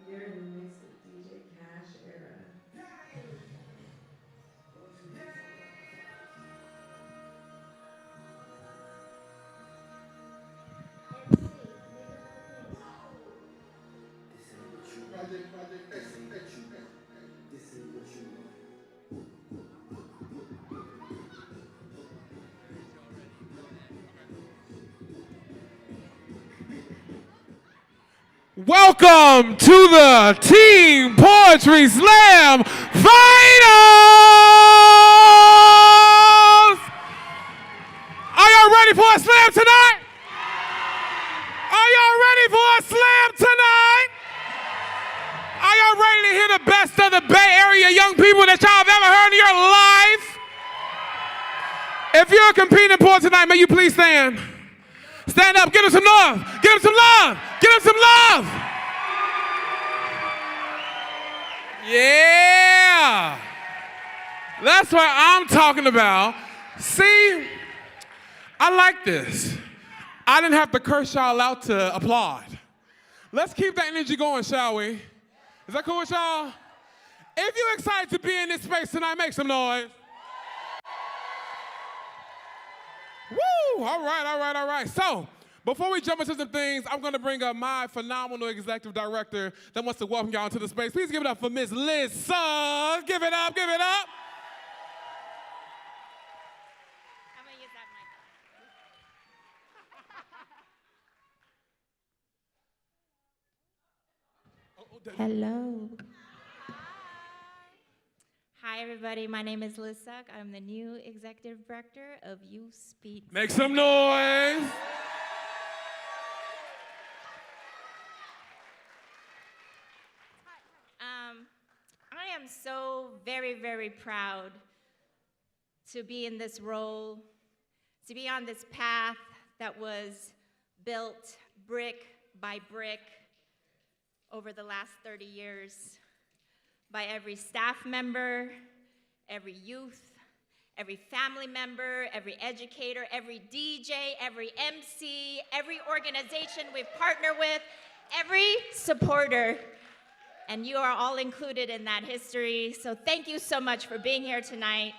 You're in the mix with DJ Cash Era. Welcome to the Team Poetry Slam Finals! Are y'all ready for a slam tonight? Are y'all ready for a slam tonight? Are y'all ready to hear the best of the Bay Area young people that y'all have ever heard in your life? If you're a competing poet tonight, may you please stand. Stand up, give them some love, give them some love, give them some love. Yeah, that's what I'm talking about. See, I like this. I didn't have to curse y'all out to applaud. Let's keep that energy going, shall we? Is that cool with y'all? If you're excited to be in this space tonight, make some noise. Woo! All right, all right, all right. So, before we jump into some things, I'm going to bring up my phenomenal executive director that wants to welcome y'all into the space. Please give it up for Miss Liz Suggs. Give it up, give it up. I'm going to use that mic. Hello. Hi, everybody. My name is Liz Suggs. I'm the new executive director of You Speak. Make some noise. I am so very, very proud to be in this role, to be on this path that was built brick by brick over the last 30 years by every staff member, every youth, every family member, every educator, every DJ, every MC, every organization we've partnered with, every supporter. And you are all included in that history. So thank you so much for being here tonight.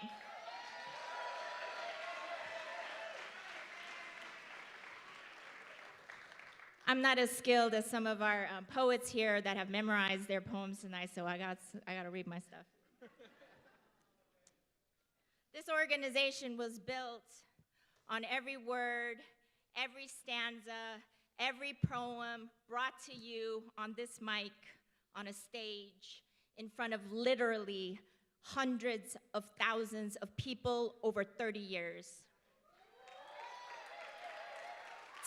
I'm not as skilled as some of our poets here that have memorized their poems tonight, so I got to read my stuff. This organization was built on every word, every stanza, every poem brought to you on this mic, on a stage, in front of literally hundreds of thousands of people over 30 years.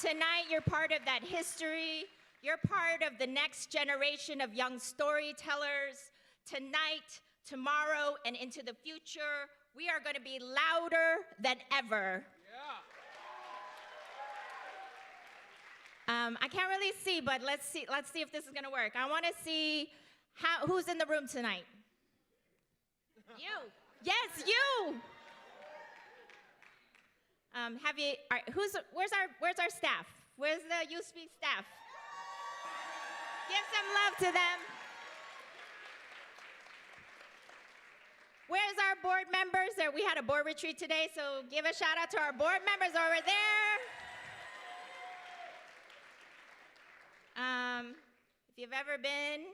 Tonight, you're part of that history. You're part of the next generation of young storytellers. Tonight, tomorrow, and into the future, we are going to be louder than ever. I can't really see, but let's see if this is going to work. I want to see who's in the room tonight. You. Yes, you. Where's our staff? Where's the You Speak staff? Give some love to them. Where's our board members? We had a board retreat today, so give a shout out to our board members over there. If you've ever been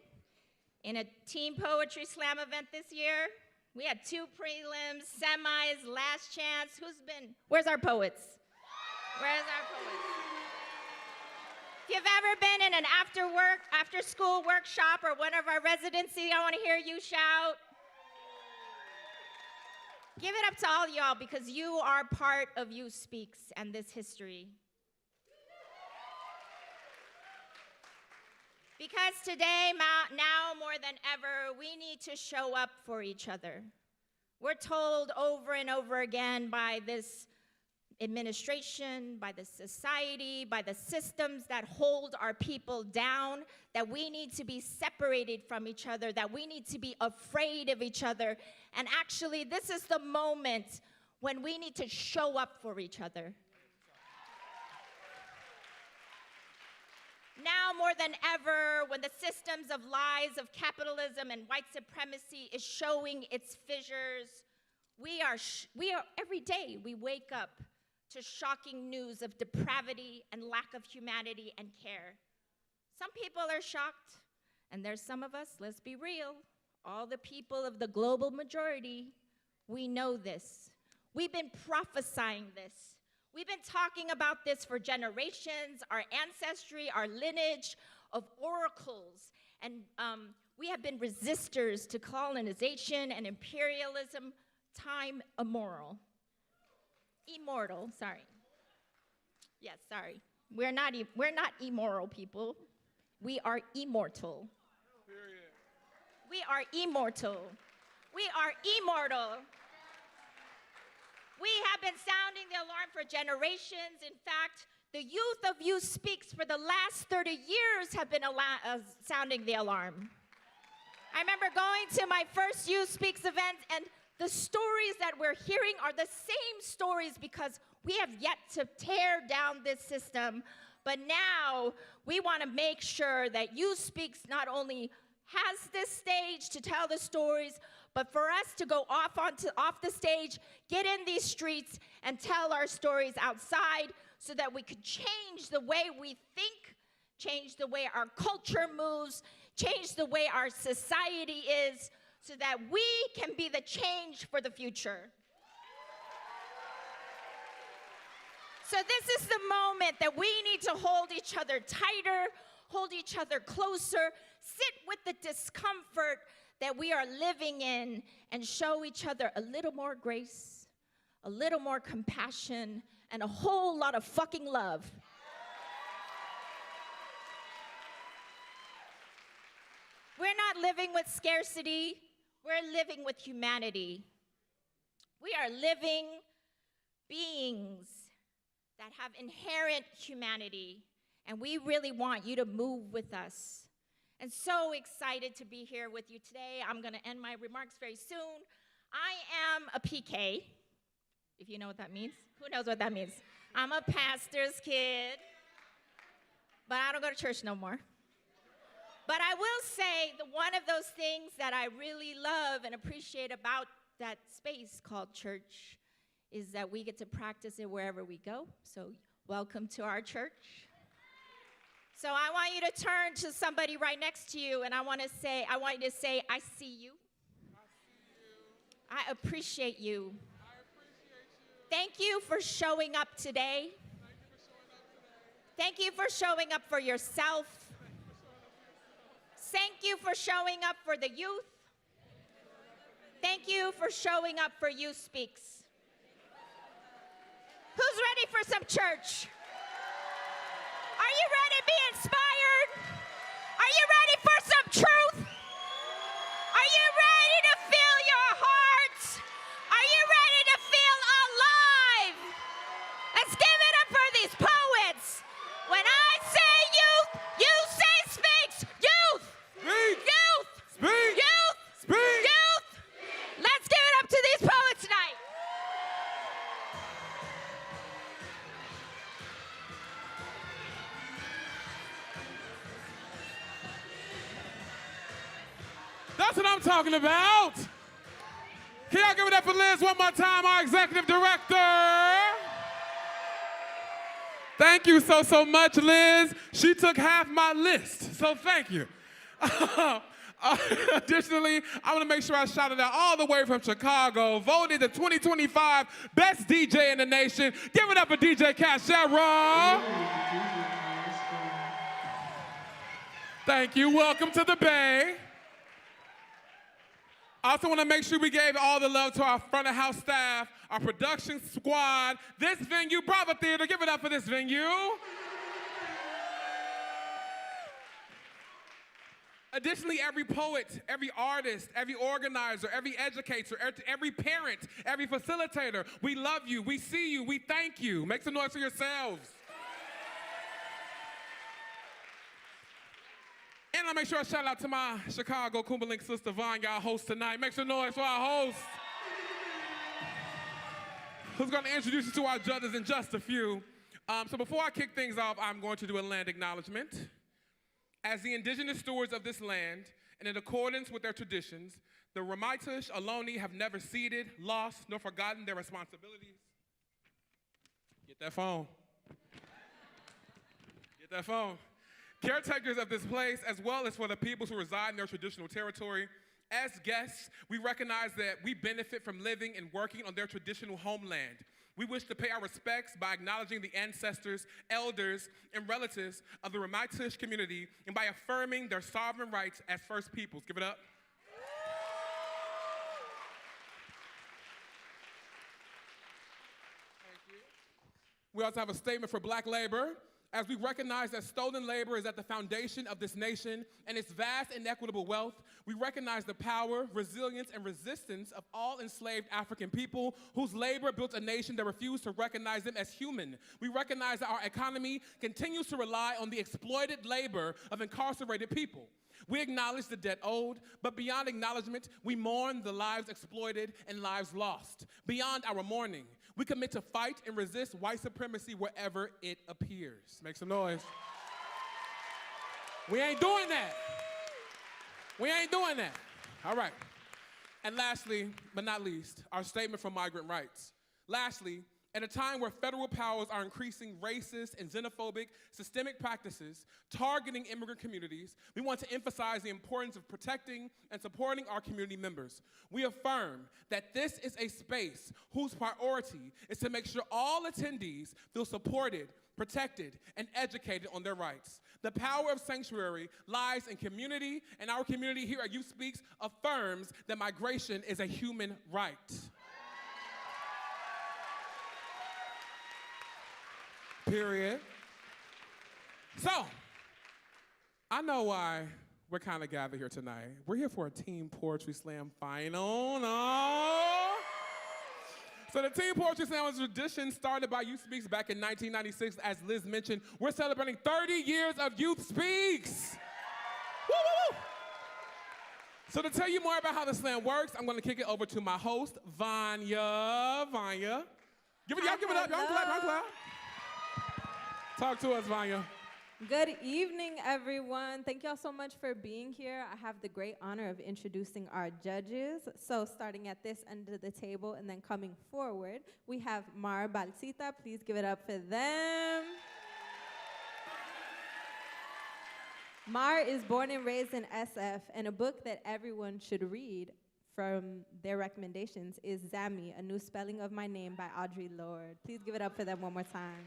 in a team poetry slam event this year, we had 2 prelims, semis, last chance. Where's our poets? Where's our poets? If you've ever been in an after school workshop or one of our residency, I want to hear you shout. Give it up to all y'all because you are part of You Speaks and this history. Because today, now more than ever, we need to show up for each other. We're told over and over again by this administration, by the society, by the systems that hold our people down, that we need to be separated from each other, that we need to be afraid of each other. And actually, this is the moment when we need to show up for each other. Now more than ever, when the systems of lies of capitalism and white supremacy is showing its fissures, we are every day we wake up to shocking news of depravity and lack of humanity and care. Some people are shocked, and there's some of us, let's be real, all the people of the global majority, we know this. We've been prophesying this. We've been talking about this for generations, our ancestry, our lineage of oracles, and we have been resistors to colonization and imperialism, time immortal. Yes, sorry. We're not immoral people. We are immortal. Period. We are immortal. We are immortal. We have been sounding the alarm for generations. In fact, the youth of You Speaks for the last 30 years have been sounding the alarm. I remember going to my first You Speaks event, and the stories that we're hearing are the same stories because we have yet to tear down this system. But now we want to make sure that You Speaks not only has this stage to tell the stories, but for us to go off the stage, get in these streets, and tell our stories outside so that we could change the way we think, change the way our culture moves, change the way our society is, so that we can be the change for the future. So this is the moment that we need to hold each other tighter, hold each other closer, sit with the discomfort that we are living in, and show each other a little more grace, a little more compassion, and a whole lot of fucking love. We're not living with scarcity, we're living with humanity. We are living beings that have inherent humanity, and we really want you to move with us. And so excited to be here with you today. I'm going to end my remarks very soon. I am a PK, if you know what that means. Who knows what that means? I'm a pastor's kid, but I don't go to church no more. But I will say that one of those things that I really love and appreciate about that space called church is that we get to practice it wherever we go. So welcome to our church. So I want you to turn to somebody right next to you, and I want you to say, I see you. I appreciate you. Thank you for showing up today. Thank you for showing up for yourself. Thank you for showing up for the youth. Thank you for showing up for You Speaks. Who's ready for some church? Are you ready to be inspired? Are you ready for some truth? Are you ready to feel your heart? Are you ready to feel alive? Let's give it up for these poets. When I say youth, you say speaks. Youth! Speak! Youth! Speak! Youth! Speak! Youth! Let's give it up to these poets tonight. That's what I'm talking about. Can y'all give it up for Liz one more time, our executive director? Thank you so much, Liz. She took half my list, so thank you. Additionally, I want to make sure I shout it out all the way from Chicago, voted the 2025 best DJ in the nation. Give it up for DJ Cashera. Thank you. Welcome to the Bay. I also want to make sure we gave all the love to our front of house staff, our production squad, this venue, Bravo Theater. Give it up for this venue. Additionally, every poet, every artist, every organizer, every educator, every parent, every facilitator, we love you, we see you, we thank you. Make some noise for yourselves. And I'll make sure I shout out to my Chicago Kumbalink sister, Vaughn, our host tonight. Make some noise for our host, who's going to introduce you to our judges in just a few. So before I kick things off, I'm going to do a land acknowledgement. As the indigenous stewards of this land, and in accordance with their traditions, the Ramaytush Ohlone have never ceded, lost, nor forgotten their responsibilities. Get that phone. Get that phone. Caretakers of this place, as well as for the peoples who reside in their traditional territory. As guests, we recognize that we benefit from living and working on their traditional homeland. We wish to pay our respects by acknowledging the ancestors, elders, and relatives of the Ramaytush community and by affirming their sovereign rights as First Peoples. Give it up. We also have a statement for Black labor. As we recognize that stolen labor is at the foundation of this nation and its vast inequitable wealth, we recognize the power, resilience, and resistance of all enslaved African people whose labor built a nation that refused to recognize them as human. We recognize that our economy continues to rely on the exploited labor of incarcerated people. We acknowledge the debt owed, but beyond acknowledgement, we mourn the lives exploited and lives lost. Beyond our mourning, we commit to fight and resist white supremacy wherever it appears. Make some noise. We ain't doing that. We ain't doing that. All right. And lastly, but not least, our statement for migrant rights. Lastly, at a time where federal powers are increasing racist and xenophobic systemic practices targeting immigrant communities, we want to emphasize the importance of protecting and supporting our community members. We affirm that this is a space whose priority is to make sure all attendees feel supported, protected, and educated on their rights. The power of sanctuary lies in community, and our community here at Youth Speaks affirms that migration is a human right. Period. So, I know why we're kind of gathered here tonight. We're here for a team poetry slam final. No. So the team poetry slam was a tradition started by Youth Speaks back in 1996. As Liz mentioned, we're celebrating 30 years of Youth Speaks. Woo, woo, woo. So to tell you more about how the slam works, I'm going to kick it over to my host, Vanya. Vanya. Give it up. Y'all clap. Talk to us, Vanya. Good evening, everyone. Thank y'all so much for being here. I have the great honor of introducing our judges. So starting at this end of the table and then coming forward, we have Mar Balsita. Please give it up for them. Mar is born and raised in SF, and a book that everyone should read from their recommendations is Zami, A New Spelling of My Name by Audre Lorde. Please give it up for them one more time.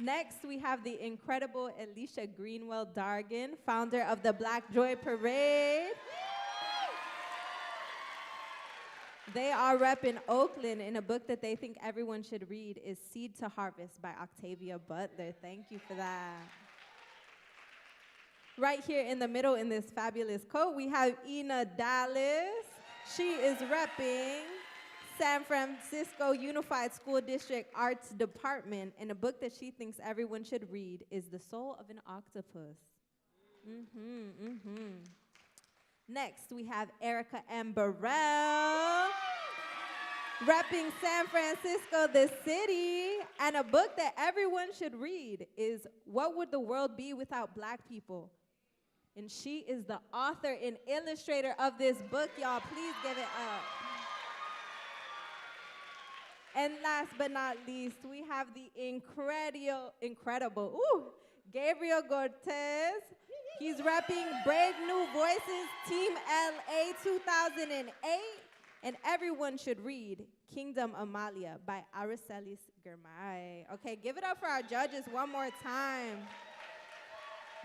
Next, we have the incredible Alicia Greenwell Dargan, founder of the Black Joy Parade. They are repping Oakland, and a book that they think everyone should read is Seed to Harvest by Octavia Butler. Thank you for that. Right here in the middle in this fabulous coat, we have Ina Dallas. She is repping San Francisco Unified School District Arts Department, and a book that she thinks everyone should read is The Soul of an Octopus. Next, we have Erica M. Burrell, repping San Francisco, the city, and a book that everyone should read is What Would the World Be Without Black People? And she is the author and illustrator of this book, y'all. Please give it up. And last but not least, we have the incredible, Gabriel Cortez. He's repping Brave New Voices, Team LA 2008. And everyone should read Kingdom Amalia by Aracelis Girmay. Okay, give it up for our judges one more time.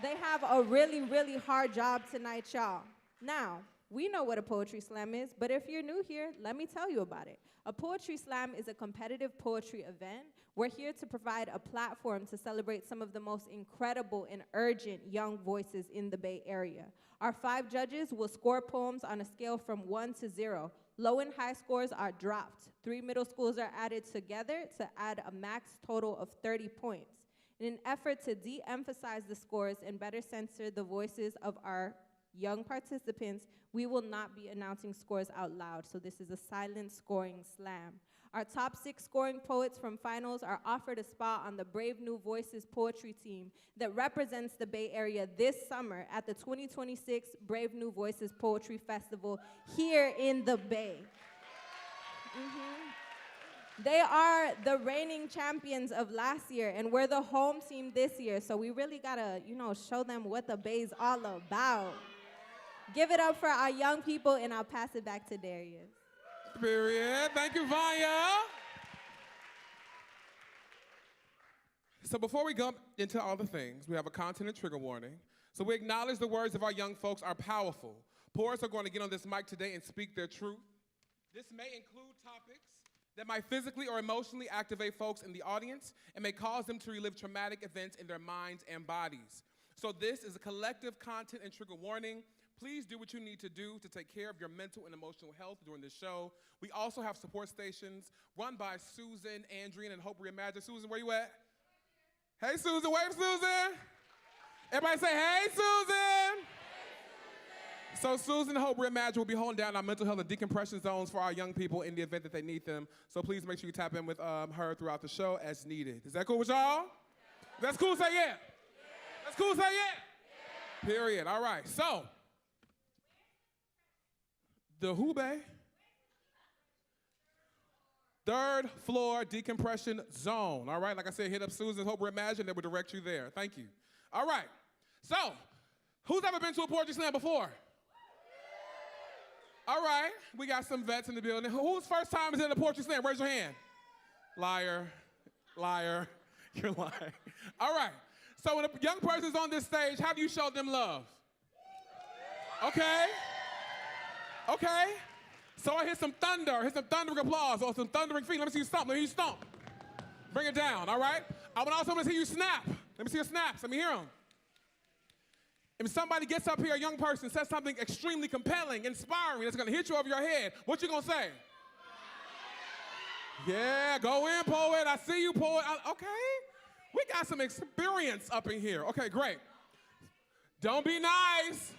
They have a really, really hard job tonight, y'all. Now, we know what a poetry slam is, but if you're new here, let me tell you about it. A poetry slam is a competitive poetry event. We're here to provide a platform to celebrate some of the most incredible and urgent young voices in the Bay Area. Our 5 judges will score poems on a scale from 1 to 0. Low and high scores are dropped. 3 middle schools are added together to add a max total of 30 points. In an effort to de-emphasize the scores and better censor the voices of our young participants, we will not be announcing scores out loud, so this is a silent scoring slam. Our top 6 scoring poets from finals are offered a spot on the Brave New Voices poetry team that represents the Bay Area this summer at the 2026 Brave New Voices Poetry Festival here in the Bay. They are the reigning champions of last year, and we're the home team this year, so we really gotta, show them what the Bay's all about. Give it up for our young people, and I'll pass it back to Darius. Period. Thank you, Vanya. So before we go into all the things, we have a content and trigger warning. So we acknowledge the words of our young folks are powerful. Poets are going to get on this mic today and speak their truth. This may include topics that might physically or emotionally activate folks in the audience and may cause them to relive traumatic events in their minds and bodies. So this is a collective content and trigger warning. Please do what you need to do to take care of your mental and emotional health during this show. We also have support stations run by Susan, Andrian, and Hope Reimagine. Susan, where you at? Hey, Susan, wave, Susan. Everybody say, hey, Susan. So Susan and Hope Reimagine will be holding down our mental health and decompression zones for our young people in the event that they need them. So please make sure you tap in with her throughout the show as needed. Is that cool with y'all? That's cool, say yeah. That's cool, say yeah. Period, all right. So, the Hubei, 3rd floor decompression zone. All right, like I said, hit up Susan, Hope Reimagine, they will direct you there. Thank you. All right, so who's ever been to a poetry slam before? All right, we got some vets in the building. Whose first time is in a poetry slam? Raise your hand. Liar, liar, you're lying. All right, so when a young person's on this stage, how do you show them love? Okay. Okay, so I hear some thundering applause or some thundering feet. Let me see you stomp, Bring it down, all right? I would also want to see you snap. Let me see your snaps, let me hear them. If somebody gets up here, a young person, says something extremely compelling, inspiring, that's gonna hit you over your head, what you gonna say? Yeah, go in, poet, I see you, poet. Okay, we got some experience up in here. Okay, great. Don't be nice.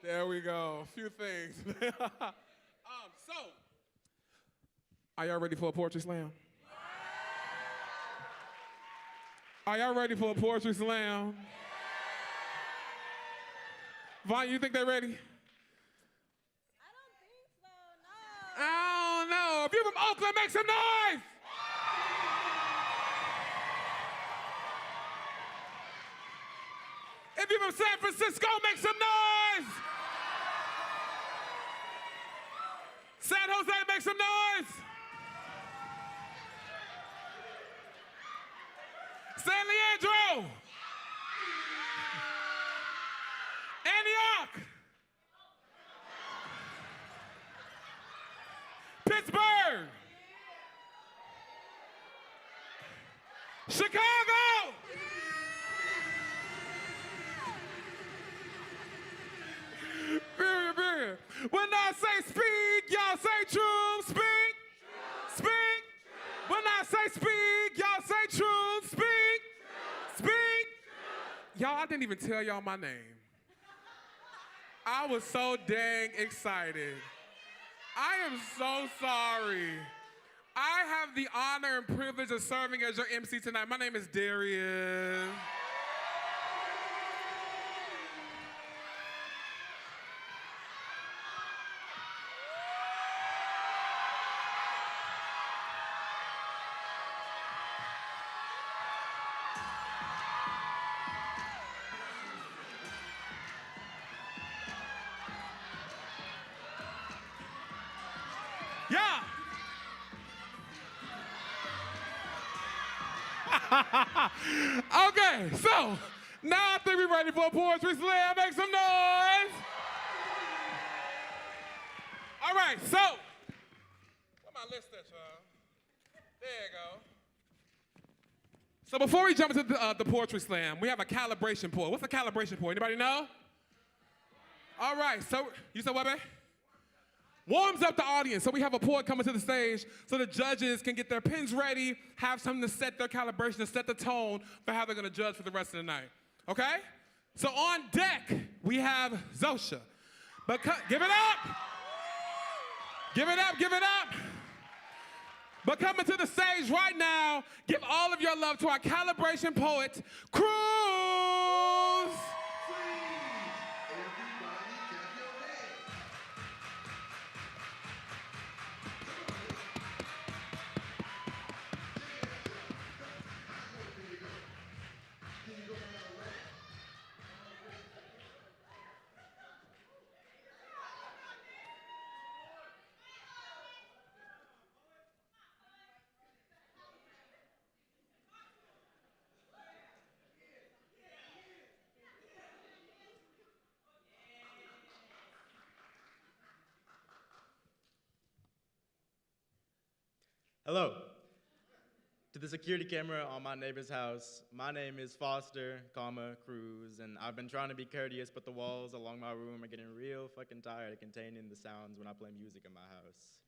There we go, a few things. So, are y'all ready for a poetry slam? Are y'all ready for a poetry slam? Vaughn, you think they're ready? I don't think so, no. I don't know. If you're from Oakland, make some noise! If you're from San Francisco, make some noise! San Jose, make some noise! San Leandro! Antioch! Pittsburgh! Chicago! Period. When I say speak, y'all say true. Speak. Speak. When I say speak, y'all say true. Speak. Speak. Y'all, I didn't even tell y'all my name. I was so dang excited. I am so sorry. I have the honor and privilege of serving as your MC tonight. My name is Darius. Yeah. Okay, so now I think we're ready for a poetry slam. Make some noise. All right, so where my list at, y'all? There you go. So before we jump into the poetry slam, we have a calibration poem. What's a calibration poem? Anybody know? All right, so you said what, babe? Warms up the audience. So we have a poet coming to the stage so the judges can get their pens ready, have something to set their calibration, to set the tone for how they're going to judge for the rest of the night. Okay? So on deck, we have Zosha. But give it up. Give it up, give it up. But coming to the stage right now, give all of your love to our Calibration poet, Cruz. Hello. To the security camera on my neighbor's house, my name is Foster, Cruz, and I've been trying to be courteous, but the walls along my room are getting real fucking tired of containing the sounds when I play music in my house.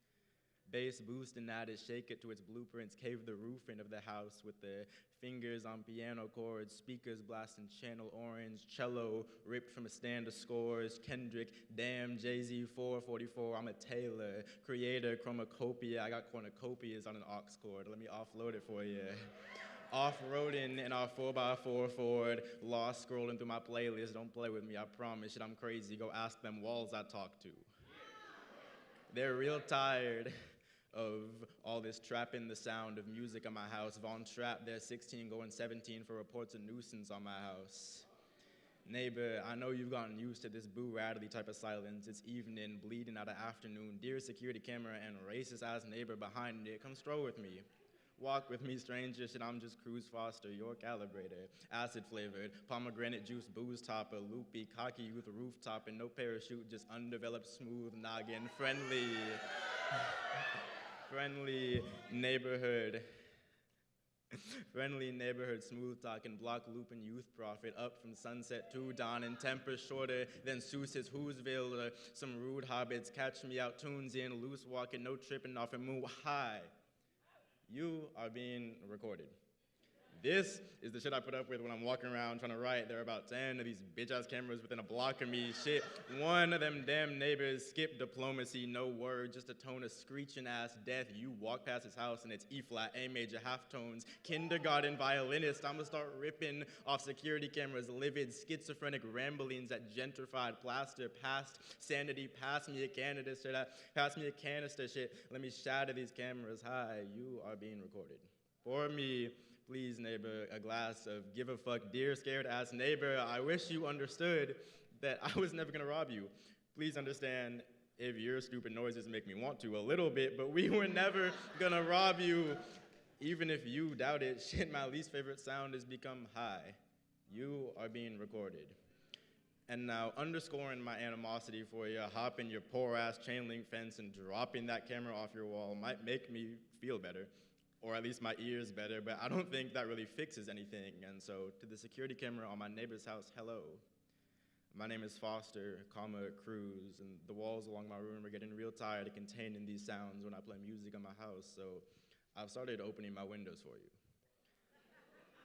Bass boosting at it, shake it to its blueprints, cave the roof in of the house with the fingers on piano chords, speakers blasting Channel Orange, cello ripped from a stand of scores, Kendrick, damn, Jay-Z 444, I'm a Taylor, creator, chromacopia, I got cornucopias on an aux cord, let me offload it for you. Off-roading in our 4x4 Ford, lost scrolling through my playlist, don't play with me, I promise, shit, I'm crazy, go ask them walls I talk to. They're real tired of all this trapping the sound of music in my house. Von Trapp, they're 16 going 17 for reports of nuisance on my house. Neighbor, I know you've gotten used to this boo rattly type of silence. It's evening, bleeding out of afternoon. Dear security camera and racist ass neighbor behind it, come stroll with me. Walk with me, stranger, shit, I'm just Cruz Foster, your calibrator. Acid flavored, pomegranate juice, booze topper, loopy, cocky youth rooftop, and no parachute, just undeveloped, smooth noggin, friendly. Friendly neighborhood. Friendly neighborhood, smooth talking, block looping youth prophet, up from sunset to dawn, and temper shorter than Seuss's Whoville, some rude hobbits, catch me out, tunes in, loose walking, no tripping off and move high. You are being recorded. This is the shit I put up with when I'm walking around trying to write. There are about 10 of these bitch-ass cameras within a block of me. Shit, one of them damn neighbors skip diplomacy, no word, just a tone of screeching-ass death. You walk past his house and it's E-flat, A major, half tones. Kindergarten violinist, I'm gonna start ripping off security cameras, livid, schizophrenic ramblings at gentrified plaster, past sanity, pass me a canister, pass me a canister, shit. Let me shatter these cameras. Hi, you are being recorded. For me, please, neighbor, a glass of give a fuck, dear scared ass neighbor. I wish you understood that I was never gonna rob you. Please understand if your stupid noises make me want to a little bit, but we were never gonna rob you. Even if you doubt it, shit, my least favorite sound has become high. You are being recorded. And now, underscoring my animosity for you, hopping your poor ass chain link fence and dropping that camera off your wall might make me feel better. Or at least my ears better, but I don't think that really fixes anything. And so, to the security camera on my neighbor's house, hello. My name is Foster, Cruz, and the walls along my room are getting real tired of containing these sounds when I play music in my house, so I've started opening my windows for you.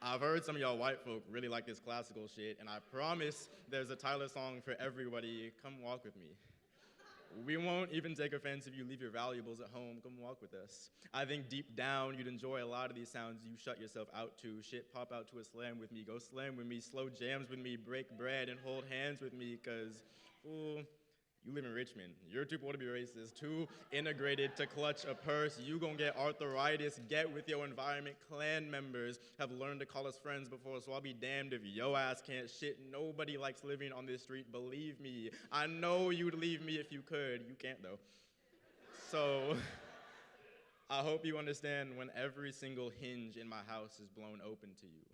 I've heard some of y'all white folk really like this classical shit, and I promise there's a Tyler song for everybody. Come walk with me. We won't even take offense if you leave your valuables at home. Come walk with us. I think deep down you'd enjoy a lot of these sounds you shut yourself out to. Shit, pop out to a slam with me. Go slam with me. Slow jams with me. Break bread and hold hands with me. Cause, ooh, you live in Richmond. You're too poor to be racist. Too integrated to clutch a purse. You gon' get arthritis. Get with your environment. Clan members have learned to call us friends before, so I'll be damned if yo ass can't shit. Nobody likes living on this street, believe me. I know you'd leave me if you could. You can't though. So, I hope you understand when every single hinge in my house is blown open to you.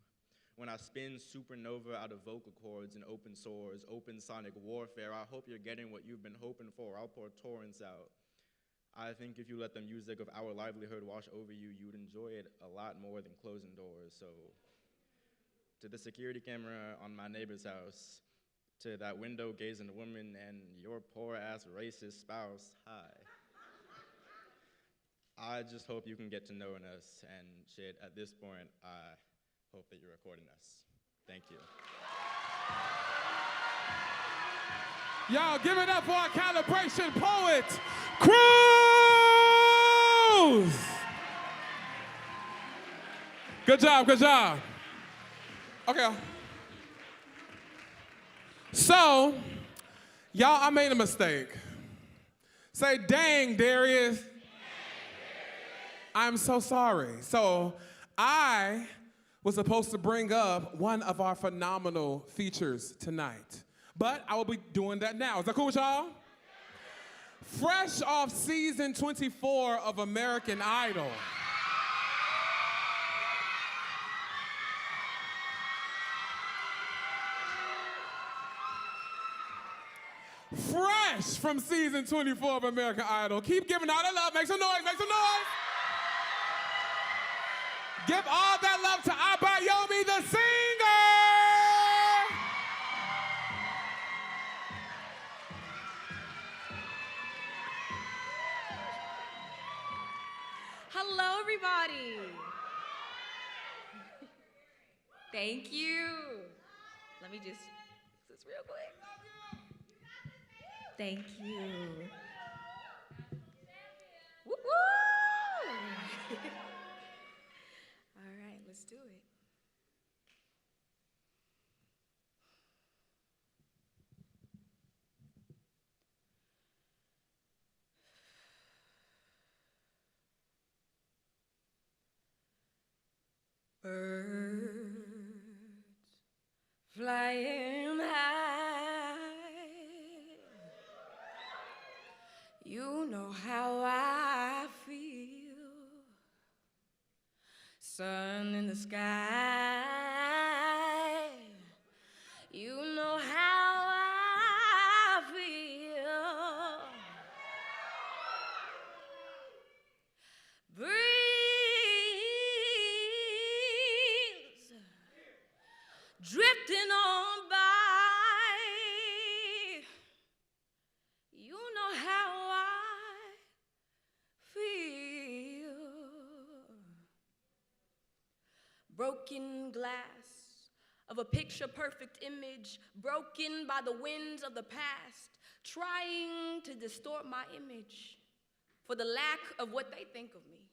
When I spin supernova out of vocal cords and open sores, open sonic warfare, I hope you're getting what you've been hoping for. I'll pour torrents out. I think if you let the music of our livelihood wash over you, you'd enjoy it a lot more than closing doors. So, to the security camera on my neighbor's house, to that window gazing woman and your poor ass racist spouse, hi. I just hope you can get to knowing us, and shit, at this point, I hope that you're recording us. Thank you. Y'all give it up for our Calibration poet, Cruz! Good job, good job. Okay. So, y'all, I made a mistake. Say, dang, Darius. I'm so sorry. So, I was supposed to bring up one of our phenomenal features tonight, but I will be doing that now. Is that cool with y'all? Fresh off season 24 of American Idol. Fresh from season 24 of American Idol. Keep giving all that love. Make some noise, make some noise. Give all that love to Abayomi the singer. Hello, everybody. Thank you. Let me just fix this real quick. Thank you. Woo woo! All right, let's do it. Birds flying high, you know how I feel. Sun in the sky, you know how I feel. Breeze drifting on by, you know how I feel. Broken glass of a picture-perfect image, broken by the winds of the past, trying to distort my image for the lack of what they think of me.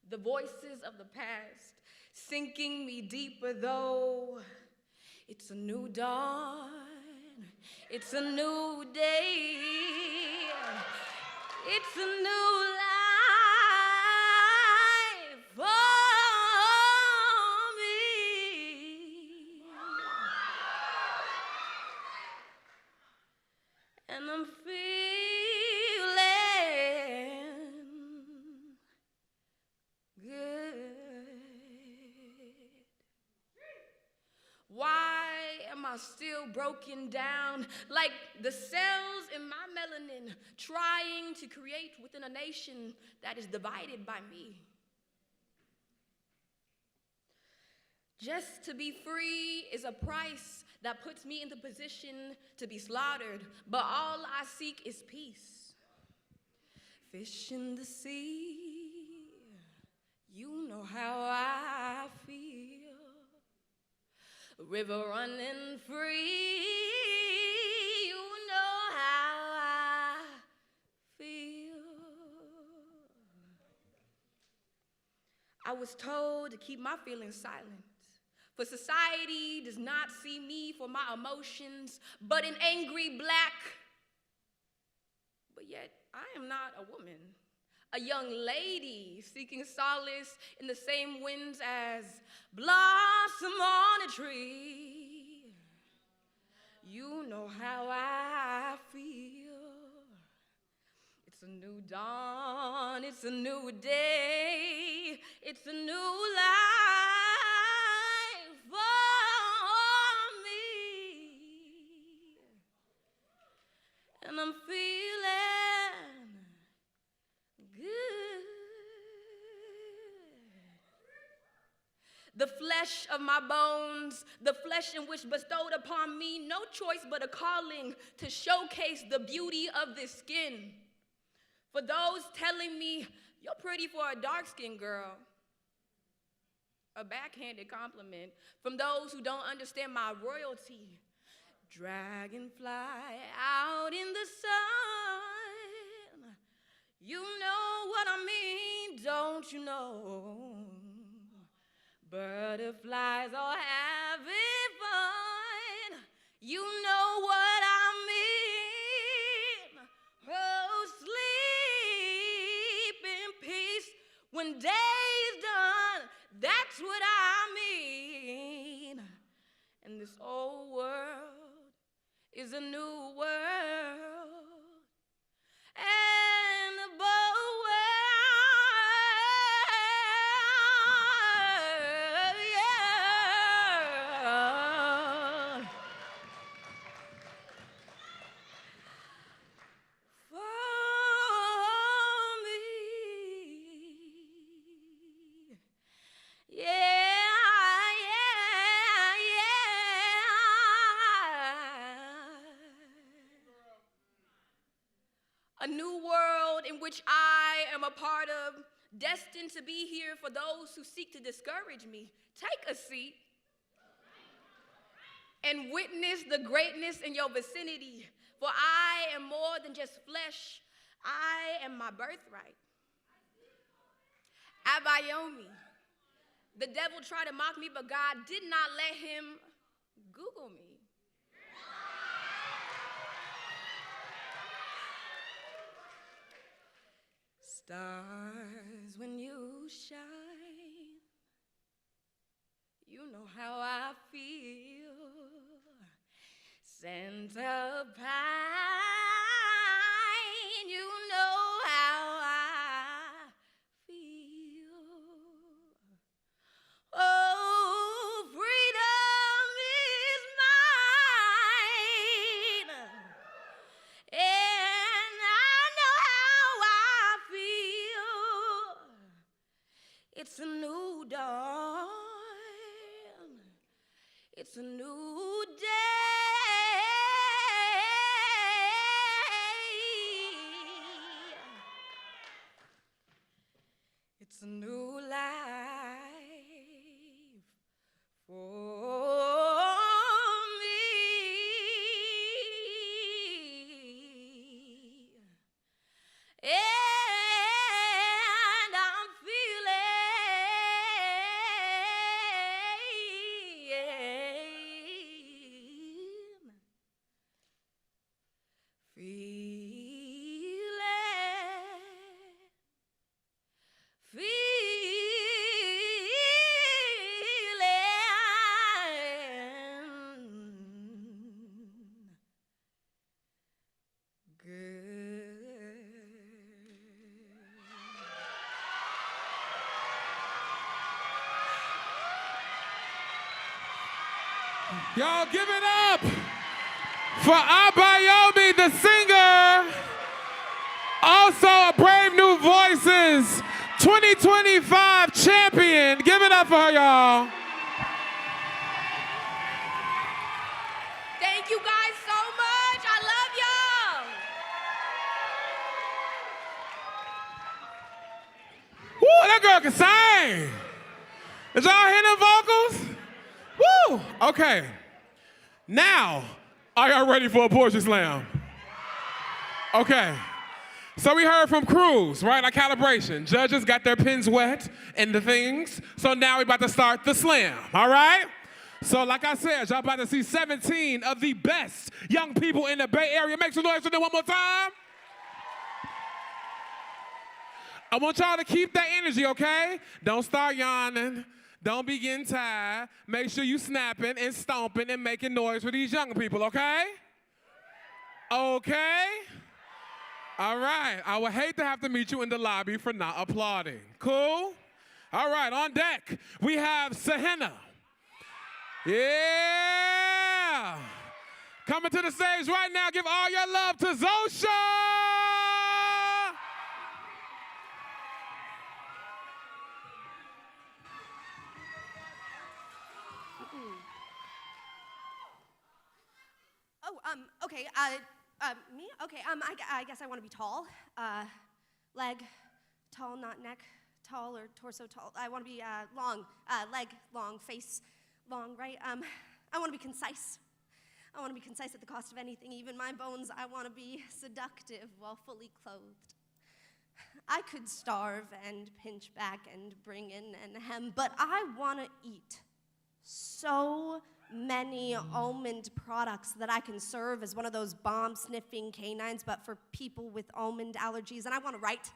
The voices of the past sinking me deeper, though it's a new dawn, it's a new day, it's a new life for me. And I'm feeling good. Why am I still broken down like the cells in my melanin trying to create within a nation that is divided by me? Just to be free is a price that puts me in the position to be slaughtered, but all I seek is peace. Fish in the sea, you know how I feel. River running free, you know how I feel. I was told to keep my feelings silent, for society does not see me for my emotions, but an angry black. But yet, I am not a woman, a young lady seeking solace in the same winds as blossom on a tree. You know how I feel. It's a new dawn, it's a new day, it's a new life for me. And I'm feeling good. The flesh of my bones, the flesh in which bestowed upon me no choice but a calling to showcase the beauty of this skin. For those telling me, you're pretty for a dark-skinned girl. A backhanded compliment from those who don't understand my royalty. Dragonfly out in the sun. You know what I mean, don't you know? Butterflies all having fun. You know what I mean. Oh, sleep in peace when day's done. That's what I mean. And this old world is a new world. And the bold world, yeah. For me, yeah, yeah, yeah. A new world in which I am a part of, destined to be here for those who seek to discourage me. Take a seat and witness the greatness in your vicinity. For I am more than just flesh. I am my birthright. Abayomi. The devil tried to mock me, but God did not let him Google me. Stars, when you shine, you know how I feel. Scent of pine, you know how I feel. Oh, freedom is mine, and I know how I feel. It's a new dawn. It's a new day. It's a new life for me. And I'm Y'all give it up for Abayomi, the singer. Also a Brave New Voices 2025 champion. Give it up for her, y'all. Thank you guys so much. I love y'all. Woo, that girl can sing. Did y'all hear them vocals? Woo, okay. Now, are y'all ready for a poetry slam? Okay. So we heard from Cruz, right, our calibration. Judges got their pens wet and the things. So now we're about to start the slam, all right? So like I said, y'all about to see 17 of the best young people in the Bay Area. Make some noise for them one more time. I want y'all to keep that energy, okay? Don't start yawning. Don't be getting tired. Make sure you snapping and stomping and making noise for these young people, okay? Okay? All right. I would hate to have to meet you in the lobby for not applauding. Cool? All right, on deck, we have Sahena. Yeah! Coming to the stage right now, give all your love to Zosha! Okay, me? Okay, I guess I want to be tall. Leg, tall, not neck, tall or torso tall. I want to be long, leg long, face long, right? I want to be concise. I want to be concise at the cost of anything, even my bones. I want to be seductive while fully clothed. I could starve and pinch back and bring in and hem, but I want to eat so many almond products that I can serve as one of those bomb-sniffing canines, but for people with almond allergies. And I want to write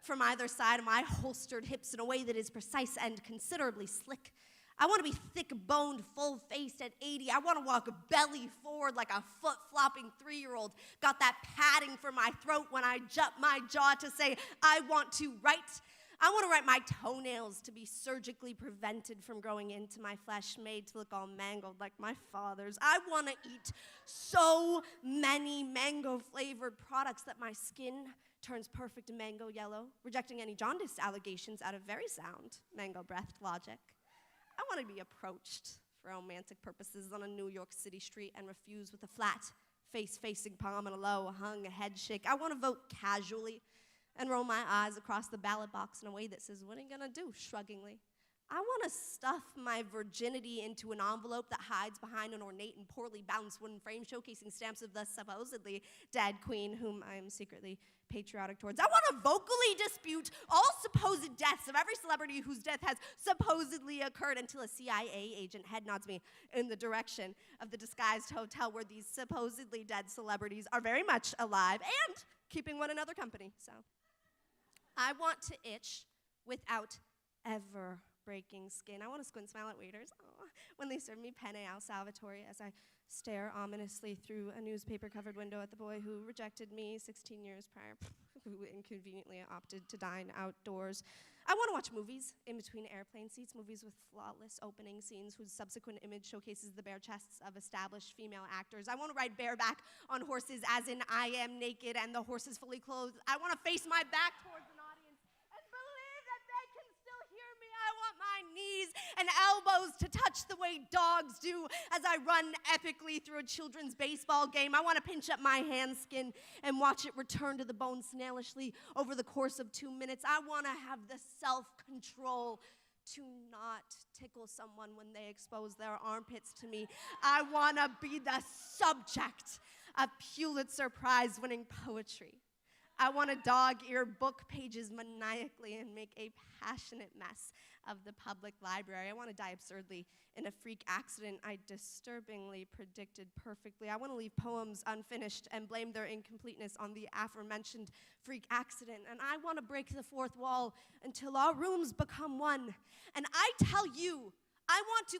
from either side of my holstered hips in a way that is precise and considerably slick. I want to be thick-boned, full-faced at 80. I want to walk belly forward like a foot-flopping 3-year-old. Got that padding for my throat when I jump my jaw to say, I want to write. I want to write my toenails to be surgically prevented from growing into my flesh, made to look all mangled like my father's. I want to eat so many mango-flavored products that my skin turns perfect mango yellow, rejecting any jaundice allegations out of very sound mango-breathed logic. I want to be approached for romantic purposes on a New York City street and refused with a flat face-facing palm and a low-hung head shake. I want to vote casually and roll my eyes across the ballot box in a way that says, what are you gonna do, shruggingly? I want to stuff my virginity into an envelope that hides behind an ornate and poorly balanced wooden frame showcasing stamps of the supposedly dead queen, whom I am secretly patriotic towards. I want to vocally dispute all supposed deaths of every celebrity whose death has supposedly occurred until a CIA agent head nods me in the direction of the disguised hotel where these supposedly dead celebrities are very much alive and keeping one another company. So I want to itch without ever breaking skin. I want to squint smile at waiters when they serve me penne al salvatore as I stare ominously through a newspaper-covered window at the boy who rejected me 16 years prior, who inconveniently opted to dine outdoors. I want to watch movies in between airplane seats, movies with flawless opening scenes whose subsequent image showcases the bare chests of established female actors. I want to ride bareback on horses as in I am naked and the horse is fully clothed. I want to face my back towards an audience and believe that they can still hear me. I want my knees and elbows to touch the way dogs do as I run epically through a children's baseball game. I want to pinch up my hand skin and watch it return to the bone snailishly over the course of 2 minutes. I want to have the self-control to not tickle someone when they expose their armpits to me. I want to be the subject of Pulitzer Prize-winning poetry. I want to dog-ear book pages maniacally and make a passionate mess of the public library. I want to die absurdly in a freak accident I disturbingly predicted perfectly. I want to leave poems unfinished and blame their incompleteness on the aforementioned freak accident. And I want to break the fourth wall until our rooms become one. And I tell you, I want to...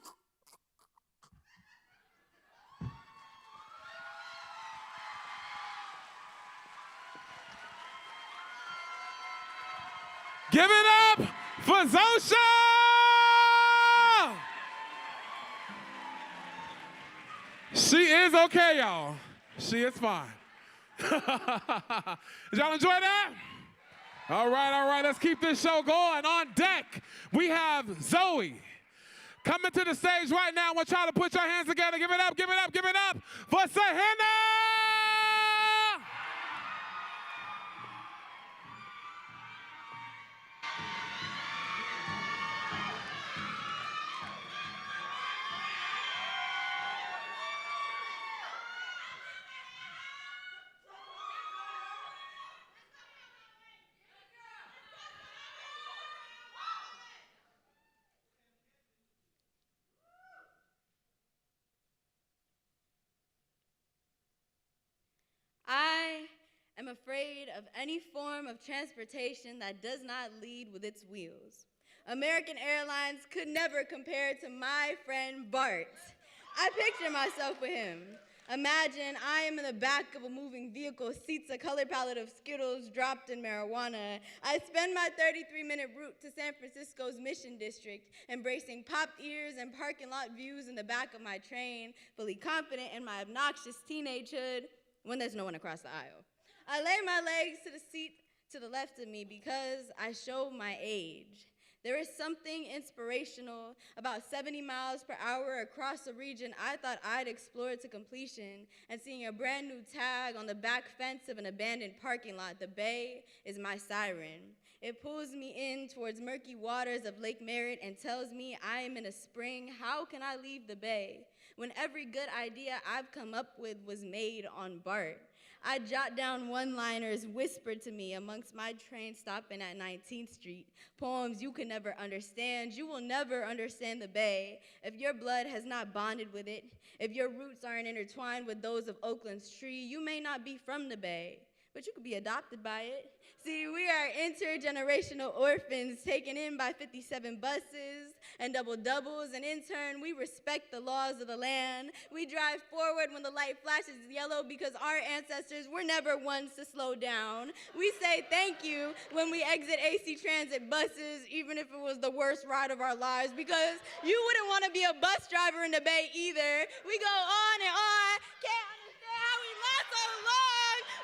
Give it up for Zosha! She is okay, y'all. She is fine. Did y'all enjoy that? All right, let's keep this show going. On deck, we have Zoe. Coming to the stage right now. I want y'all to put your hands together. Give it up, give it up, give it up for Sahina! I am afraid of any form of transportation that does not lead with its wheels. American Airlines could never compare to my friend Bart. I picture myself with him. Imagine I am in the back of a moving vehicle, seats a color palette of Skittles dropped in marijuana. I spend my 33-minute route to San Francisco's Mission District, embracing popped ears and parking lot views in the back of my train, fully confident in my obnoxious teenagehood, when there's no one across the aisle. I lay my legs to the seat to the left of me because I show my age. There is something inspirational about 70 miles per hour across a region I thought I'd explore to completion, and seeing a brand new tag on the back fence of an abandoned parking lot. The bay is my siren. It pulls me in towards murky waters of Lake Merritt and tells me I am in a spring. How can I leave the bay when every good idea I've come up with was made on BART? I jot down one-liners whispered to me amongst my train stopping at 19th Street. Poems you could never understand. You will never understand the Bay if your blood has not bonded with it. If your roots aren't intertwined with those of Oakland's tree, you may not be from the Bay, but you could be adopted by it. See, we are intergenerational orphans taken in by 57 buses and double-doubles, and in turn, we respect the laws of the land. We drive forward when the light flashes yellow because our ancestors were never ones to slow down. We say thank you when we exit AC Transit buses, even if it was the worst ride of our lives, because you wouldn't want to be a bus driver in the Bay either. We go on and on. Can't understand how we last so long.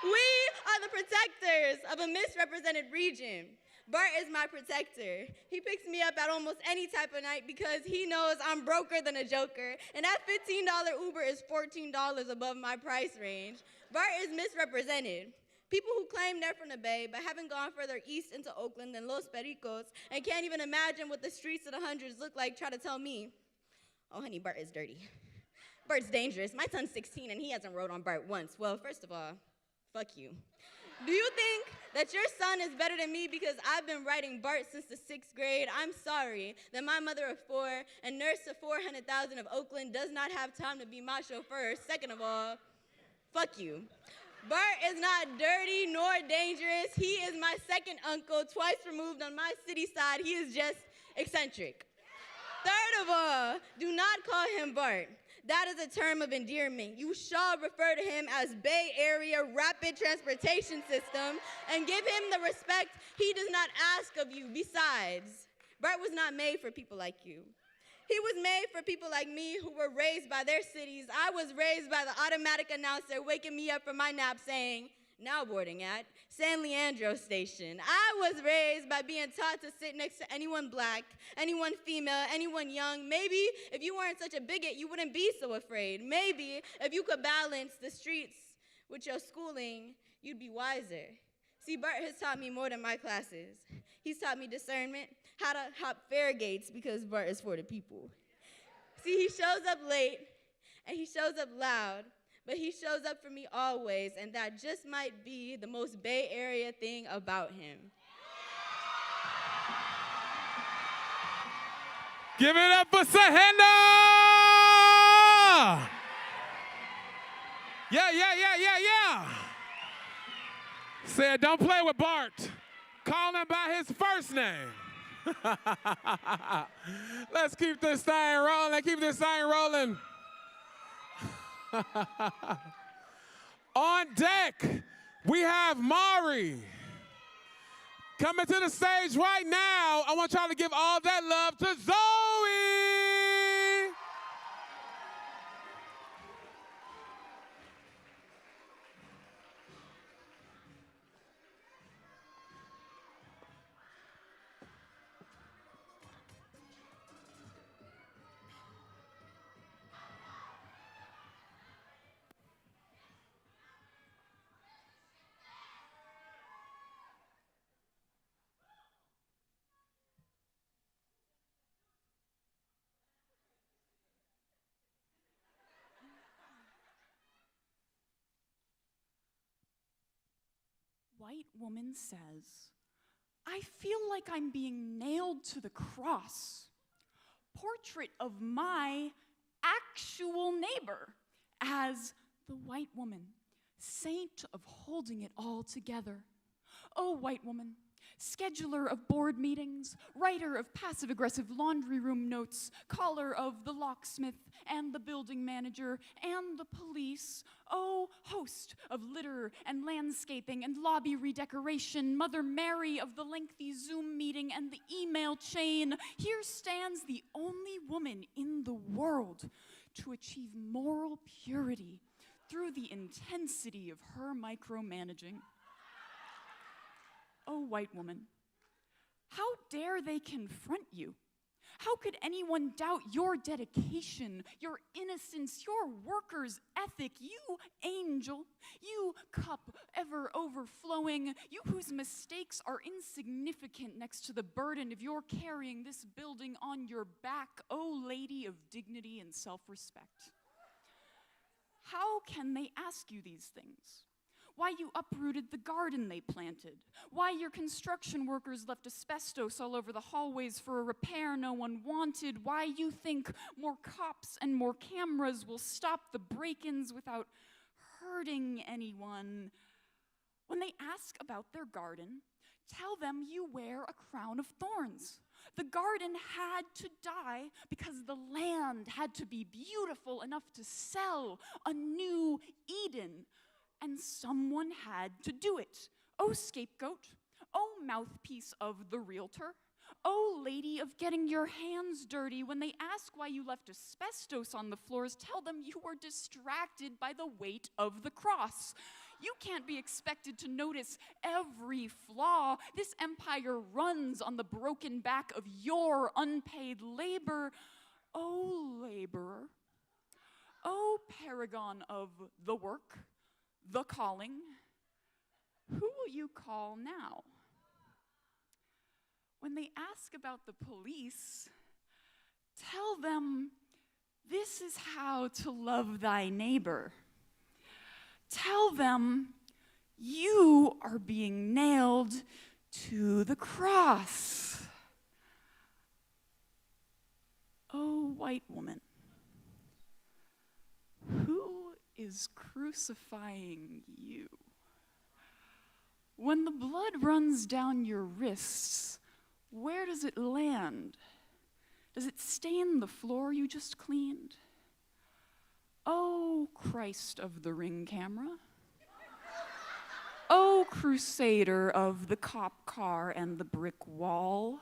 We are the protectors of a misrepresented region. Bart is my protector. He picks me up at almost any type of night because he knows I'm broker than a joker, and that $15 Uber is $14 above my price range. Bart is misrepresented. People who claim they're from the Bay but haven't gone further east into Oakland than Los Pericos and can't even imagine what the streets of the hundreds look like try to tell me, oh, honey, Bart is dirty. Bart's dangerous. My son's 16 and he hasn't rode on Bart once. Well, first of all, fuck you. Do you think that your son is better than me because I've been riding Bart since the 6th grade? I'm sorry that my mother of 4 and nurse to 400,000 of Oakland does not have time to be my chauffeur. Second of all, fuck you. Bart is not dirty nor dangerous. He is my second uncle, twice removed on my city side. He is just eccentric. Third of all, do not call him Bart. That is a term of endearment. You shall refer to him as Bay Area Rapid Transportation System and give him the respect he does not ask of you. Besides, Bart was not made for people like you. He was made for people like me who were raised by their cities. I was raised by the automatic announcer waking me up from my nap saying, now boarding at San Leandro Station. I was raised by being taught to sit next to anyone black, anyone female, anyone young. Maybe if you weren't such a bigot, you wouldn't be so afraid. Maybe if you could balance the streets with your schooling, you'd be wiser. See, Bart has taught me more than my classes. He's taught me discernment, how to hop fair gates because Bart is for the people. See, he shows up late and he shows up loud, but he shows up for me always, and that just might be the most Bay Area thing about him. Give it up for Sahenda! Yeah. Said, don't play with Bart. Call him by his first name. Let's keep this thing rolling. On deck, we have Mari. Coming to the stage right now. I want y'all to give all that love to Zoe. White woman says, I feel like I'm being nailed to the cross. Portrait of my actual neighbor as the white woman, saint of holding it all together. Oh, white woman, scheduler of board meetings, writer of passive-aggressive laundry room notes, caller of the locksmith and the building manager and the police. Oh, host of litter and landscaping and lobby redecoration, Mother Mary of the lengthy Zoom meeting and the email chain. Here stands the only woman in the world to achieve moral purity through the intensity of her micromanaging. Oh, white woman, how dare they confront you? How could anyone doubt your dedication, your innocence, your worker's ethic, you angel, you cup ever overflowing, you whose mistakes are insignificant next to the burden of your carrying this building on your back, oh lady of dignity and self-respect? How can they ask you these things? why you uprooted the garden they planted, why your construction workers left asbestos all over the hallways for a repair no one wanted, why you think more cops and more cameras will stop the break-ins without hurting anyone. When they ask about their garden, tell them you wear a crown of thorns. The garden had to die because the land had to be beautiful enough to sell a new Eden. And someone had to do it. Oh, scapegoat. Oh, mouthpiece of the realtor. Oh, lady of getting your hands dirty. When they ask why you left asbestos on the floors, tell them you were distracted by the weight of the cross. You can't be expected to notice every flaw. This empire runs on the broken back of your unpaid labor. Oh, laborer. Oh, paragon of the work, the calling. Who will you call now? When they ask about the police, tell them this is how to love thy neighbor. Tell them you are being nailed to the cross. Oh, white woman, who is crucifying you? When the blood runs down your wrists, where does it land? Does it stain the floor you just cleaned? Oh, Christ of the ring camera. Oh, crusader of the cop car and the brick wall.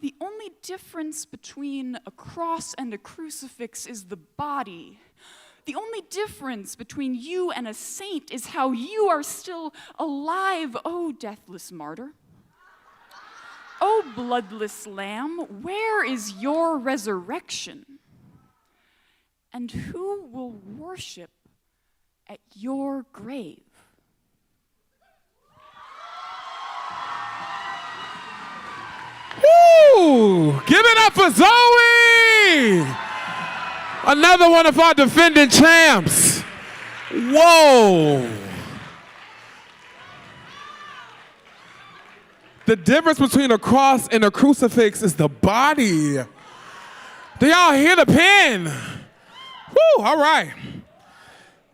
The only difference between a cross and a crucifix is the body. The only difference between you and a saint is how you are still alive, oh deathless martyr. Oh bloodless lamb, where is your resurrection? And who will worship at your grave? Woo! Give it up for Zoe! Another one of our defending champs. Whoa! The difference between a cross and a crucifix is the body. Do y'all hear the pen? Woo, all right.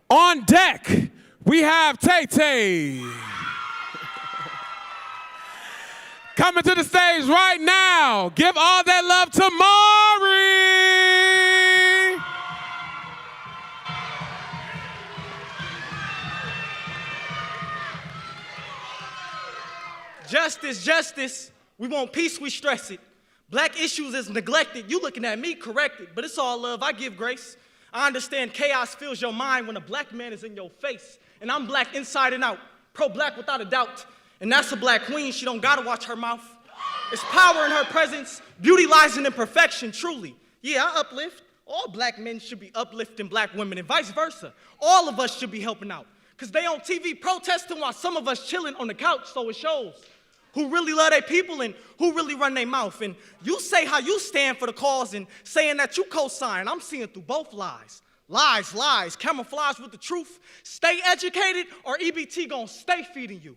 On deck, we have Tay-Tay. Coming to the stage right now. Give all that love to Maury. Justice, justice. We want peace, we stress it. Black issues is neglected. You looking at me, corrected, but it's all love. I give grace. I understand chaos fills your mind when a black man is in your face. And I'm black inside and out, pro-black without a doubt. And that's a black queen, she don't gotta watch her mouth. It's power in her presence, beauty lies in imperfection, truly. Yeah, I uplift. All black men should be uplifting black women and vice versa. All of us should be helping out. Cause they on TV protesting while some of us chilling on the couch, so it shows who really love their people and who really run their mouth. And you say how you stand for the cause and saying that you co-sign. I'm seeing through both lies. Lies, lies, camouflage with the truth. Stay educated or EBT gonna stay feeding you.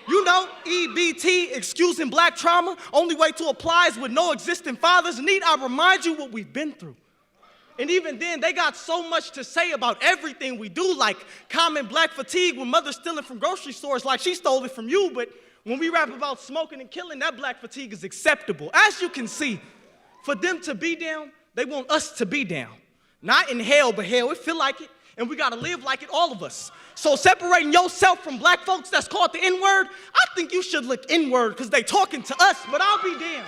You know, EBT, excusing black trauma, only way to apply is with no existing fathers. Need I remind you what we've been through? And even then, they got so much to say about everything we do, like common black fatigue when mother's stealing from grocery stores like she stole it from you, but when we rap about smoking and killing, that black fatigue is acceptable. As you can see, for them to be down, they want us to be down. Not in hell, but hell, it feel like it, and we gotta live like it, all of us. So separating yourself from black folks that's called the N-word, I think you should look inward because they talking to us, but I'll be damned.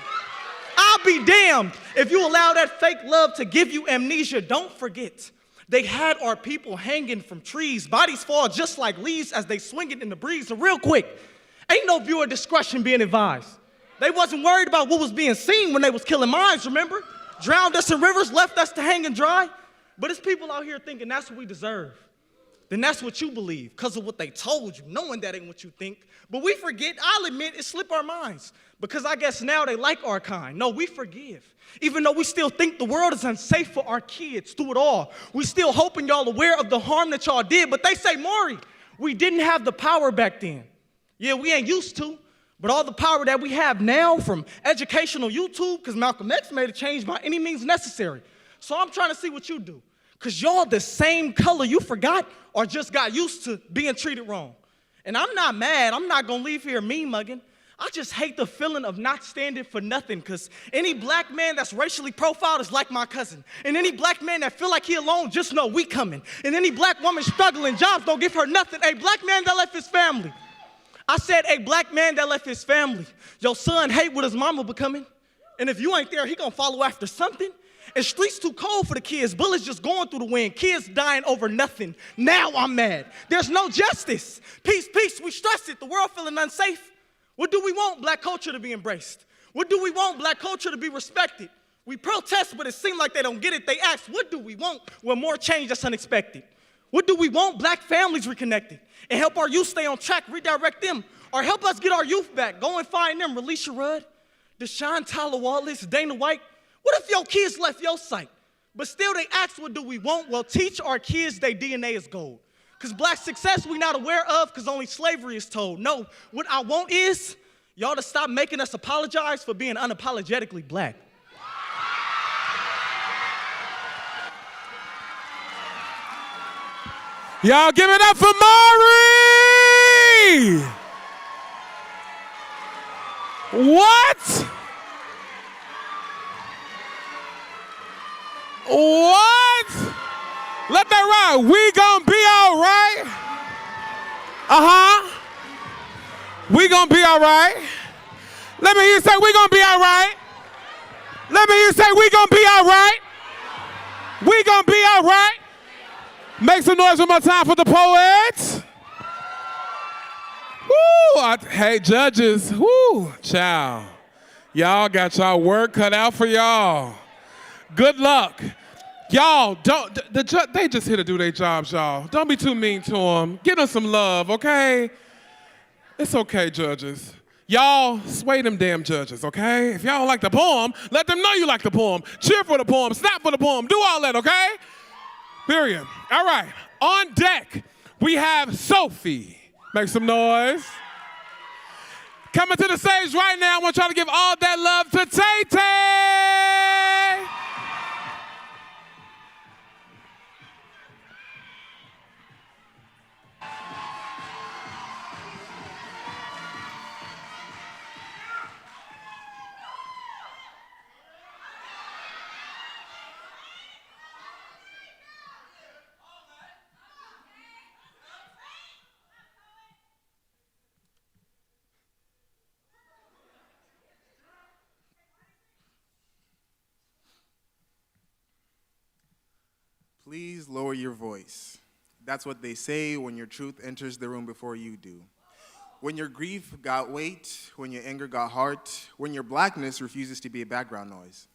I'll be damned if you allow that fake love to give you amnesia. Don't forget, they had our people hanging from trees. Bodies fall just like leaves as they swing it in the breeze. So real quick, ain't no viewer discretion being advised. They wasn't worried about what was being seen when they was killing minds, remember? Drowned us in rivers, left us to hang and dry. But it's people out here thinking that's what we deserve. Then that's what you believe because of what they told you, knowing that ain't what you think. But we forget, I'll admit, it slipped our minds because I guess now they like our kind. No, we forgive. Even though we still think the world is unsafe for our kids through it all. We still hoping y'all aware of the harm that y'all did, but they say, Maury, We didn't have the power back then. Yeah, we ain't used to, but all the power that we have now from educational YouTube, because Malcolm X made a change by any means necessary. So I'm trying to see what you do. Because y'all the same color you forgot or just got used to being treated wrong. And I'm not mad. I'm not going to leave here mean mugging. I just hate the feeling of not standing for nothing, because any black man that's racially profiled is like my cousin. And any black man that feel like he alone, just know we coming. And any black woman struggling, jobs don't give her nothing. A black man that left his family. I said a black man that left his family. Your son hate what his mama becoming. And if you ain't there, he gonna follow after something. And streets too cold for the kids. Bullets just going through the wind. Kids dying over nothing. Now I'm mad. There's no justice. Peace, peace, we stress it. The world feeling unsafe. What do we want? Black culture to be embraced. What do we want? Black culture to be respected. We protest, but it seems like they don't get it. They ask, what do we want? Well, more change that's unexpected. What do we want? Black families reconnected. And help our youth stay on track, redirect them. Or help us get our youth back. Go and find them. Release Rudd, Deshaun Tyler Wallace, Dana White. What if your kids left your sight? But still they ask, what do we want? Well, teach our kids their DNA is gold. Because black success we not aware of because only slavery is told. No, what I want is y'all to stop making us apologize for being unapologetically black. Y'all give it up for Mari! What? What? Let that ride. We gonna be all right. We gonna be all right. Let me hear you say we gonna be all right. Let me hear you say we gonna be all right. We gonna be all right. Make some noise one more time for the poets. Woo! Hey, judges. Woo! Child. Y'all got y'all work cut out for y'all. Good luck. Y'all, they just here to do their jobs, y'all. Don't be too mean to them. Give them some love, okay? It's okay, judges. Y'all, sway them damn judges, okay? If y'all don't like the poem, let them know you like the poem. Cheer for the poem, snap for the poem, do all that, okay? Period. All right, on deck, we have Sophie. Make some noise. Coming to the stage right now, I want y'all to give all that love to Tay-Tay. Please lower your voice. That's what they say when your truth enters the room before you do. When your grief got weight, when your anger got heart, when your blackness refuses to be a background noise.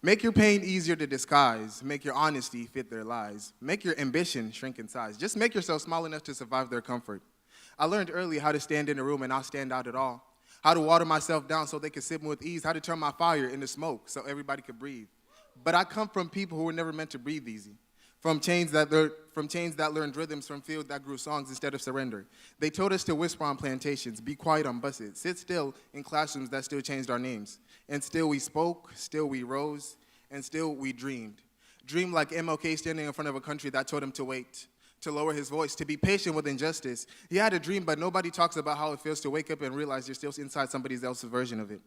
Make your pain easier to disguise. Make your honesty fit their lies. Make your ambition shrink in size. Just make yourself small enough to survive their comfort. I learned early how to stand in a room and not stand out at all. How to water myself down so they could sip with ease. How to turn my fire into smoke so everybody could breathe. But I come from people who were never meant to breathe easy. From chains that learned rhythms from fields that grew songs instead of surrender. They told us to whisper on plantations, be quiet on buses, sit still in classrooms that still changed our names. And still we spoke, still we rose, and still we dreamed. Dreamed like MLK standing in front of a country that told him to wait, to lower his voice, to be patient with injustice. He had a dream, but nobody talks about how it feels to wake up and realize you're still inside somebody else's version of it.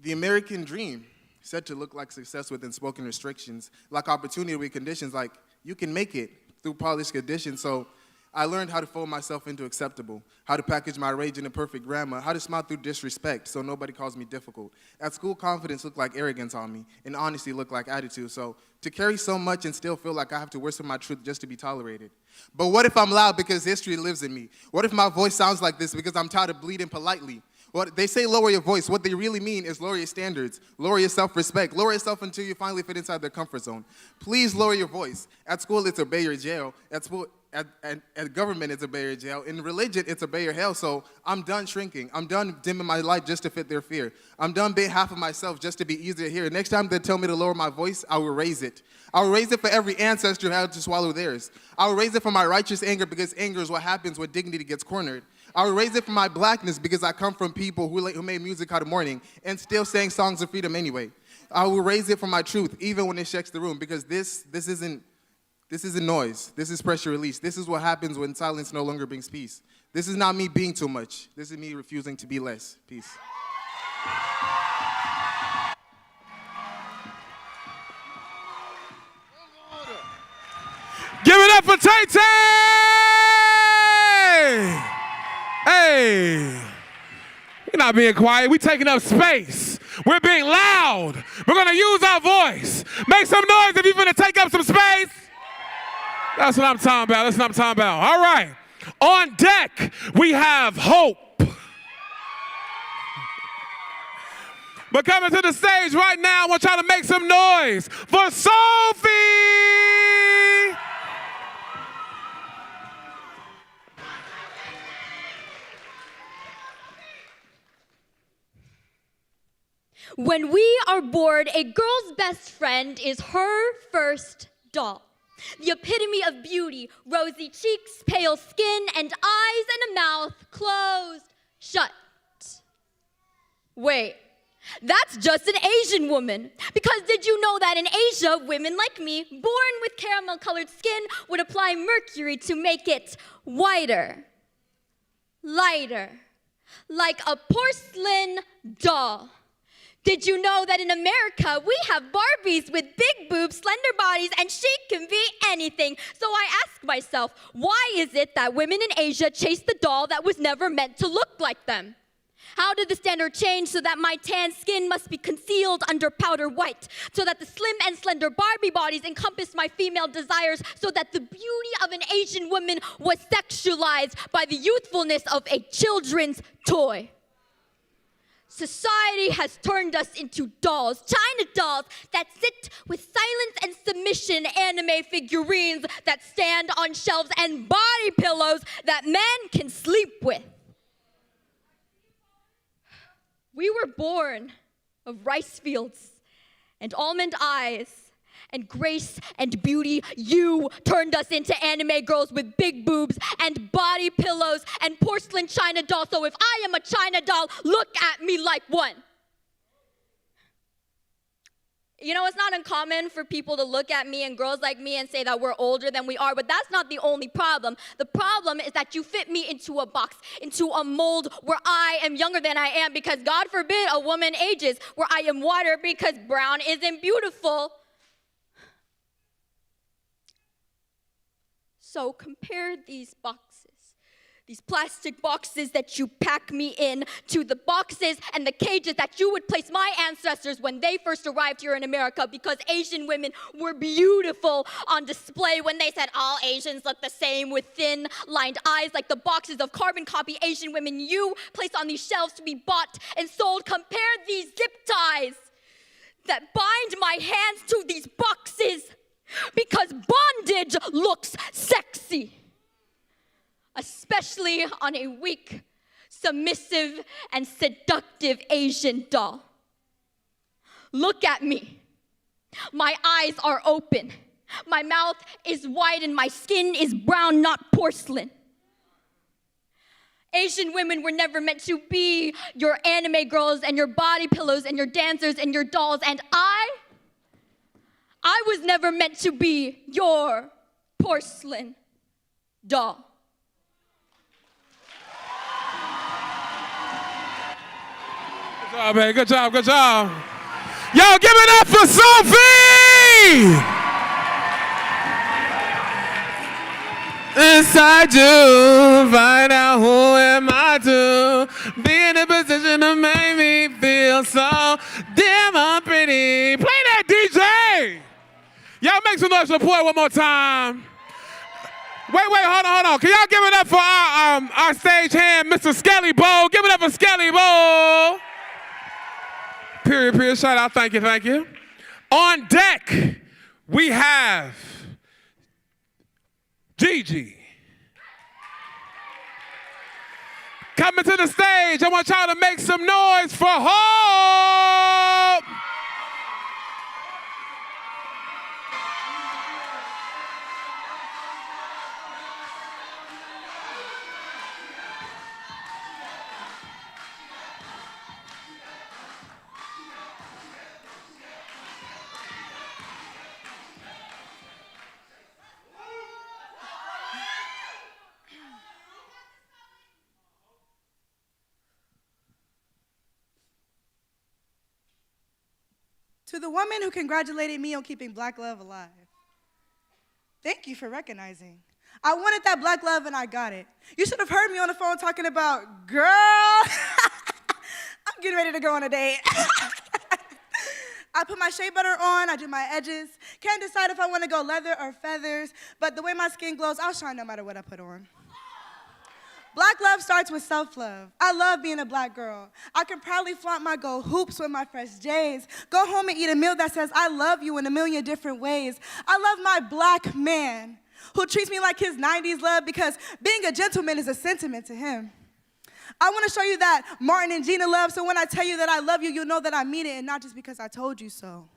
The American dream, said to look like success with unspoken restrictions, like opportunity with conditions, like you can make it through polished conditions. So I learned how to fold myself into acceptable, how to package my rage into perfect grammar, how to smile through disrespect so nobody calls me difficult. At school, confidence looked like arrogance on me, and honesty looked like attitude. So to carry so much and still feel like I have to whisper my truth just to be tolerated. But what if I'm loud because history lives in me? What if my voice sounds like this because I'm tired of bleeding politely? What they say lower your voice, what they really mean is lower your standards, lower your self-respect, lower yourself until you finally fit inside their comfort zone. Please lower your voice. At school, it's obey or jail. At at government, it's a barrier to hell. In religion, it's a barrier to hell. So I'm done shrinking. I'm done dimming my light just to fit their fear. I'm done being half of myself just to be easier to hear. Next time they tell me to lower my voice, I will raise it. I will raise it for every ancestor who had to swallow theirs. I will raise it for my righteous anger, because anger is what happens when dignity gets cornered. I will raise it for my blackness, because I come from people who made music out of mourning and still sang songs of freedom anyway. I will raise it for my truth, even when it shakes the room, because this isn't noise. This is pressure release. This is what happens when silence no longer brings peace. This is not me being too much. This is me refusing to be less. Peace. Give it up for Tay-Tay! Hey! We're not being quiet. We're taking up space. We're being loud. We're going to use our voice. Make some noise if you're going to take up some space. That's what I'm talking about. That's what I'm talking about. All right. On deck, we have hope. But coming to the stage right now, I want y'all to make some noise for Sophie. When we are bored, a girl's best friend is her first doll. The epitome of beauty, rosy cheeks, pale skin, and eyes and a mouth closed shut. Wait, that's just an Asian woman. Because did you know that in Asia, women like me, born with caramel-colored skin, would apply mercury to make it whiter, lighter, like a porcelain doll? Did you know that in America, we have Barbies with big boobs, slender bodies, and she can be anything? So I ask myself, why is it that women in Asia chase the doll that was never meant to look like them? How did the standard change so that my tan skin must be concealed under powder white, so that the slim and slender Barbie bodies encompass my female desires, so that the beauty of an Asian woman was sexualized by the youthfulness of a children's toy? Society has turned us into dolls, China dolls that sit with silence and submission, anime figurines that stand on shelves, and body pillows that men can sleep with. We were born of rice fields and almond eyes and grace and beauty. You turned us into anime girls with big boobs and body pillows and porcelain China dolls. So if I am a China doll, look at me like one. You know, it's not uncommon for people to look at me and girls like me and say that we're older than we are, but that's not the only problem. The problem is that you fit me into a box, into a mold where I am younger than I am, because God forbid a woman ages, where I am whiter because brown isn't beautiful. So compare these boxes, these plastic boxes that you pack me in, to the boxes and the cages that you would place my ancestors when they first arrived here in America, because Asian women were beautiful on display when they said all Asians look the same with thin lined eyes, like the boxes of carbon copy Asian women you placed on these shelves to be bought and sold. Compare these zip ties that bind my hands to these boxes, because bondage looks sexy, especially on a weak, submissive, and seductive Asian doll. Look at me. My eyes are open. My mouth is white and my skin is brown, not porcelain. Asian women were never meant to be your anime girls and your body pillows and your dancers and your dolls, and I was never meant to be your porcelain doll. Good job, man. Good job, good job. Yo, give it up for Sophie! Inside you, find out who am I to be in a position to make me feel so damn pretty. Play that, DJ! Y'all make some noise for the poet one more time. Wait, hold on. Can y'all give it up for our stage hand, Mr. Skelly Bowl? Give it up for Skelly Bowl. Period, shout out, thank you. On deck, we have Gigi. Coming to the stage, I want y'all to make some noise for Hope. To the woman who congratulated me on keeping Black love alive, thank you for recognizing. I wanted that Black love and I got it. You should have heard me on the phone talking about, girl, I'm getting ready to go on a date. I put my shea butter on, I do my edges. Can't decide if I want to go leather or feathers, but the way my skin glows, I'll shine no matter what I put on. Black love starts with self-love. I love being a Black girl. I can proudly flaunt my gold hoops with my fresh J's. Go home and eat a meal that says, I love you in a million different ways. I love my Black man who treats me like his 90s love because being a gentleman is a sentiment to him. I want to show you that Martin and Gina love, so when I tell you that I love you, you'll know that I mean it and not just because I told you so.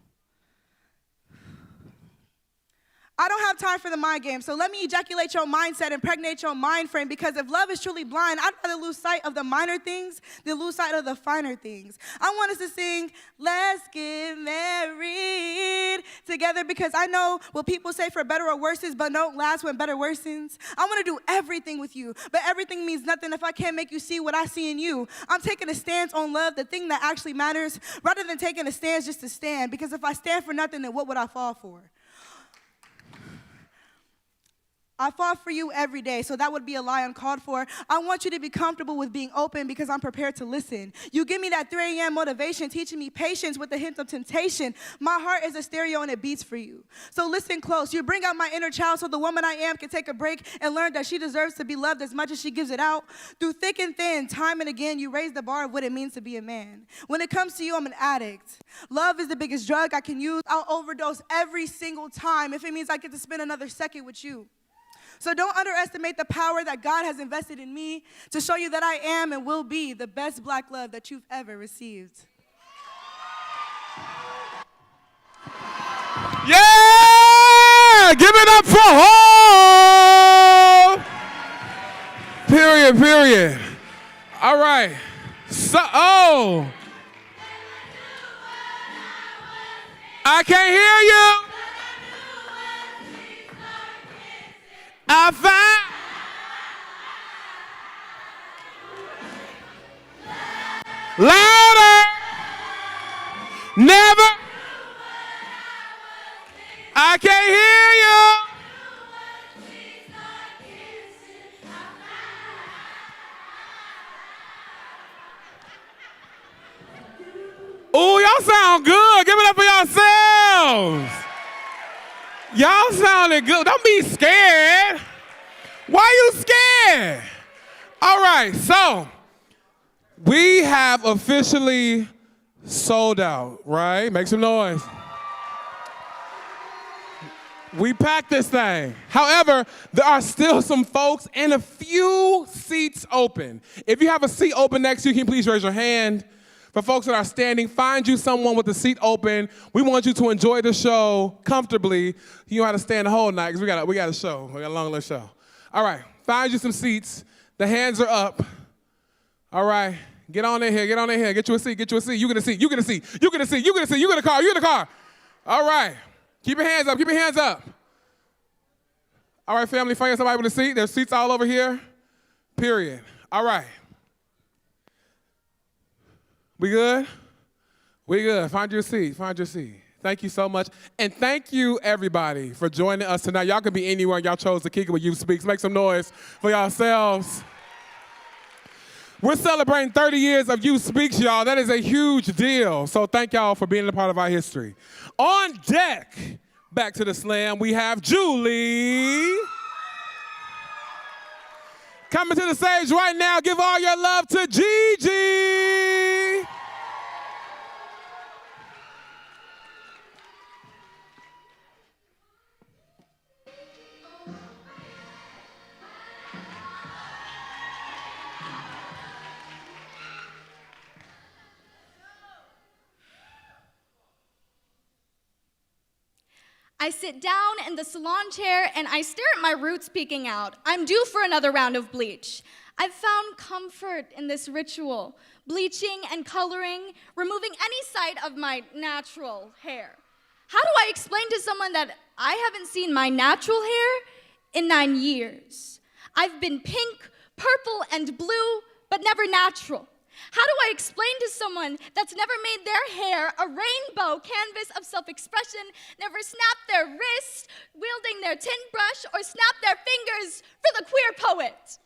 I don't have time for the mind game, so let me ejaculate your mindset, impregnate your mind frame, because if love is truly blind, I'd rather lose sight of the minor things than lose sight of the finer things. I want us to sing, let's get married together, because I know what people say for better or worse is, but don't last when better worsens. I want to do everything with you, but everything means nothing if I can't make you see what I see in you. I'm taking a stance on love, the thing that actually matters, rather than taking a stance just to stand, because if I stand for nothing, then what would I fall for? I fought for you every day, so that would be a lie uncalled for. I want you to be comfortable with being open because I'm prepared to listen. You give me that 3 a.m. motivation, teaching me patience with a hint of temptation. My heart is a stereo and it beats for you. So listen close. You bring out my inner child so the woman I am can take a break and learn that she deserves to be loved as much as she gives it out. Through thick and thin, time and again, you raise the bar of what it means to be a man. When it comes to you, I'm an addict. Love is the biggest drug I can use. I'll overdose every single time if it means I get to spend another second with you. So don't underestimate the power that God has invested in me to show you that I am and will be the best Black love that you've ever received. Yeah! Give it up for Hope! Period, period. All right. So, I can't hear you. I found louder, never. I can't hear you. Ooh, y'all sound good. Give it up for yourselves. Y'all sounded good. Don't be scared. Why you scared? All right, so we have officially sold out, right? Make some noise. We packed this thing. However, there are still some folks and a few seats open. If you have a seat open next to you, can you please raise your hand? For folks that are standing, find you someone with the seat open. We want you to enjoy the show comfortably. You know how to stand the whole night because we got a show. We got a long little show. All right, find you some seats. The hands are up. All right, get on in here, get on in here. Get you a seat, get you a seat. You get a seat, you get a seat, you get a seat, you get a seat, you get a car, you get a car. All right, keep your hands up, keep your hands up. All right, family, find somebody with a seat. There's seats all over here, period. All right. We good? We good. Find your seat. Find your seat. Thank you so much. And thank you, everybody, for joining us tonight. Y'all can be anywhere. Y'all chose to kick it with Youth Speaks. Make some noise for yourselves. We're celebrating 30 years of Youth Speaks, y'all. That is a huge deal. So thank y'all for being a part of our history. On deck, back to the slam, we have Julie. Coming to the stage right now, give all your love to Gigi. I sit down in the salon chair and I stare at my roots peeking out. I'm due for another round of bleach. I've found comfort in this ritual, bleaching and coloring, removing any sight of my natural hair. How do I explain to someone that I haven't seen my natural hair in 9 years? I've been pink, purple, and blue, but never natural. How do I explain to someone that's never made their hair a rainbow canvas of self-expression, never snapped their wrist, wielding their tin brush, or snapped their fingers for the queer poet?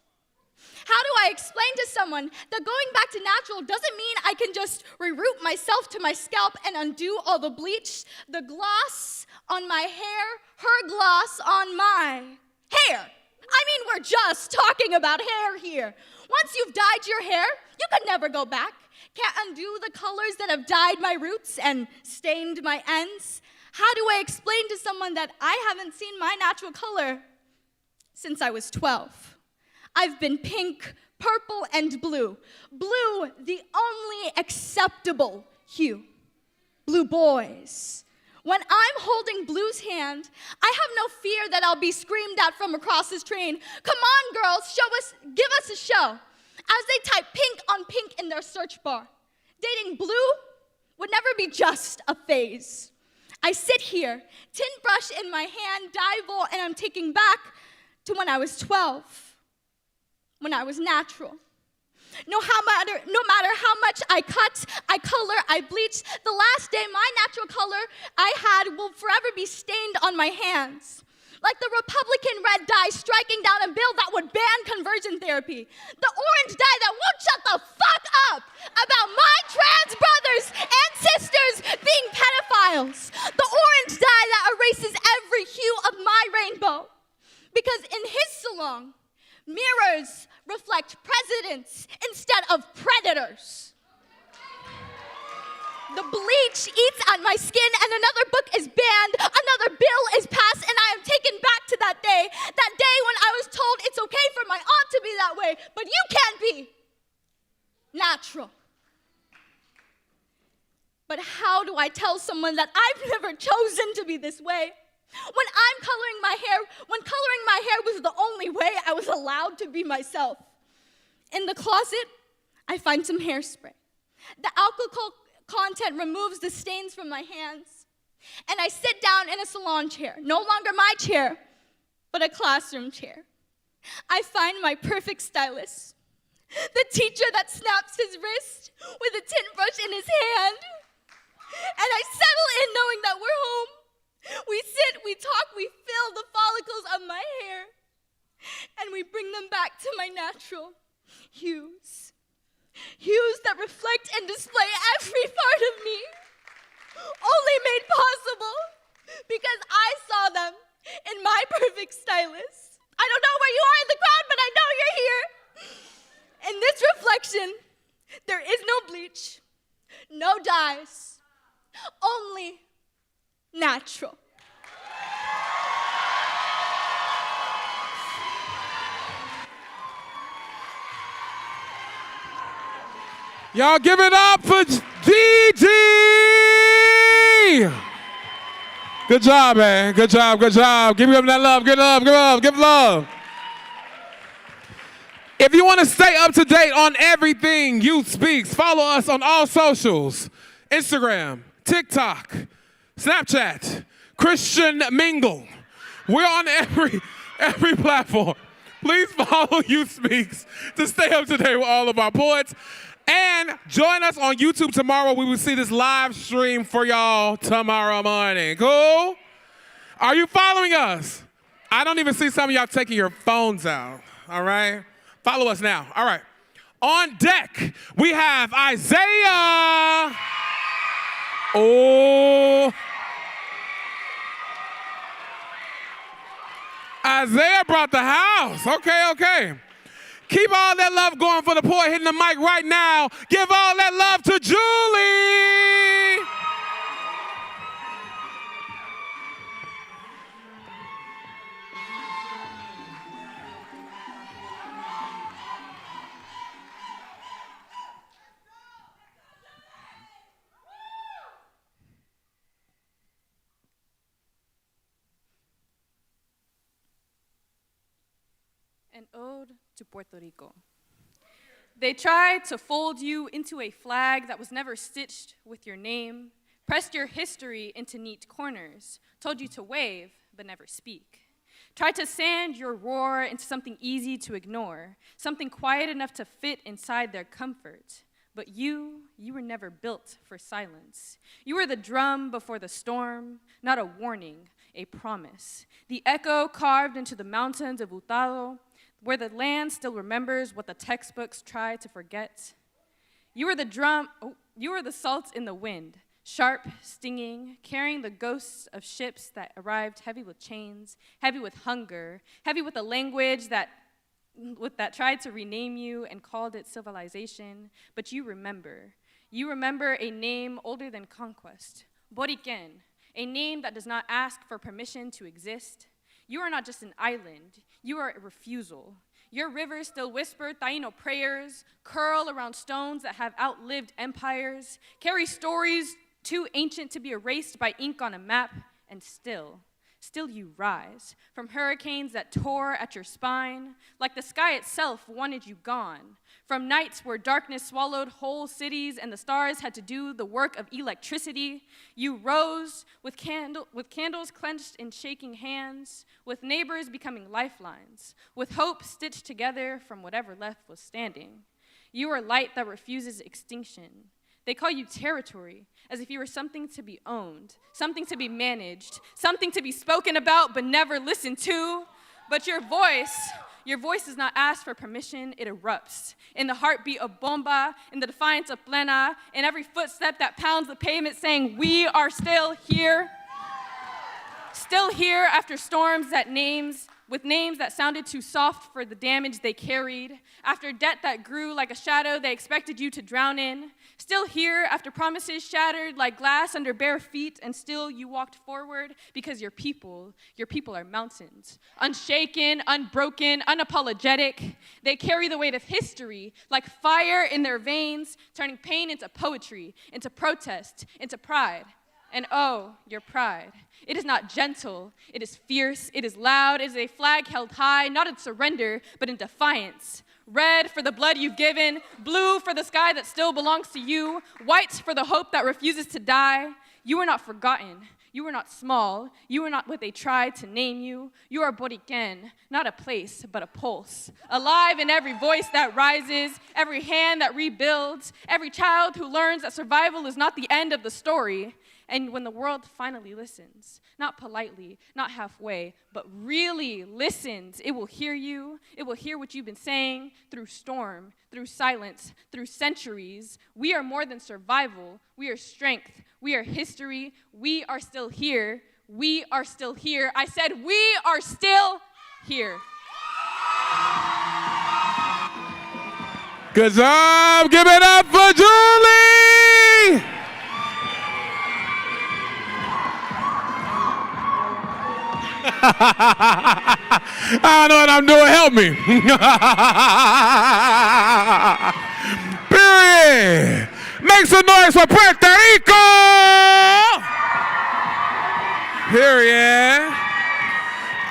How do I explain to someone that going back to natural doesn't mean I can just reroot myself to my scalp and undo all the bleach, the gloss on my hair, her gloss on my hair? I mean, we're just talking about hair here. Once you've dyed your hair, you can never go back. Can't undo the colors that have dyed my roots and stained my ends. How do I explain to someone that I haven't seen my natural color since I was 12? I've been pink, purple, and blue. Blue, the only acceptable hue. Blue boys. When I'm holding Blue's hand, I have no fear that I'll be screamed at from across this train. Come on, girls, give us a show. As they type pink on pink in their search bar. Dating Blue would never be just a phase. I sit here, tin brush in my hand, dye bowl, and I'm taking back to when I was 12, when I was natural. No matter how much I cut, I color, I bleach, the last day my natural color I had will forever be stained on my hands. Like the Republican red dye striking down a bill that would ban conversion therapy. The orange dye that won't shut the fuck up about my trans brothers and sisters being pedophiles. The orange dye that erases every hue of my rainbow. Because in his salon, mirrors reflect presidents instead of predators. The bleach eats at my skin and another book is banned, another bill is passed, and I am taken back to that day when I was told it's okay for my aunt to be that way, but you can't be natural. But how do I tell someone that I've never chosen to be this way? When coloring my hair was the only way I was allowed to be myself. In the closet, I find some hairspray. The alcohol content removes the stains from my hands. And I sit down in a salon chair, no longer my chair, but a classroom chair. I find my perfect stylist, the teacher that snaps his wrist with a tin brush in his hand. And I settle in knowing that we're home. We sit, we talk, we feel the follicles of my hair, and we bring them back to my natural hues. Hues that reflect and display every part of me, only made possible because I saw them in my perfect stylist. I don't know where you are in the crowd, but I know you're here. In this reflection, there is no bleach, no dyes, only natural. Y'all give it up for Gigi! Good job, man. Good job, good job. Give him that love, give love, give love, give love. If you want to stay up to date on everything Youth Speaks, follow us on all socials. Instagram, TikTok, Snapchat, Christian Mingle. We're on every platform. Please follow Youth Speaks to stay up to date with all of our poets. And join us on YouTube tomorrow. We will see this live stream for y'all tomorrow morning. Cool? Are you following us? I don't even see some of y'all taking your phones out. All right? Follow us now. All right. On deck, we have Isaiah. Oh. Isaiah brought the house. Okay, okay. Keep all that love going for the poet hitting the mic right now. Give all that love to Julie. An ode to Puerto Rico. They tried to fold you into a flag that was never stitched with your name, pressed your history into neat corners, told you to wave but never speak. Tried to sand your roar into something easy to ignore, something quiet enough to fit inside their comfort. But you were never built for silence. You were the drum before the storm, not a warning, a promise. The echo carved into the mountains of Hurtado, where the land still remembers what the textbooks try to forget. You were the salt in the wind, sharp, stinging, carrying the ghosts of ships that arrived heavy with chains, heavy with hunger, heavy with a language that tried to rename you and called it civilization. But you remember. You remember a name older than conquest, Boriquen, a name that does not ask for permission to exist. You are not just an island, you are a refusal. Your rivers still whisper Taino prayers, curl around stones that have outlived empires, carry stories too ancient to be erased by ink on a map, and still you rise from hurricanes that tore at your spine, like the sky itself wanted you gone, from nights where darkness swallowed whole cities and the stars had to do the work of electricity. You rose with candles clenched in shaking hands, with neighbors becoming lifelines, with hope stitched together from whatever left was standing. You are light that refuses extinction. They call you territory, as if you were something to be owned, something to be managed, something to be spoken about but never listened to. But your voice does not ask for permission, it erupts. In the heartbeat of bomba, in the defiance of plena, in every footstep that pounds the pavement saying, we are still here. Still here after storms with names that sounded too soft for the damage they carried, after debt that grew like a shadow they expected you to drown in. Still here after promises shattered like glass under bare feet, and still you walked forward because your people are mountains. Unshaken, unbroken, unapologetic. They carry the weight of history like fire in their veins, turning pain into poetry, into protest, into pride. And oh, your pride. It is not gentle, it is fierce, it is loud, it is a flag held high, not in surrender, but in defiance. Red for the blood you've given, blue for the sky that still belongs to you, white for the hope that refuses to die. You are not forgotten. You are not small. You are not what they tried to name you. You are Boriquen, not a place, but a pulse. Alive in every voice that rises, every hand that rebuilds, every child who learns that survival is not the end of the story. And when the world finally listens, not politely, not halfway, but really listens, it will hear you. It will hear what you've been saying through storm, through silence, through centuries. We are more than survival. We are strength. We are history. We are still here. We are still here. I said we are still here. Good job. Give it up for Julie. I don't know what I'm doing. Help me. Period. Make some noise for Puerto Rico. Period.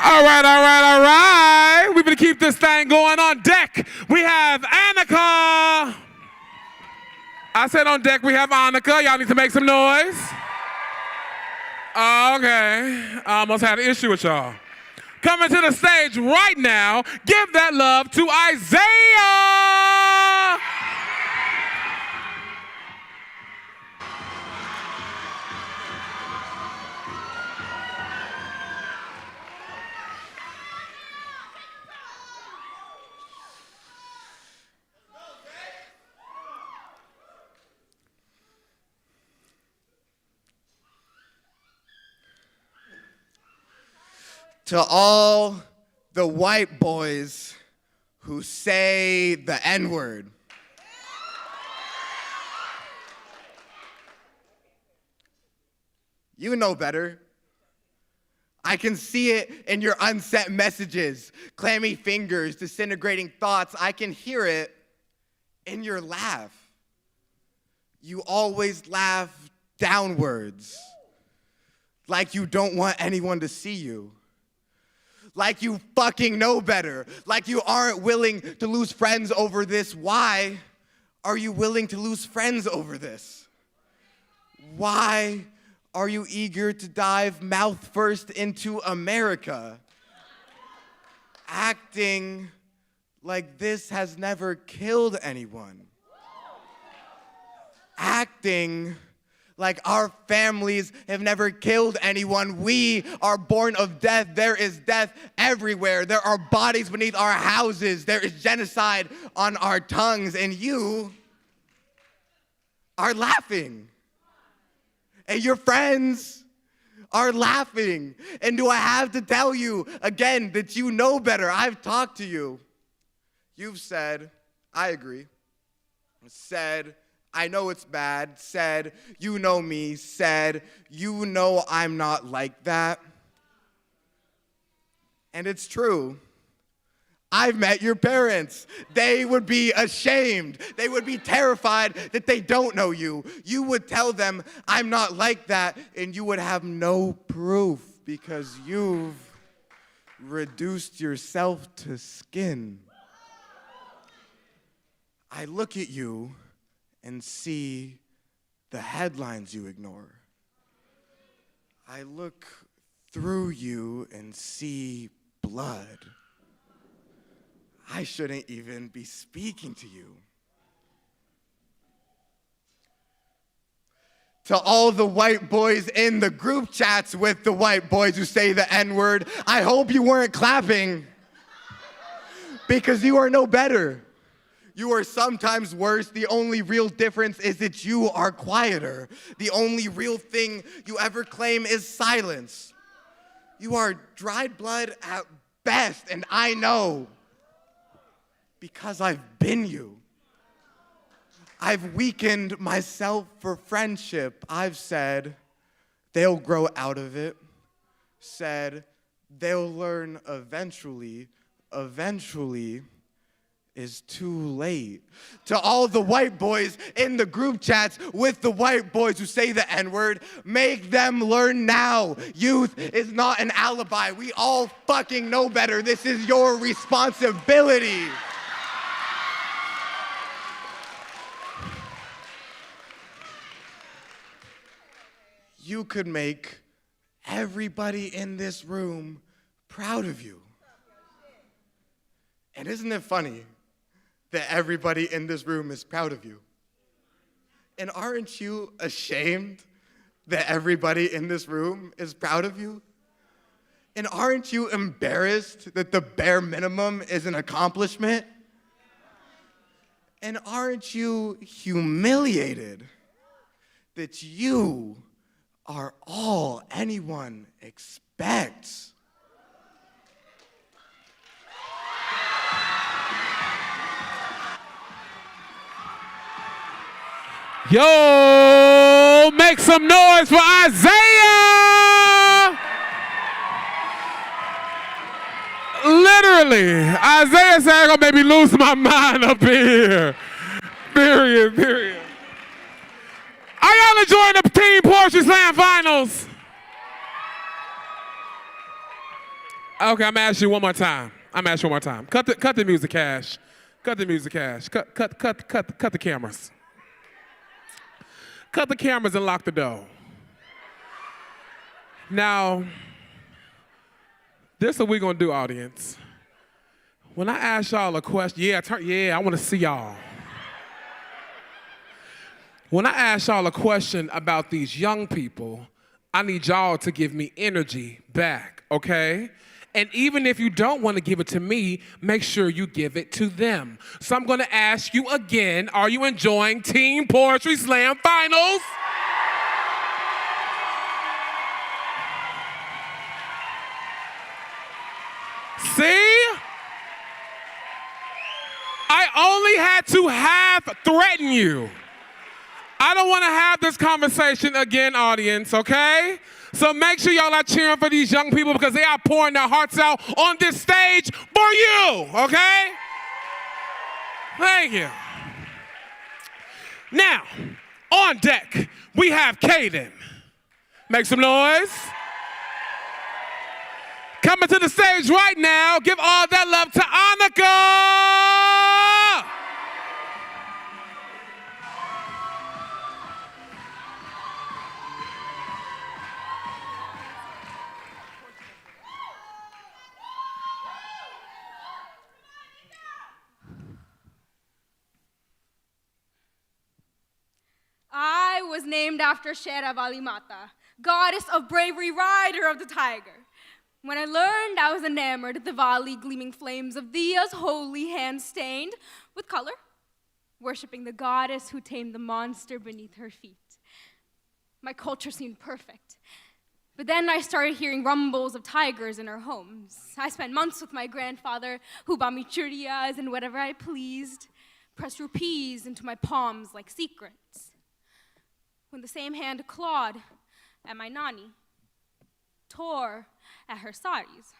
All right. We're going to keep this thing going. On deck, we have Annika. I said on deck, we have Annika. Y'all need to make some noise. Okay, I almost had an issue with y'all. Coming to the stage right now, give that love to Isaiah! To all the white boys who say the N-word. You know better. I can see it in your unsent messages, clammy fingers, disintegrating thoughts. I can hear it in your laugh. You always laugh downwards, like you don't want anyone to see you. Like you fucking know better. Like you aren't willing to lose friends over this. Why are you willing to lose friends over this? Why are you eager to dive mouth first into America? Acting like this has never killed anyone. Acting like our families have never killed anyone. We are born of death. There is death everywhere. There are bodies beneath our houses. There is genocide on our tongues. And you are laughing. And your friends are laughing. And do I have to tell you again that you know better? I've talked to you. You've said, I agree. Said, I know it's bad. Said, you know me. Said, you know I'm not like that. And it's true. I've met your parents. They would be ashamed. They would be terrified that they don't know you. You would tell them, I'm not like that, and you would have no proof because you've reduced yourself to skin. I look at you and see the headlines you ignore. I look through you and see blood. I shouldn't even be speaking to you. To all the white boys in the group chats with the white boys who say the N-word, I hope you weren't clapping because you are no better. You are sometimes worse. The only real difference is that you are quieter. The only real thing you ever claim is silence. You are dried blood at best, and I know because I've been you. I've weakened myself for friendship. I've said they'll grow out of it. Said they'll learn eventually. Eventually is too late. To all the white boys in the group chats with the white boys who say the N-word, make them learn now. Youth is not an alibi. We all fucking know better. This is your responsibility. You could make everybody in this room proud of you. And isn't it funny that everybody in this room is proud of you? And aren't you ashamed that everybody in this room is proud of you? And aren't you embarrassed that the bare minimum is an accomplishment? And aren't you humiliated that you are all anyone expects? Yo, make some noise for Isaiah! Literally, Isaiah said, I'm gonna make me lose my mind up here. Period. Are y'all enjoying the Team Poetry Slam Finals? Okay, I'm gonna ask you one more time. Cut the music, Cash. Cut the music, Cash. Cut the cameras. Cut the cameras and lock the door. Now, this is what we're gonna do, audience. When I ask y'all a question, I wanna see y'all. When I ask y'all a question about these young people, I need y'all to give me energy back, okay? And even if you don't want to give it to me, make sure you give it to them. So I'm going to ask you again, are you enjoying Team Poetry Slam Finals? See? I only had to half threaten you. I don't want to have this conversation again, audience, okay? So make sure y'all are cheering for these young people because they are pouring their hearts out on this stage for you, okay? Thank you. Now, on deck, we have Caden. Make some noise. Coming to the stage right now, give all that love to Annika. I was named after Shera Valimata, goddess of bravery, rider of the tiger. When I learned, I was enamored of the Vali gleaming flames of Dia's holy hand stained with color, worshiping the goddess who tamed the monster beneath her feet. My culture seemed perfect. But then I started hearing rumbles of tigers in our homes. I spent months with my grandfather, who bought me churias and whatever I pleased, pressed rupees into my palms like secrets. When the same hand clawed at my nani, tore at her saris.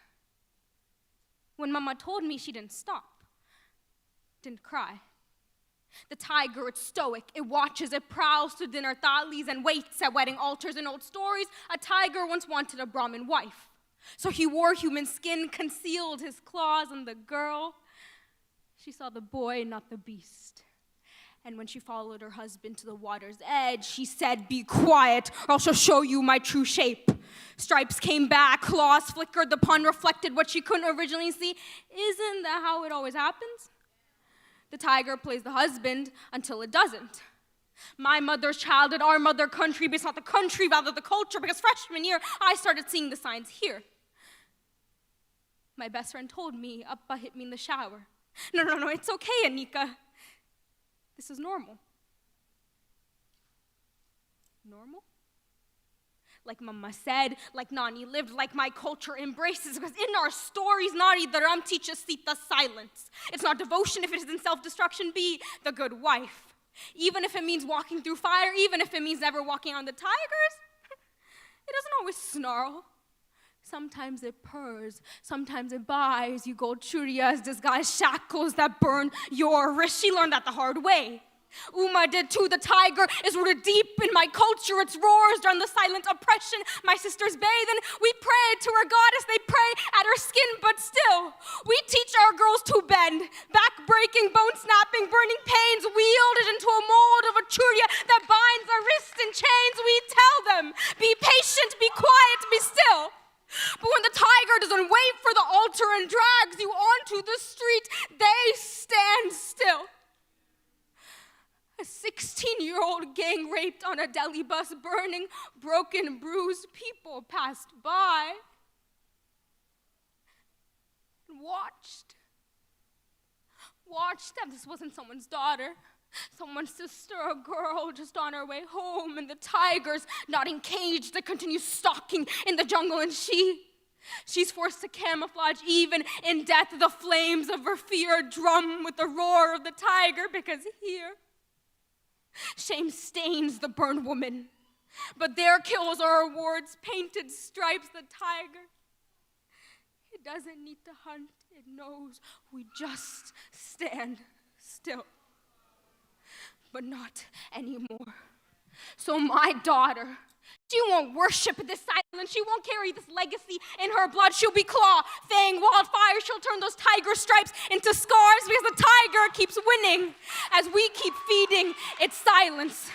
When Mama told me she didn't stop, didn't cry. The tiger, it's stoic, it watches, it prowls through dinner thalis and waits at wedding altars. In old stories, a tiger once wanted a Brahmin wife. So he wore human skin, concealed his claws, and the girl, she saw the boy, not the beast. And when she followed her husband to the water's edge, she said, "Be quiet, or I shall show you my true shape." Stripes came back, claws flickered, the pun reflected what she couldn't originally see. Isn't that how it always happens? The tiger plays the husband until it doesn't. My mother's childhood, our mother country, but it's not the country, rather the culture, because freshman year, I started seeing the signs here. My best friend told me, Appa hit me in the shower. No, it's okay, Anika. This is normal. Normal? Like Mama said, like Nani lived, like my culture embraces, because in our stories, Nari Dharam teaches Sita silence. It's not devotion if it isn't self-destruction. Be the good wife. Even if it means walking through fire, even if it means never walking on the tigers, it doesn't always snarl. Sometimes it purrs, sometimes it buys you gold churias, disguised shackles that burn your wrist. She learned that the hard way. Uma did too. The tiger is rooted deep in my culture. Its roars during the silent oppression my sisters bathe in. We pray to our goddess, they pray at her skin, but still, we teach our girls to bend. Back breaking, bone snapping, burning pains, wielded into a mold of a churia that binds our wrists in chains. We tell them, be patient, be quiet, be still. But when the tiger doesn't wait for the altar and drags you onto the street, they stand still. A 16-year-old gang raped on a Delhi bus, burning, broken, bruised people passed by and watched that this wasn't someone's daughter, someone's sister, a girl just on her way home, and the tigers not encaged, they continue stalking in the jungle, and she's forced to camouflage even in death. The flames of her fear drum with the roar of the tiger, because here, shame stains the burned woman, but their kills are awards, painted stripes. The tiger, it doesn't need to hunt, it knows we just stand still. But not anymore. So my daughter, she won't worship this silence. She won't carry this legacy in her blood. She'll be claw, fang, wildfire. She'll turn those tiger stripes into scars, because the tiger keeps winning as we keep feeding its silence.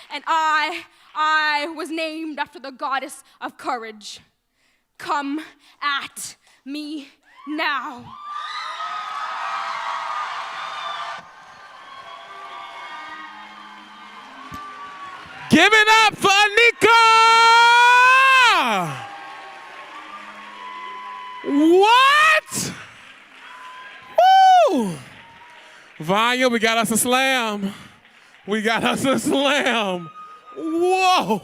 And I was named after the goddess of courage. Come at me now. Give it up for Anika! What? Woo! Vanya, we got us a slam. We got us a slam. Whoa!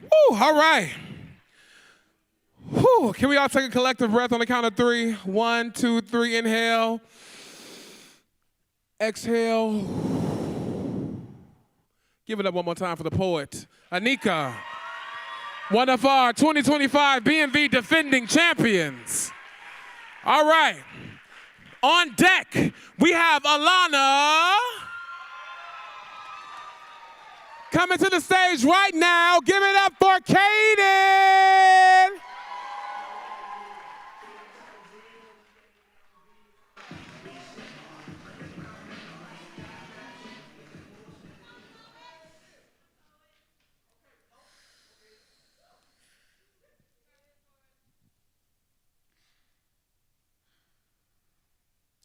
Woo, all right. Whew. Can we all take a collective breath on the count of 3? 1, 2, 3, inhale. Exhale. Give it up one more time for the poet, Anika, one of our 2025 BMV defending champions. All right, on deck, we have Alana. Coming to the stage right now, give it up for Kaden.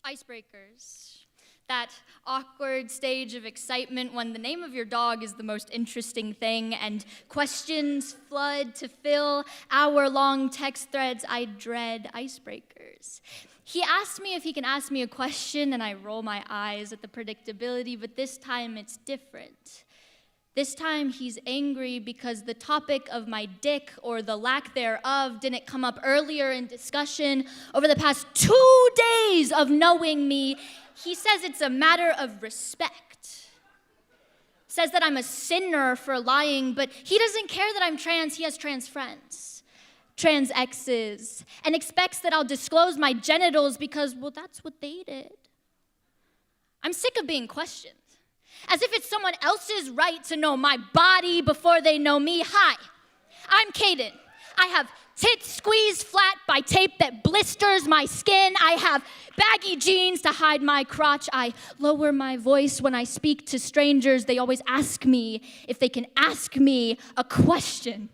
Icebreakers. That awkward stage of excitement when the name of your dog is the most interesting thing and questions flood to fill hour-long text threads. I dread icebreakers. He asked me if he can ask me a question, and I roll my eyes at the predictability, but this time it's different. This time he's angry because the topic of my dick, or the lack thereof, didn't come up earlier in discussion. Over the past 2 days of knowing me, he says it's a matter of respect. Says that I'm a sinner for lying, but he doesn't care that I'm trans. He has trans friends, trans exes, and expects that I'll disclose my genitals because, well, that's what they did. I'm sick of being questioned. As if it's someone else's right to know my body before they know me. Hi, I'm Kaden. I have tits squeezed flat by tape that blisters my skin. I have baggy jeans to hide my crotch. I lower my voice when I speak to strangers. They always ask me if they can ask me a question.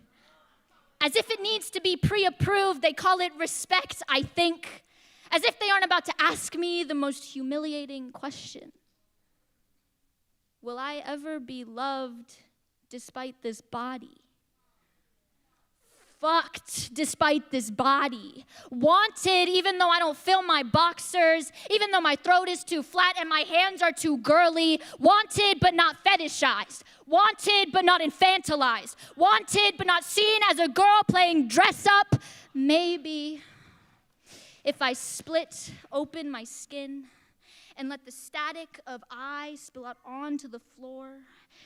As if it needs to be pre-approved. They call it respect, I think. As if they aren't about to ask me the most humiliating question. Will I ever be loved despite this body? Fucked despite this body. Wanted even though I don't fill my boxers, even though my throat is too flat and my hands are too girly. Wanted but not fetishized. Wanted but not infantilized. Wanted but not seen as a girl playing dress up. Maybe if I split open my skin and let the static of I spill out onto the floor,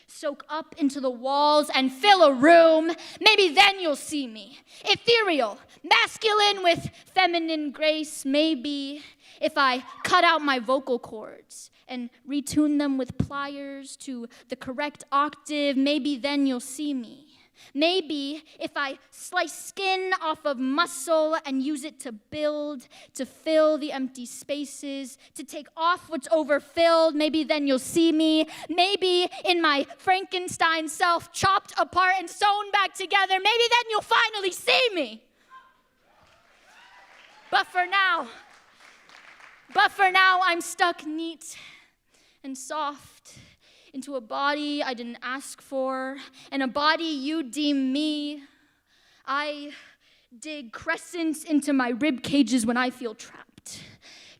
soak up into the walls and fill a room, maybe then you'll see me. Ethereal, masculine with feminine grace. Maybe if I cut out my vocal cords and retune them with pliers to the correct octave, maybe then you'll see me. Maybe if I slice skin off of muscle and use it to build, to fill the empty spaces, to take off what's overfilled, maybe then you'll see me. Maybe in my Frankenstein self, chopped apart and sewn back together, maybe then you'll finally see me. But for now, I'm stuck neat and soft into a body I didn't ask for, and a body you deem me. I dig crescents into my rib cages when I feel trapped.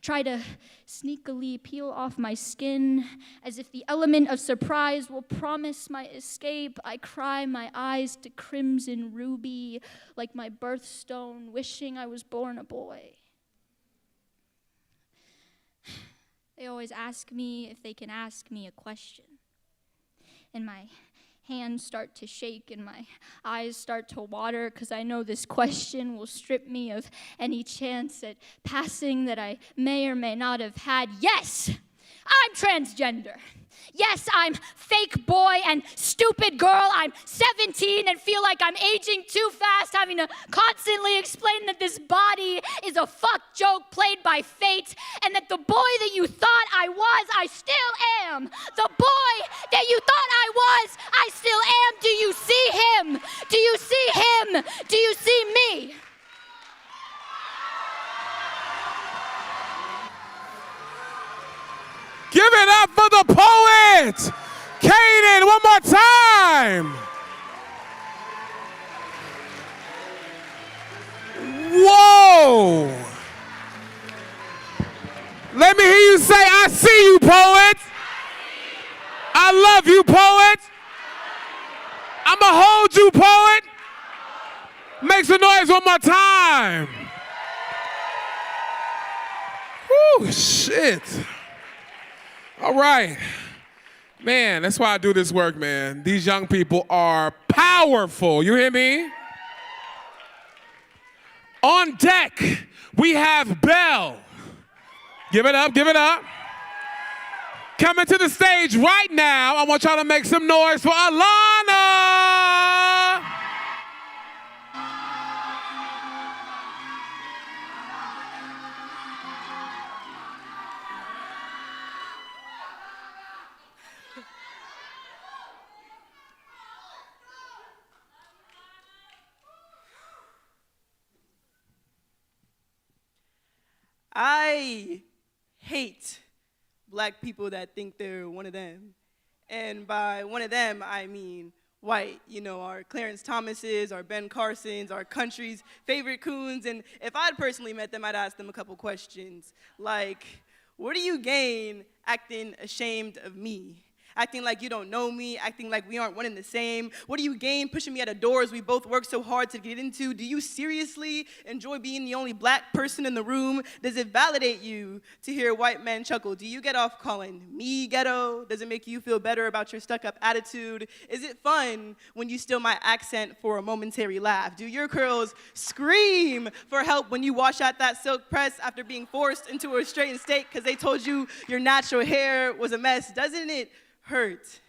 Try to sneakily peel off my skin as if the element of surprise will promise my escape. I cry my eyes to crimson ruby like my birthstone, wishing I was born a boy. They always ask me if they can ask me a question. And my hands start to shake and my eyes start to water because I know this question will strip me of any chance at passing that I may or may not have had. Yes, I'm transgender. Yes, I'm fake boy and stupid girl. I'm 17 and feel like I'm aging too fast, having to constantly explain that this body is a fuck joke played by fate, and that the boy that you thought I was, I still am. The boy that you thought I was, I still am. Do you see him? Do you see him? Do you see me? Give it up for the poet! Kaden, one more time! Whoa! Let me hear you say, I see you, poet! I love you, poet! I'ma hold you, poet! Make some noise one more time! Whew, shit. All right. Man, that's why I do this work, man. These young people are powerful. You hear me? On deck, we have Belle. Give it up, give it up. Coming to the stage right now, I want y'all to make some noise for Alana. I hate black people that think they're one of them. And by one of them, I mean white, you know, our Clarence Thomases, our Ben Carsons, our country's favorite coons. And if I'd personally met them, I'd ask them a couple questions, like, what do you gain acting ashamed of me? Acting like you don't know me, acting like we aren't one and the same. What do you gain pushing me out of doors we both worked so hard to get into? Do you seriously enjoy being the only black person in the room? Does it validate you to hear white men chuckle? Do you get off calling me ghetto? Does it make you feel better about your stuck-up attitude? Is it fun when you steal my accent for a momentary laugh? Do your curls scream for help when you wash out that silk press after being forced into a straightened state because they told you your natural hair was a mess? Doesn't it hurt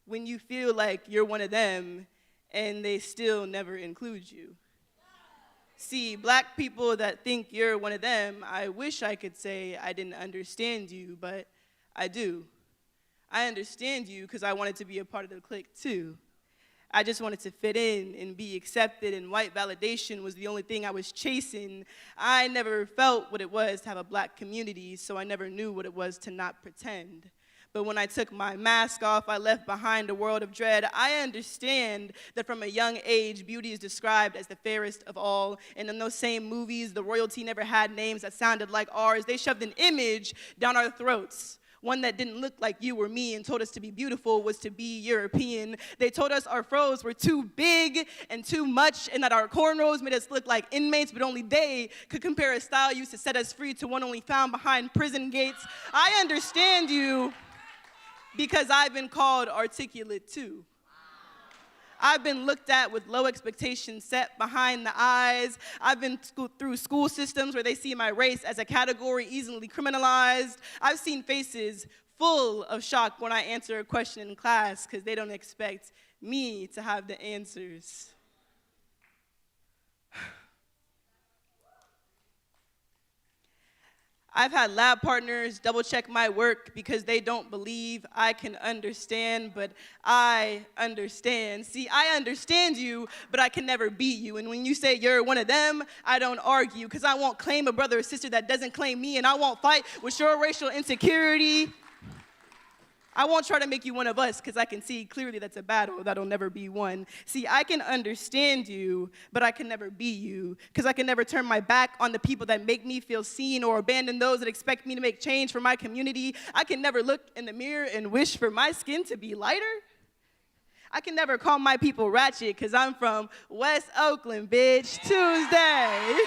when you feel like you're one of them and they still never include you? See, black people that think you're one of them, I wish I could say I didn't understand you, but I do. I understand you because I wanted to be a part of the clique too. I just wanted to fit in and be accepted, and white validation was the only thing I was chasing. I never felt what it was to have a black community, so I never knew what it was to not pretend. But when I took my mask off, I left behind a world of dread. I understand that from a young age, beauty is described as the fairest of all. And in those same movies, the royalty never had names that sounded like ours. They shoved an image down our throats, one that didn't look like you or me, and told us to be beautiful was to be European. They told us our fros were too big and too much, and that our cornrows made us look like inmates, but only they could compare a style used to set us free to one only found behind prison gates. I understand you, because I've been called articulate too. I've been looked at with low expectations set behind the eyes. I've been through school systems where they see my race as a category easily criminalized. I've seen faces full of shock when I answer a question in class because they don't expect me to have the answers. I've had lab partners double check my work because they don't believe I can understand, but I understand. See, I understand you, but I can never be you. And when you say you're one of them, I don't argue, because I won't claim a brother or sister that doesn't claim me, and I won't fight with your racial insecurity. I won't try to make you one of us, because I can see clearly that's a battle that'll never be won. See, I can understand you, but I can never be you, because I can never turn my back on the people that make me feel seen or abandon those that expect me to make change for my community. I can never look in the mirror and wish for my skin to be lighter. I can never call my people ratchet, because I'm from West Oakland, bitch, Tuesday.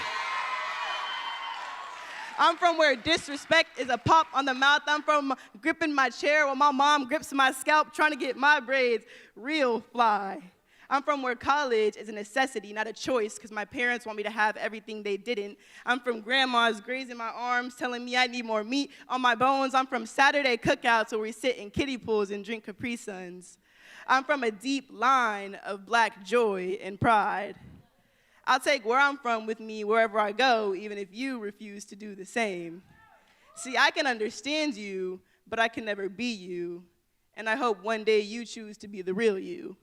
I'm from where disrespect is a pop on the mouth. I'm from gripping my chair while my mom grips my scalp trying to get my braids real fly. I'm from where college is a necessity, not a choice, because my parents want me to have everything they didn't. I'm from grandmas grazing my arms, telling me I need more meat on my bones. I'm from Saturday cookouts where we sit in kiddie pools and drink Capri Suns. I'm from a deep line of black joy and pride. I'll take where I'm from with me wherever I go, even if you refuse to do the same. See, I can understand you, but I can never be you. And I hope one day you choose to be the real you.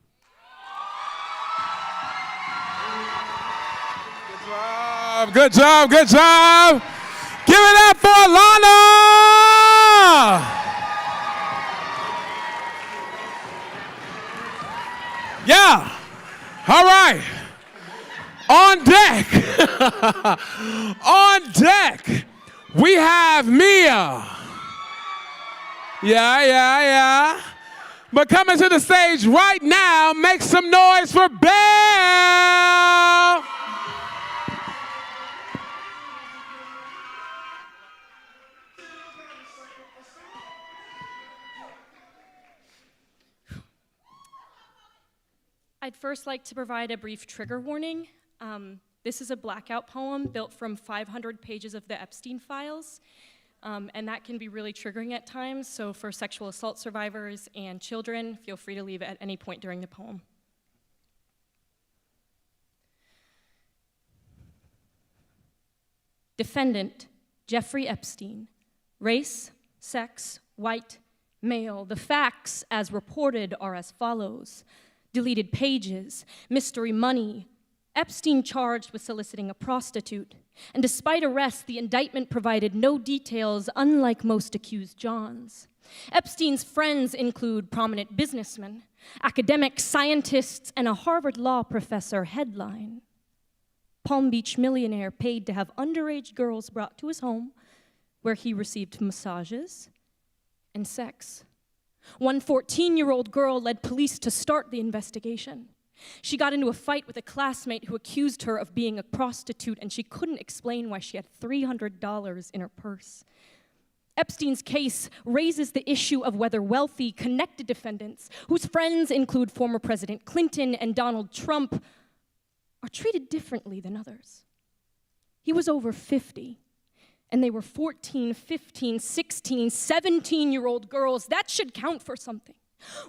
Good job, good job. Give it up for Alana. Yeah, all right. On deck, on deck, we have Mia. Yeah. But coming to the stage right now, make some noise for Belle. I'd first like to provide a brief trigger warning. This is a blackout poem built from 500 pages of the Epstein files, and that can be really triggering at times, so for sexual assault survivors and children, feel free to leave at any point during the poem. Defendant, Jeffrey Epstein. Race, sex, white, male. The facts as reported are as follows. Deleted pages, mystery money, Epstein charged with soliciting a prostitute, And despite arrest, the indictment provided no details, unlike most accused Johns. Epstein's friends include prominent businessmen, academics, scientists, and a Harvard law professor. Headline: Palm Beach millionaire paid to have underage girls brought to his home, where he received massages and sex. One 14-year-old girl led police to start the investigation. She got into a fight with a classmate who accused her of being a prostitute, and she couldn't explain why she had $300 in her purse. Epstein's case raises the issue of whether wealthy, connected defendants, whose friends include former President Clinton and Donald Trump, are treated differently than others. He was over 50, and they were 14, 15, 16, 17-year-old girls. That should count for something.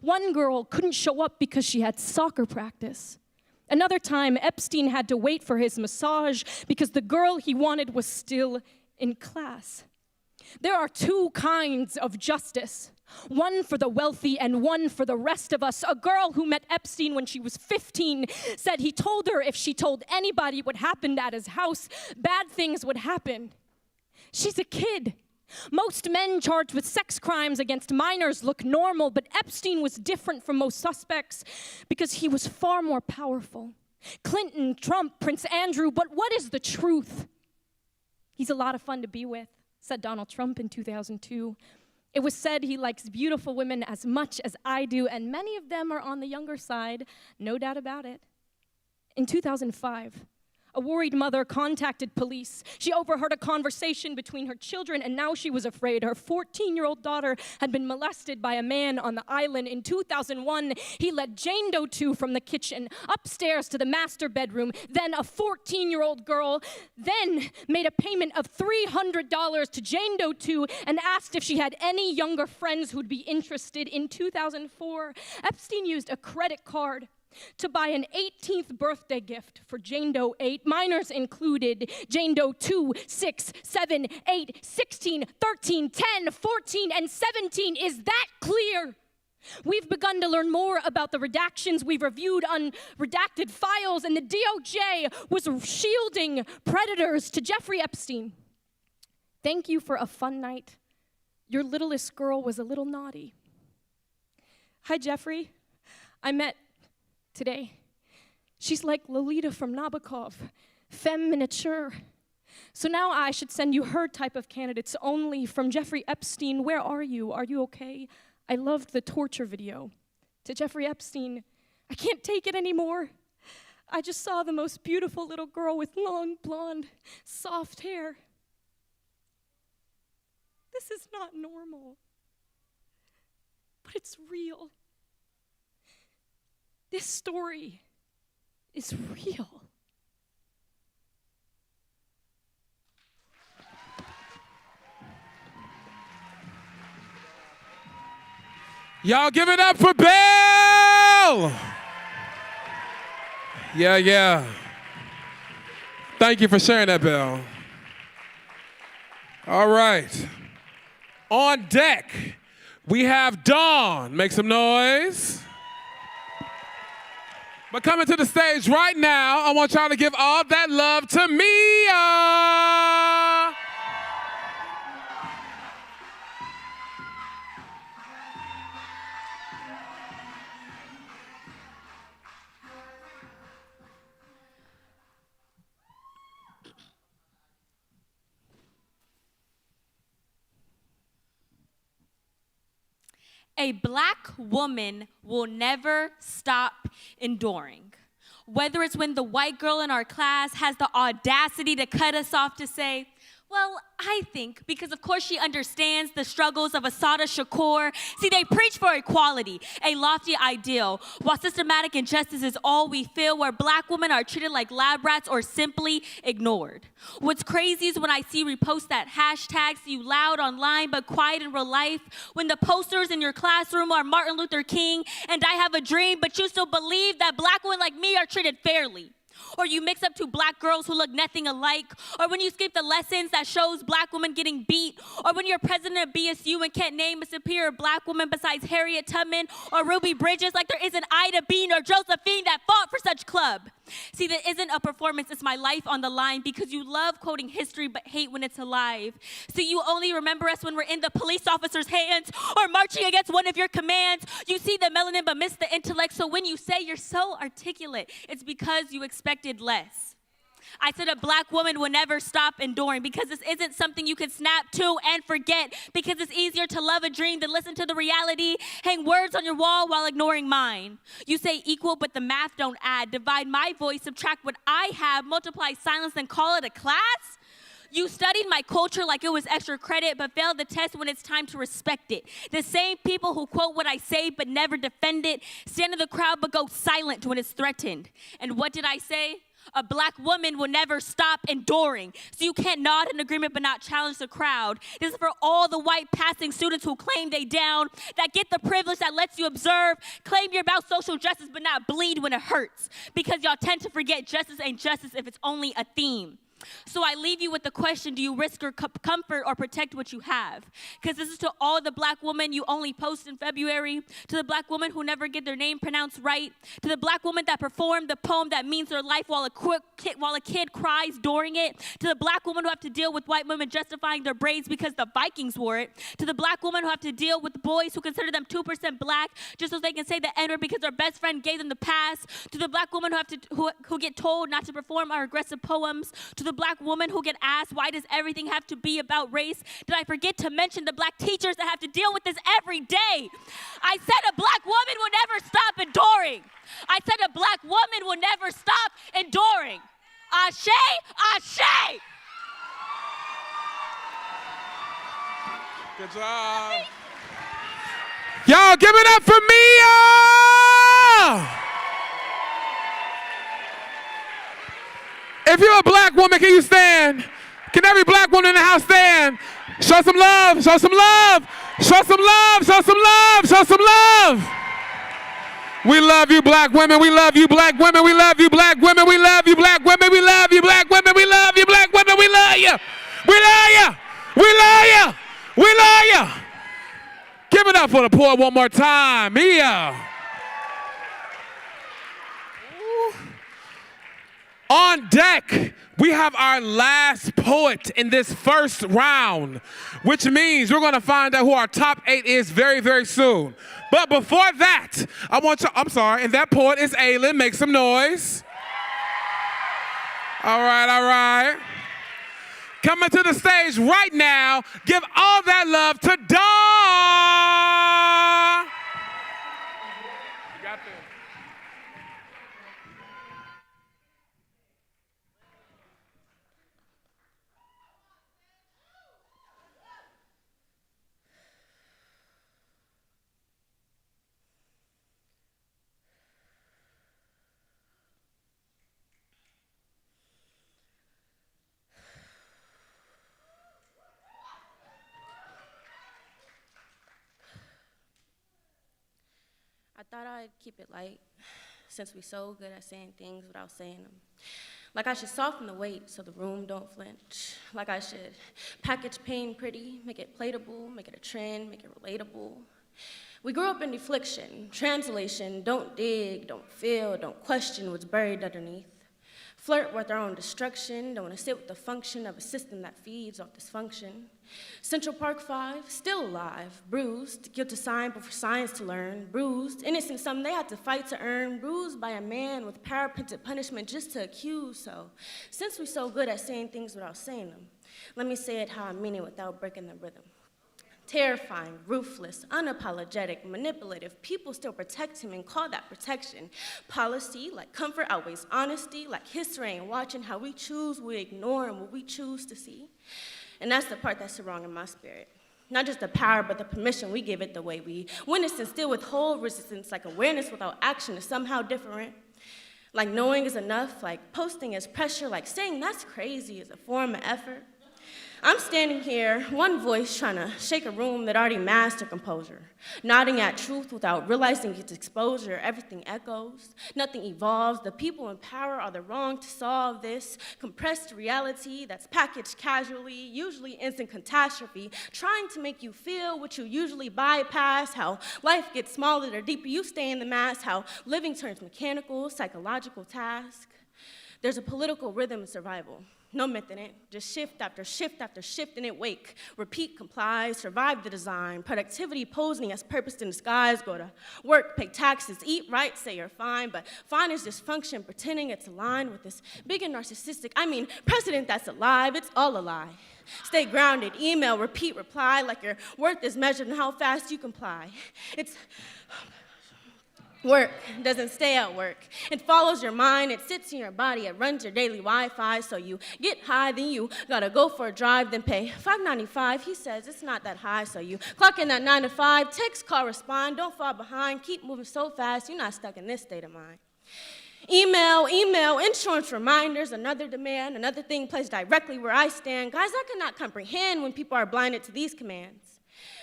One girl couldn't show up because she had soccer practice. Another time, Epstein had to wait for his massage because the girl he wanted was still in class. There are two kinds of justice, one for the wealthy and one for the rest of us. A girl who met Epstein when she was 15 said he told her if she told anybody what happened at his house, bad things would happen. She's a kid. Most men charged with sex crimes against minors look normal, but Epstein was different from most suspects because he was far more powerful. Clinton, Trump, Prince Andrew, but what is the truth? He's a lot of fun to be with, said Donald Trump in 2002. It was said he likes beautiful women as much as I do, and many of them are on the younger side, no doubt about it. In 2005, a worried mother contacted police. She overheard a conversation between her children, and now she was afraid. Her 14-year-old daughter had been molested by a man on the island. In 2001, he led Jane Doe 2 from the kitchen upstairs to the master bedroom. Then a 14-year-old girl then made a payment of $300 to Jane Doe 2 and asked if she had any younger friends who'd be interested. In 2004, Epstein used a credit card to buy an 18th birthday gift for Jane Doe 8. Minors included Jane Doe 2, 6, 7, 8, 16, 13, 10, 14, and 17. Is that clear? We've begun to learn more about the redactions we've reviewed on redacted files, and the DOJ was shielding predators to Jeffrey Epstein. Thank you for a fun night. Your littlest girl was a little naughty. Hi, Jeffrey. I met today. She's like Lolita from Nabokov, femme miniature. So now I should send you her type of candidates only. From Jeffrey Epstein, where are you? Are you okay? I loved the torture video. To Jeffrey Epstein, I can't take it anymore. I just saw the most beautiful little girl with long, blonde, soft hair. This is not normal, but it's real. This story is real. Y'all give it up for Belle! Yeah. Thank you for sharing that, Belle. All right. On deck, we have Dawn. Make some noise. But coming to the stage right now, I want y'all to give all that love to Mia. A black woman will never stop enduring. Whether it's when the white girl in our class has the audacity to cut us off to say, well, I think, because of course she understands the struggles of Assata Shakur. See, they preach for equality, a lofty ideal, while systematic injustice is all we feel, where black women are treated like lab rats or simply ignored. What's crazy is when I see reposts that hashtags you loud online but quiet in real life, when the posters in your classroom are Martin Luther King and I have a dream, but you still believe that black women like me are treated fairly. Or you mix up two black girls who look nothing alike. Or when you skip the lessons that shows black women getting beat. Or when you're president of BSU and can't name a superior black woman besides Harriet Tubman or Ruby Bridges, like there isn't Ida Bean or Josephine that fought for such club. See, that isn't a performance, it's my life on the line, because you love quoting history but hate when it's alive. So you only remember us when we're in the police officer's hands or marching against one of your commands. You see the melanin but miss the intellect, so when you say you're so articulate, it's because you expected less. I said a black woman will never stop enduring, because this isn't something you can snap to and forget, because it's easier to love a dream than listen to the reality, hang words on your wall while ignoring mine. You say equal, but the math don't add. Divide my voice, subtract what I have, multiply silence and call it a class? You studied my culture like it was extra credit, but failed the test when it's time to respect it. The same people who quote what I say but never defend it, stand in the crowd but go silent when it's threatened. And what did I say? A black woman will never stop enduring. So you can't nod in agreement but not challenge the crowd. This is for all the white passing students who claim they down, that get the privilege that lets you observe, claim you're about social justice but not bleed when it hurts. Because y'all tend to forget justice ain't justice if it's only a theme. So I leave you with the question, do you risk your comfort or protect what you have? Because this is to all the black women you only post in February, to the black woman who never get their name pronounced right, to the black woman that performed the poem that means their life while a kid cries during it, to the black woman who have to deal with white women justifying their braids because the Vikings wore it, to the black woman who have to deal with boys who consider them 2% black just so they can say the N-word because their best friend gave them the pass, to the black woman who get told not to perform our aggressive poems, to the black woman who get asked, why does everything have to be about race? Did I forget to mention the black teachers that have to deal with this every day? I said a black woman will never stop enduring. I said a black woman will never stop enduring. Ashe, ashe. Good job. Y'all give it up for Mia! If you're a black woman, can you stand? Can every black woman in the house stand? Show some love, show some love, show some love, show some love, show some love. We love you, black women. We love you, black women. We love you, black women. We love you, black women. We love you, black women. We love you, black women. We love you. We love you. We love you. We love you. Give it up for the poet one more time. Mia. On deck, we have our last poet in this first round, which means we're going to find out who our top 8 is very, very soon. But before that, and that poet is Aylin. Make some noise. All right. Coming to the stage right now, give all that love to Dawn. You got this. I thought I'd keep it light, since we so good at saying things without saying them. Like I should soften the weight so the room don't flinch. Like I should package pain pretty, make it platable, make it a trend, make it relatable. We grew up in affliction, translation, don't dig, don't feel, don't question what's buried underneath. Flirt with our own destruction, don't want to sit with the function of a system that feeds off dysfunction. Central Park 5, still alive, bruised, guilt to sign but for science to learn, bruised, innocent some they had to fight to earn, bruised by a man with power-printed punishment just to accuse. So, since we're so good at saying things without saying them, let me say it how I mean it without breaking the rhythm. Terrifying, ruthless, unapologetic, manipulative, people still protect him and call that protection. Policy, like comfort outweighs honesty, like history ain't watching how we choose, we ignore, and what we choose to see. And that's the part that's wrong in my spirit. Not just the power, but the permission we give it the way we witness and still withhold resistance, like awareness without action is somehow different. Like knowing is enough, like posting is pressure, like saying that's crazy is a form of effort. I'm standing here, one voice trying to shake a room that already mastered composure, nodding at truth without realizing its exposure. Everything echoes, nothing evolves. The people in power are the wrong to solve this compressed reality that's packaged casually, usually instant catastrophe, trying to make you feel what you usually bypass, how life gets smaller the deeper you stay in the mass, how living turns mechanical, psychological task. There's a political rhythm of survival. No myth in it, just shift after shift after shift in it, wake, repeat, comply, survive the design, productivity posing as purpose in disguise, go to work, pay taxes, eat right, say you're fine, but fine is dysfunction, pretending it's aligned with this big and narcissistic, president that's alive, it's all a lie. Stay grounded, email, repeat, reply, like your worth is measured in how fast you comply. It's work doesn't stay at work. It follows your mind, it sits in your body, it runs your daily Wi-Fi, so you get high, then you gotta go for a drive, then pay $5.95. He says it's not that high, so you clock in that 9 to 5, text, call, respond, don't fall behind, keep moving so fast, you're not stuck in this state of mind. Email, insurance reminders, another demand, another thing placed directly where I stand. Guys, I cannot comprehend when people are blinded to these commands.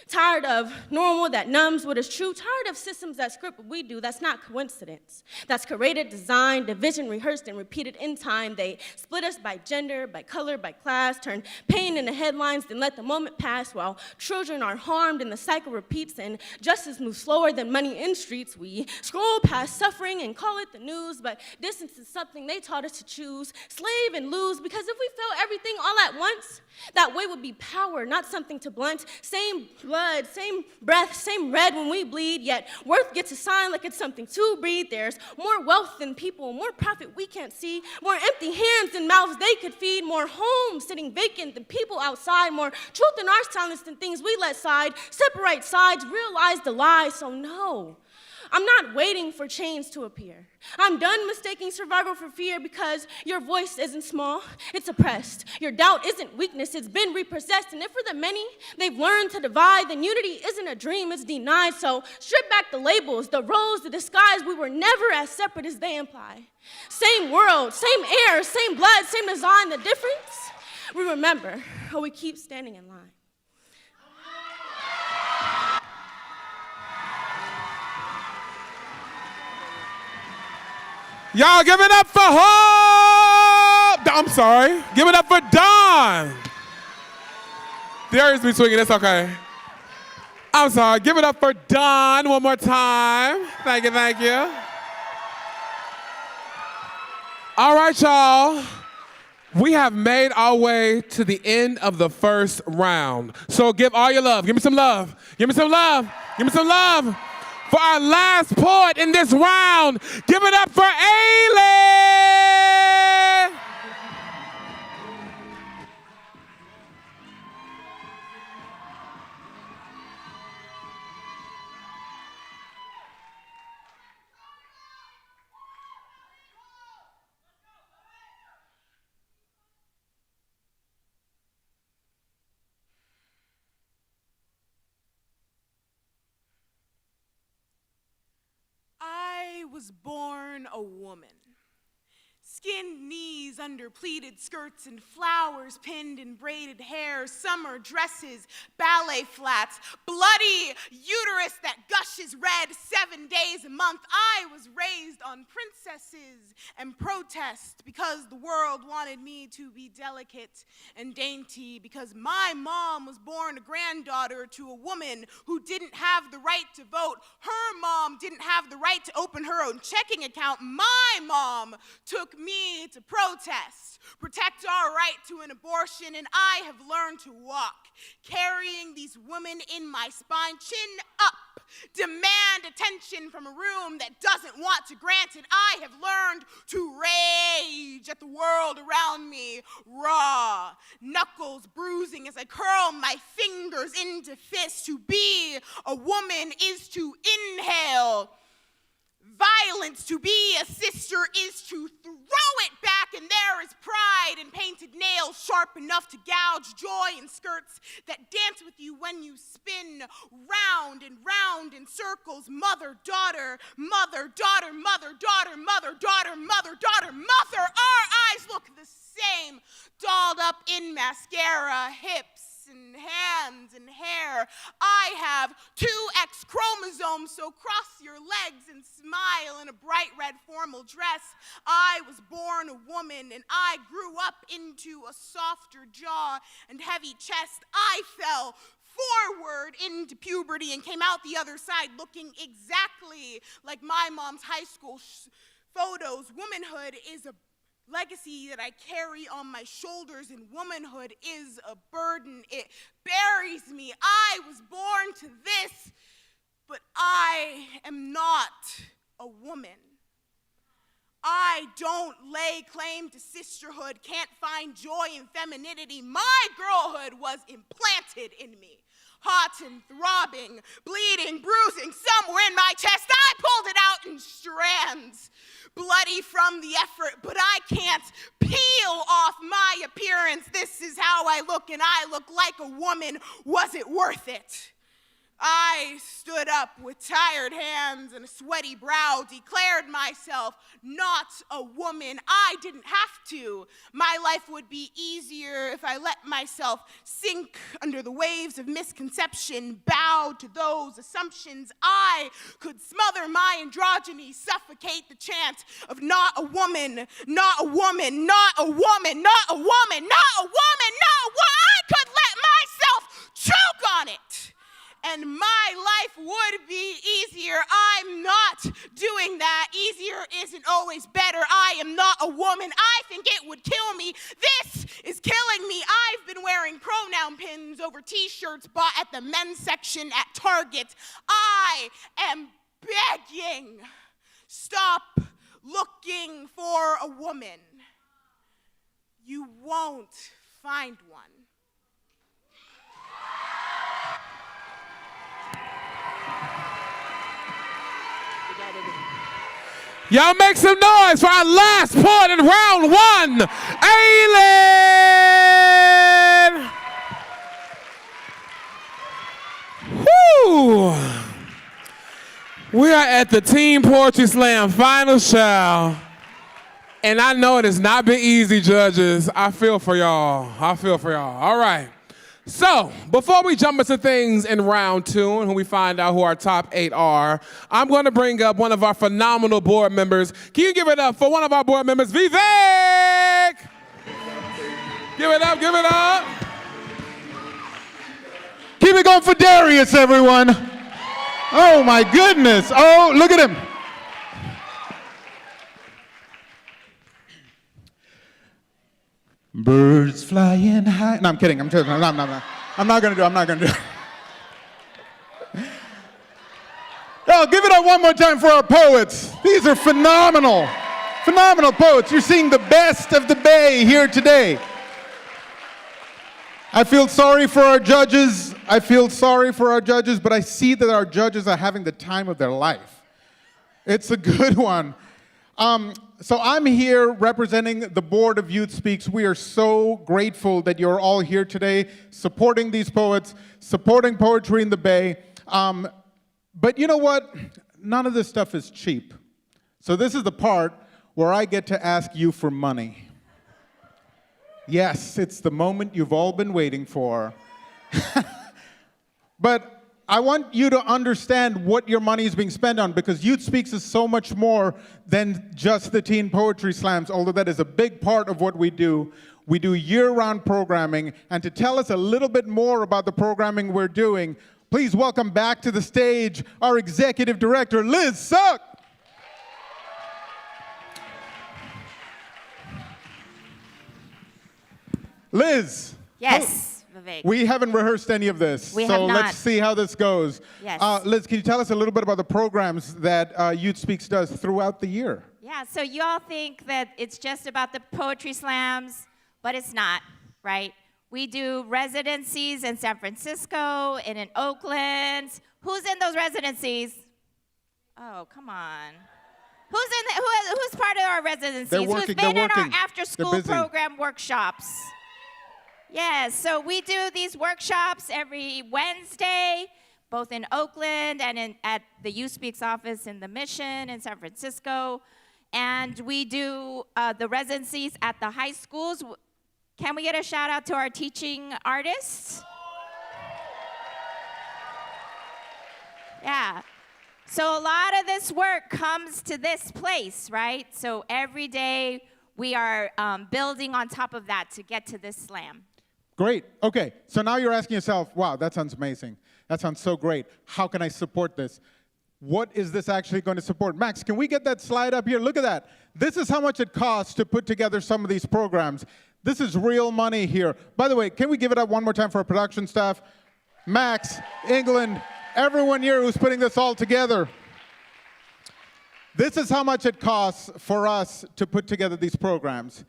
Tired of normal that numbs what is true. Tired of systems that script what we do. That's not coincidence. That's curated, designed, division, rehearsed, and repeated in time. They split us by gender, by color, by class, turn pain into headlines, then let the moment pass while children are harmed and the cycle repeats and justice moves slower than money in streets. We scroll past suffering and call it the news, but distance is something they taught us to choose, slave and lose, because if we felt everything all at once, that way would be power, not something to blunt. Same blood, same breath, same red when we bleed, yet worth gets assigned like it's something to breathe. There's more wealth than people, more profit we can't see, more empty hands than mouths they could feed, more homes sitting vacant than people outside, more truth in our silence than things we let slide. Separate sides, realize the lie, so no. I'm not waiting for change to appear. I'm done mistaking survival for fear because your voice isn't small, it's oppressed. Your doubt isn't weakness, it's been repossessed. And if for the many, they've learned to divide, then unity isn't a dream, it's denied. So strip back the labels, the roles, the disguise. We were never as separate as they imply. Same world, same air, same blood, same design. The difference, we remember, or we keep standing in line. Y'all give it up for Hope! I'm sorry. Give it up for Dawn. Darius be swinging, it's okay. I'm sorry. Give it up for Dawn one more time. Thank you, thank you. All right, y'all. We have made our way to the end of the first round. So give all your love. Give me some love. Give me some love. Give me some love. For our last poet in this round, give it up for Ailey! I was born a woman. Skinned knees under pleated skirts and flowers pinned in braided hair, summer dresses, ballet flats, bloody uterus that gushes red 7 days a month. I was raised on princesses and protest because the world wanted me to be delicate and dainty, because my mom was born a granddaughter to a woman who didn't have the right to vote. Her mom didn't have the right to open her own checking account. My mom took me to protest, protect our right to an abortion, and I have learned to walk, carrying these women in my spine, chin up, demand attention from a room that doesn't want to grant it. I have learned to rage at the world around me, raw, knuckles bruising as I curl my fingers into fists. To be a woman is to inhale Violence to be a sister is to throw it back, and there is pride in painted nails sharp enough to gouge joy in skirts that dance with you when you spin round and round in circles. Mother, daughter, mother, daughter, mother, daughter, mother, daughter, mother, daughter, mother. Our eyes look the same, dolled up in mascara, hips and hands and hair. I have 2 X chromosomes, so cross your legs and smile in a bright red formal dress. I was born a woman, and I grew up into a softer jaw and heavy chest. I fell forward into puberty and came out the other side looking exactly like my mom's high school photos. Womanhood is a legacy that I carry on my shoulders, and womanhood is a burden. It buries me. I was born to this, but I am not a woman. I don't lay claim to sisterhood, can't find joy in femininity. My girlhood was implanted in me. Hot and throbbing, bleeding, bruising somewhere in my chest. I pulled it out in strands, bloody from the effort, but I can't peel off my appearance. This is how I look, and I look like a woman. Was it worth it? I stood up with tired hands and a sweaty brow, declared myself not a woman. I didn't have to. My life would be easier if I let myself sink under the waves of misconception, bowed to those assumptions. I could smother my androgyny, suffocate the chant of not a woman, not a woman, not a woman, not a woman, not a woman, not a woman. I could let myself choke on it, and my life would be easier. I'm not doing that. Easier isn't always better. I am not a woman. I think it would kill me. This is killing me. I've been wearing pronoun pins over t-shirts bought at the men's section at Target. I am begging. Stop looking for a woman. You won't find one. Y'all make some noise for our last poet in round 1, Aylin! Woo! We are at the Teen Poetry Slam final show, and I know it has not been easy, judges. I feel for y'all. All right. So, before we jump into things in round 2 and we find out who our top 8 are, I'm going to bring up one of our phenomenal board members. Can you give it up for one of our board members, Vivek? Give it up, give it up. Keep it going for Darius, everyone. Oh my goodness. Oh, look at him. Birds flying high. No, I'm kidding. I'm kidding. I'm not gonna do it. Oh, give it up one more time for our poets. These are phenomenal poets. You're seeing the best of the Bay here today. I feel sorry for our judges, but I see that our judges are having the time of their life. It's a good one. So I'm here representing the Board of Youth Speaks. We are so grateful that you're all here today, supporting these poets, supporting poetry in the Bay. But you know what? None of this stuff is cheap. So this is the part where I get to ask you for money. Yes, it's the moment you've all been waiting for. But I want you to understand what your money is being spent on, because Youth Speaks is so much more than just the teen poetry slams, although that is a big part of what we do. We do year-round programming, and to tell us a little bit more about the programming we're doing, please welcome back to the stage our Executive Director, Liz Suck. Liz. Yes. Vivek. We haven't rehearsed any of this, so let's see how this goes. Yes. Liz, can you tell us a little bit about the programs that Youth Speaks does throughout the year? Yeah, so you all think that it's just about the poetry slams, but it's not, right? We do residencies in San Francisco and in Oakland. Who's in those residencies? Oh, come on. Who's part of our residencies? They're working, Who's been they're in our working. after-school They're busy. program workshops? Yes, so we do these workshops every Wednesday, both in Oakland and at the You Speaks office in the Mission in San Francisco. And we do the residencies at the high schools. Can we get a shout out to our teaching artists? Yeah. So a lot of this work comes to this place, right? So every day we are building on top of that to get to this slam. Great. Okay. So now you're asking yourself, wow, that sounds amazing. That sounds so great. How can I support this? What is this actually going to support? Max, can we get that slide up here? Look at that. This is how much it costs to put together some of these programs. This is real money here. By the way, can we give it up one more time for our production staff? Max, England, everyone here who's putting this all together. This is how much it costs for us to put together these programs.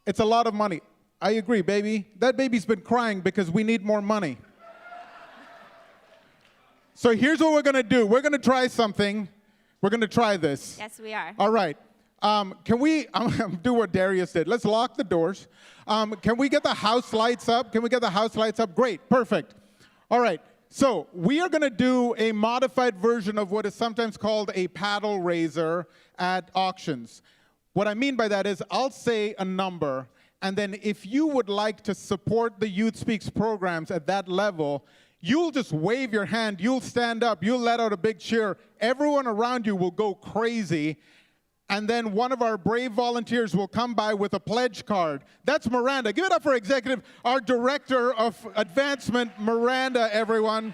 It's a lot of money. I agree, baby. That baby's been crying because we need more money. So here's what we're going to do. We're going to try something. We're going to try this. Yes, we are. All right. Can we do what Darius did? Let's lock the doors. Can we get the house lights up? Can we get the house lights up? Great. Perfect. All right. So we are going to do a modified version of what is sometimes called a paddle raiser at auctions. What I mean by that is I'll say a number, and then if you would like to support the Youth Speaks programs at that level, you'll just wave your hand, you'll stand up, you'll let out a big cheer. Everyone around you will go crazy. And then one of our brave volunteers will come by with a pledge card. That's Miranda. Give it up for executive, our director of advancement, Miranda, everyone.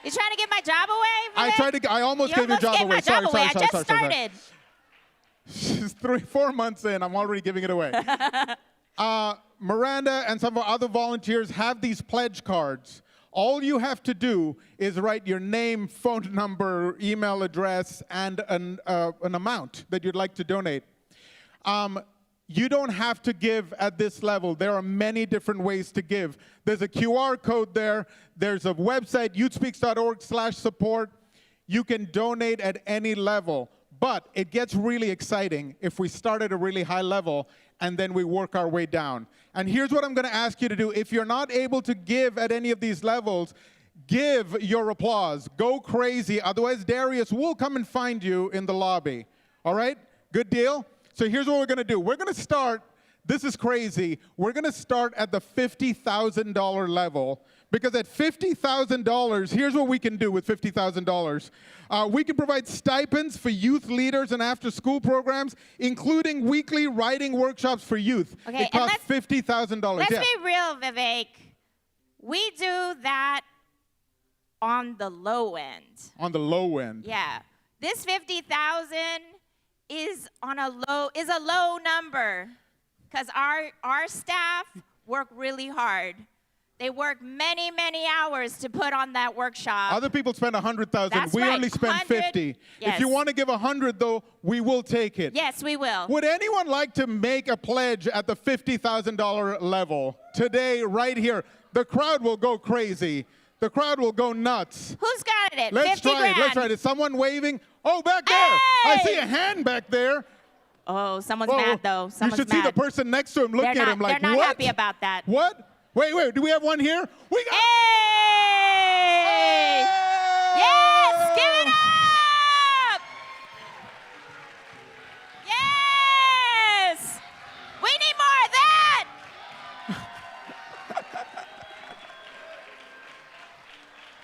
You trying to give my job away? I almost gave your job away. I just started. She's 4 months in, I'm already giving it away. Miranda and some of our other volunteers have these pledge cards. All you have to do is write your name, phone number, email address, and an amount that you'd like to donate. You don't have to give at this level. There are many different ways to give. There's a QR code there. There's a website, youthspeaks.org/support. You can donate at any level. But it gets really exciting if we start at a really high level and then we work our way down. And here's what I'm going to ask you to do. If you're not able to give at any of these levels, give your applause. Go crazy. Otherwise, Darius will come and find you in the lobby. All right? Good deal? So here's what we're going to do. We're going to start. This is crazy. We're going to start at the $50,000 level. Because at $50,000, here's what we can do with $50,000. We can provide stipends for youth leaders and after-school programs, including weekly writing workshops for youth. Okay, it costs $50,000. Let's be real, Vivek. We do that on the low end. On the low end. Yeah. This 50,000 is a low number because our staff work really hard. They work many, many hours to put on that workshop. Other people spend 100,000. That's We right. only spend 50. Yes. If you want to give 100, though, we will take it. Yes, we will. Would anyone like to make a pledge at the $50,000 level today, right here? The crowd will go crazy. The crowd will go nuts. Who's got it? Let's 50 try grand. it. Let's try it. Is someone waving? Oh, back there. Hey! I see a hand back there. Oh, someone's mad, though. Someone's You should see the person next to him looking at him like, they're not what? happy about that. What? Wait, do we have one here? We got. Hey! Yes, give it up! Yes! We need more of that!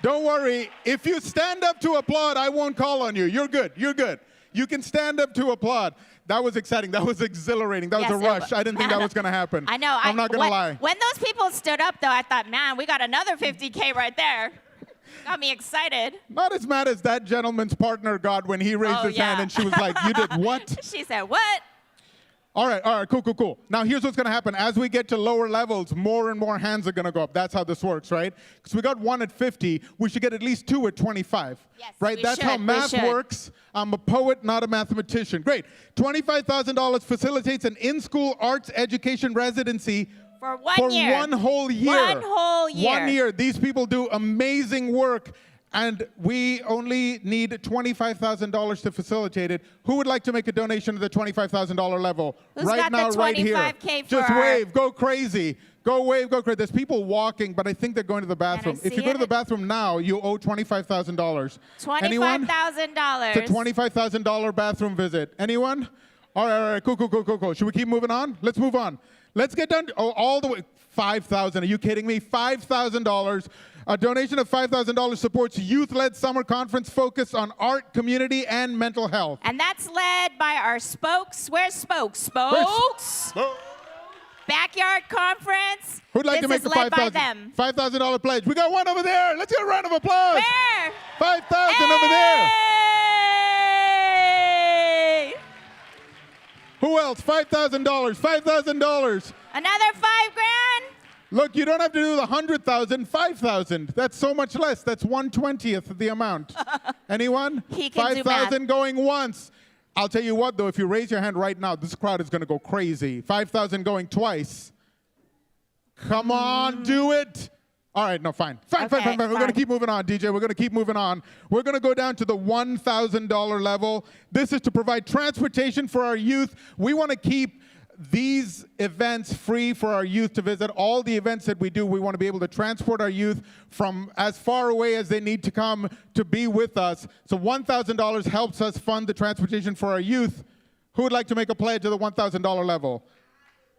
Don't worry. If you stand up to applaud, I won't call on you. You're good. You're good. You can stand up to applaud. That was exciting. That was exhilarating. That was a rush. I didn't think that was going to happen. I know. I'm not going to lie. When those people stood up, though, I thought, man, we got another 50K right there. Got me excited. Not as mad as that gentleman's partner got when he raised his hand and she was like, you did what? She said, what? All right, cool. Now, here's what's going to happen. As we get to lower levels, more and more hands are going to go up. That's how this works, right? Because we got one at 50. We should get at least two at 25. Yes, right? That's how math works. I'm a poet, not a mathematician. Great. $25,000 facilitates an in-school arts education residency for 1 year. one whole year. 1 whole year. 1 year. These people do amazing work. And we only need $25,000 to facilitate it. Who would like to make a donation to the $25,000 level? Who's right got now, the right here. 25K for Just our- wave, go crazy. Go wave, go crazy. There's people walking, but I think they're going to the bathroom. If you see go to it? the bathroom now, you owe $25,000. Anyone? $25,000. It's a $25,000 bathroom visit. Anyone? All right, cool. Should we keep moving on? Let's move on. Let's get done all the way. $5,000, are you kidding me? $5,000. A donation of $5,000 supports youth-led summer conference focused on art, community, and mental health. And that's led by our spokes. Where's spokes? Spokes? Backyard conference. Who'd like to make the $5,000 pledge? We got one over there. Let's get a round of applause. Where? $5,000 over there. Who else? $5,000. $5,000. Another $5,000. Look, you don't have to do the 100,000. 5,000. That's so much less. That's 1/20th of the amount. Anyone? He can do 5,000 math. going once. I'll tell you what, though, if you raise your hand right now, this crowd is going to go crazy. 5,000 going twice. Come on, do it. All right, no, fine. Fine. We're going to keep moving on, DJ. We're going to keep moving on. We're going to go down to the $1,000 level. This is to provide transportation for our youth. We want to keep these events free for our youth to visit. All the events that we do, we want to be able to transport our youth from as far away as they need to come to be with us. So $1,000 helps us fund the transportation for our youth. Who would like to make a pledge to the $1,000 level?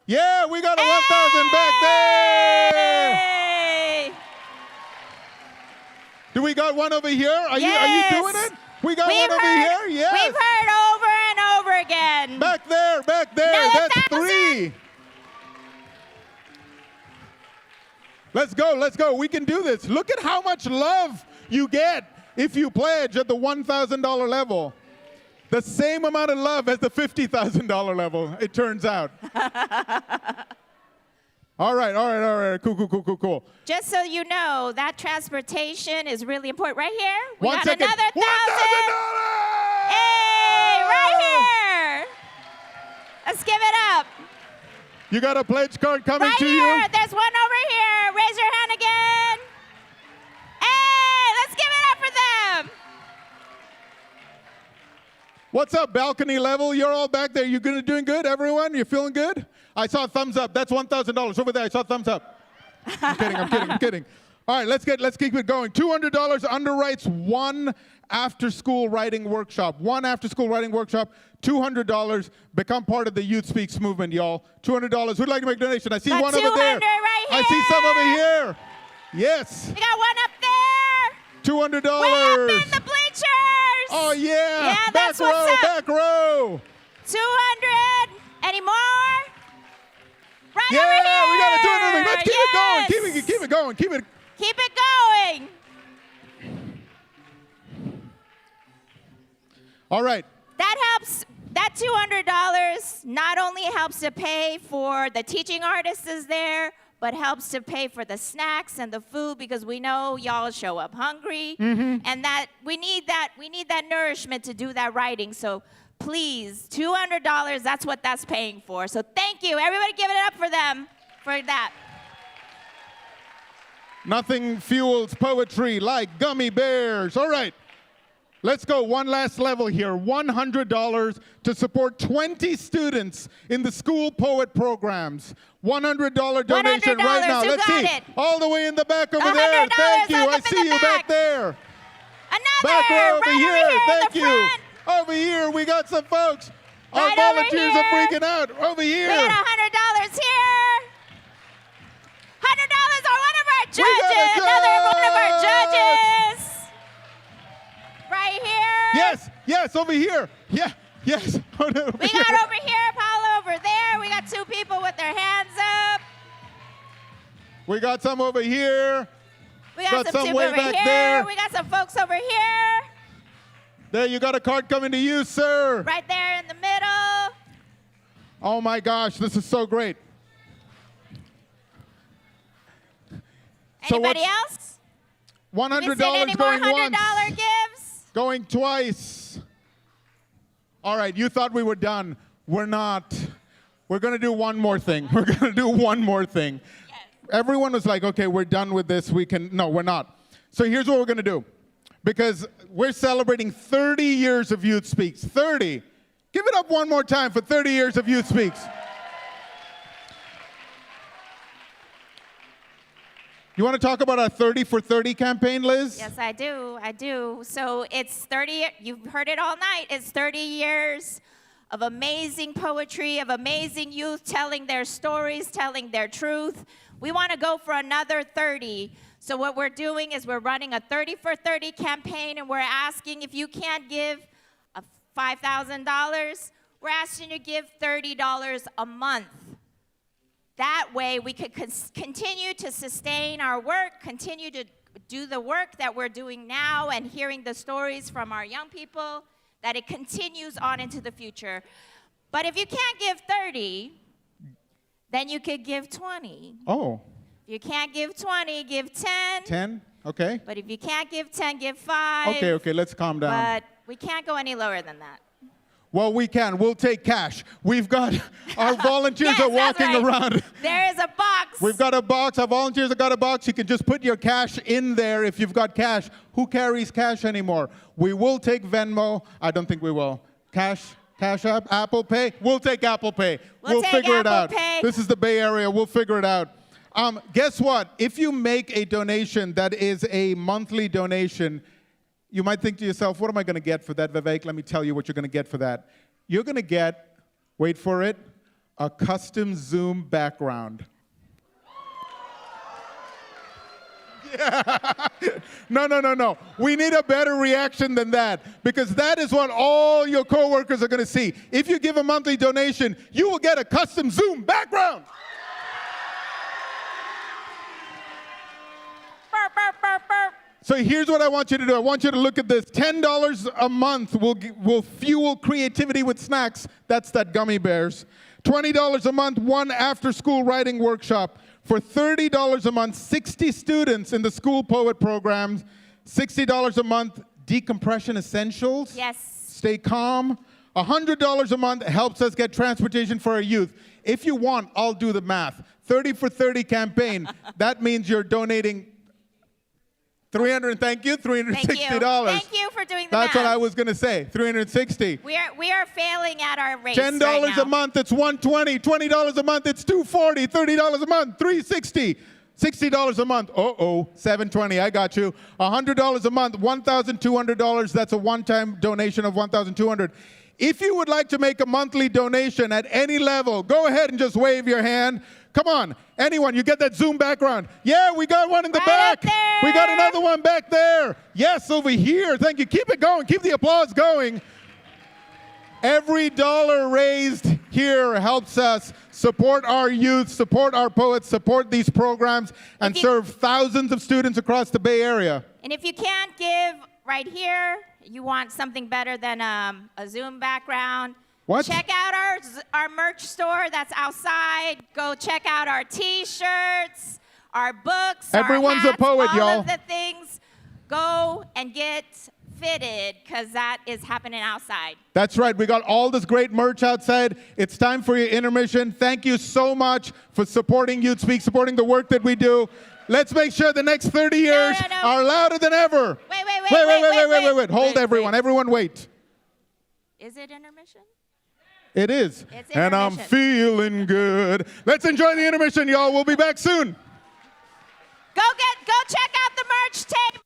Yeah, we got a 1,000 back there. Do we got one over here? Are you doing it? We got one over here? Yes. We've heard over and over again. Back there. That's 3. Let's go. We can do this. Look at how much love you get if you pledge at the $1,000 level. The same amount of love as the $50,000 level, it turns out. All right. Cool. Just so you know, that transportation is really important. Right here, we One got second. another $1,000. $1,000! Hey, right here. Let's give it up. You got a pledge card coming Right to here. you? There's one over here. Raise your hand again. Hey, let's give it up for them. What's up, balcony level? You're all back there. You doing good, everyone? You feeling good? I saw a thumbs up. That's $1,000 over there. I saw a thumbs up. I'm kidding. All right, let's keep it going. $200 underwrites one after-school writing workshop. One after-school writing workshop. $200. Become part of the Youth Speaks movement, y'all. $200. Who'd like to make a donation? I see one over there. Right here. I see some over here. Yes. We got one up there. $200. Way up in the bleachers. Oh, yeah. Yeah, that's what's up. Back row. 200. Any more? Right Yeah, over here. we got a 200. Let's keep it going. Yes. Keep it going. Keep it going. All right. That helps. That $200 not only helps to pay for the teaching artists is there, but helps to pay for the snacks and the food because we know y'all show up hungry, and that we need that nourishment to do that writing. So please, $200. That's what that's paying for. So thank you, everybody. Give it up for them for that. Nothing fuels poetry like gummy bears. All right. Let's go one last level here. $100 to support 20 students in the school poet programs. $100 donation right now. Who Let's got see. it? All the way in the back over there. Thank you. I see you back there. Another. Back row over right here. over here Thank in the you. front. Over here, we got some folks. Our Right over volunteers are here. freaking out. Over here. We got $100 here. $100 on one of our We got a judges. Another one of our judge. judges. Right here. Yes, over here. Yeah, yes. We got over here, Paula over there. We got 2 people with their hands up. We got some over here. We got some people way over back here. there. We got some folks over here. There, you got a card coming to you, sir. Right there in the middle. Oh my gosh, this is so great. Anybody else? $100 any more going once. $100 gifts? Going twice. All right, you thought we were done. We're not. We're going to do one more thing. We're going to do one more thing. Yes. Everyone was like, okay, we're done with this. No, we're not. So here's what we're going to do. because we're celebrating 30 years of Youth Speaks. 30. Give it up one more time for 30 years of Youth Speaks. You want to talk about our 30 for 30 campaign, Liz? Yes, I do. So it's 30, you've heard it all night. It's 30 years of amazing poetry, of amazing youth telling their stories, telling their truth. We want to go for another 30. So what we're doing is we're running a 30 for 30 campaign, and we're asking if you can't give $5,000, we're asking you to give $30 a month. That way we could continue to sustain our work, continue to do the work that we're doing now and hearing the stories from our young people, that it continues on into the future. But if you can't give 30, then you could give 20. Oh. If you can't give 20, give 10. 10? Okay. But if you can't give 10, give 5. Okay, let's calm down. But we can't go any lower than that. Well, we can. We'll take cash. We've got our volunteers Yes, are walking that's right. around. There is a box. We've got a box. Our volunteers have got a box. You can just put your cash in there if you've got cash. Who carries cash anymore? We will take Venmo. I don't think we will. Cash App, Apple Pay. We'll take Apple Pay. We'll take figure it Apple out. Pay. This is the Bay Area. We'll figure it out. Guess what? If you make a donation that is a monthly donation, you might think to yourself, what am I going to get for that, Vivek? Let me tell you what you're going to get for that. You're going to get, wait for it, a custom Zoom background. Yeah. No. We need a better reaction than that, because that is what all your coworkers are going to see. If you give a monthly donation, you will get a custom Zoom background. So here's what I want you to do. I want you to look at this. $10 a month will fuel creativity with snacks. That's that gummy bears. $20 a month, one after-school writing workshop. For $30 a month, 60 students in the school poet programs. $60 a month, decompression essentials. Yes. Stay calm. $100 a month helps us get transportation for our youth. If you want, I'll do the math. 30 for 30 campaign. That means you're donating $360. Thank you for doing the That's math. what I was going to say. $360. We are failing at our race $10 right now. a month, it's $120. $20 a month, it's $240. $30 a month, $360. $60 a month, $720. I got you. $100 a month, $1,200. That's a one-time donation of $1,200. If you would like to make a monthly donation at any level, go ahead and just wave your hand. Come on, anyone, you get that Zoom background. Yeah, we got one in the back. We got another one back there. Yes, over here. Thank you. Keep it going. Keep the applause going. Every dollar raised here helps us support our youth, support our poets, support these programs, and serve thousands of students across the Bay Area. And if you can't give right here, you want something better than a Zoom background, What? check out our merch store that's outside. Go check out our T-shirts, our books, Everyone's our a hats, poet, all y'all. of the things. Go and get fitted, because that is happening outside. That's right. We got all this great merch outside. It's time for your intermission. Thank you so much for supporting Youth Speak, supporting the work that we do. Let's make sure the next 30 years are louder than ever. Wait. Hold everyone. Everyone wait. Is it intermission? It is. It's and I'm intermission. feeling good. Let's enjoy the intermission, y'all. We'll be back soon. Go check out the merch table.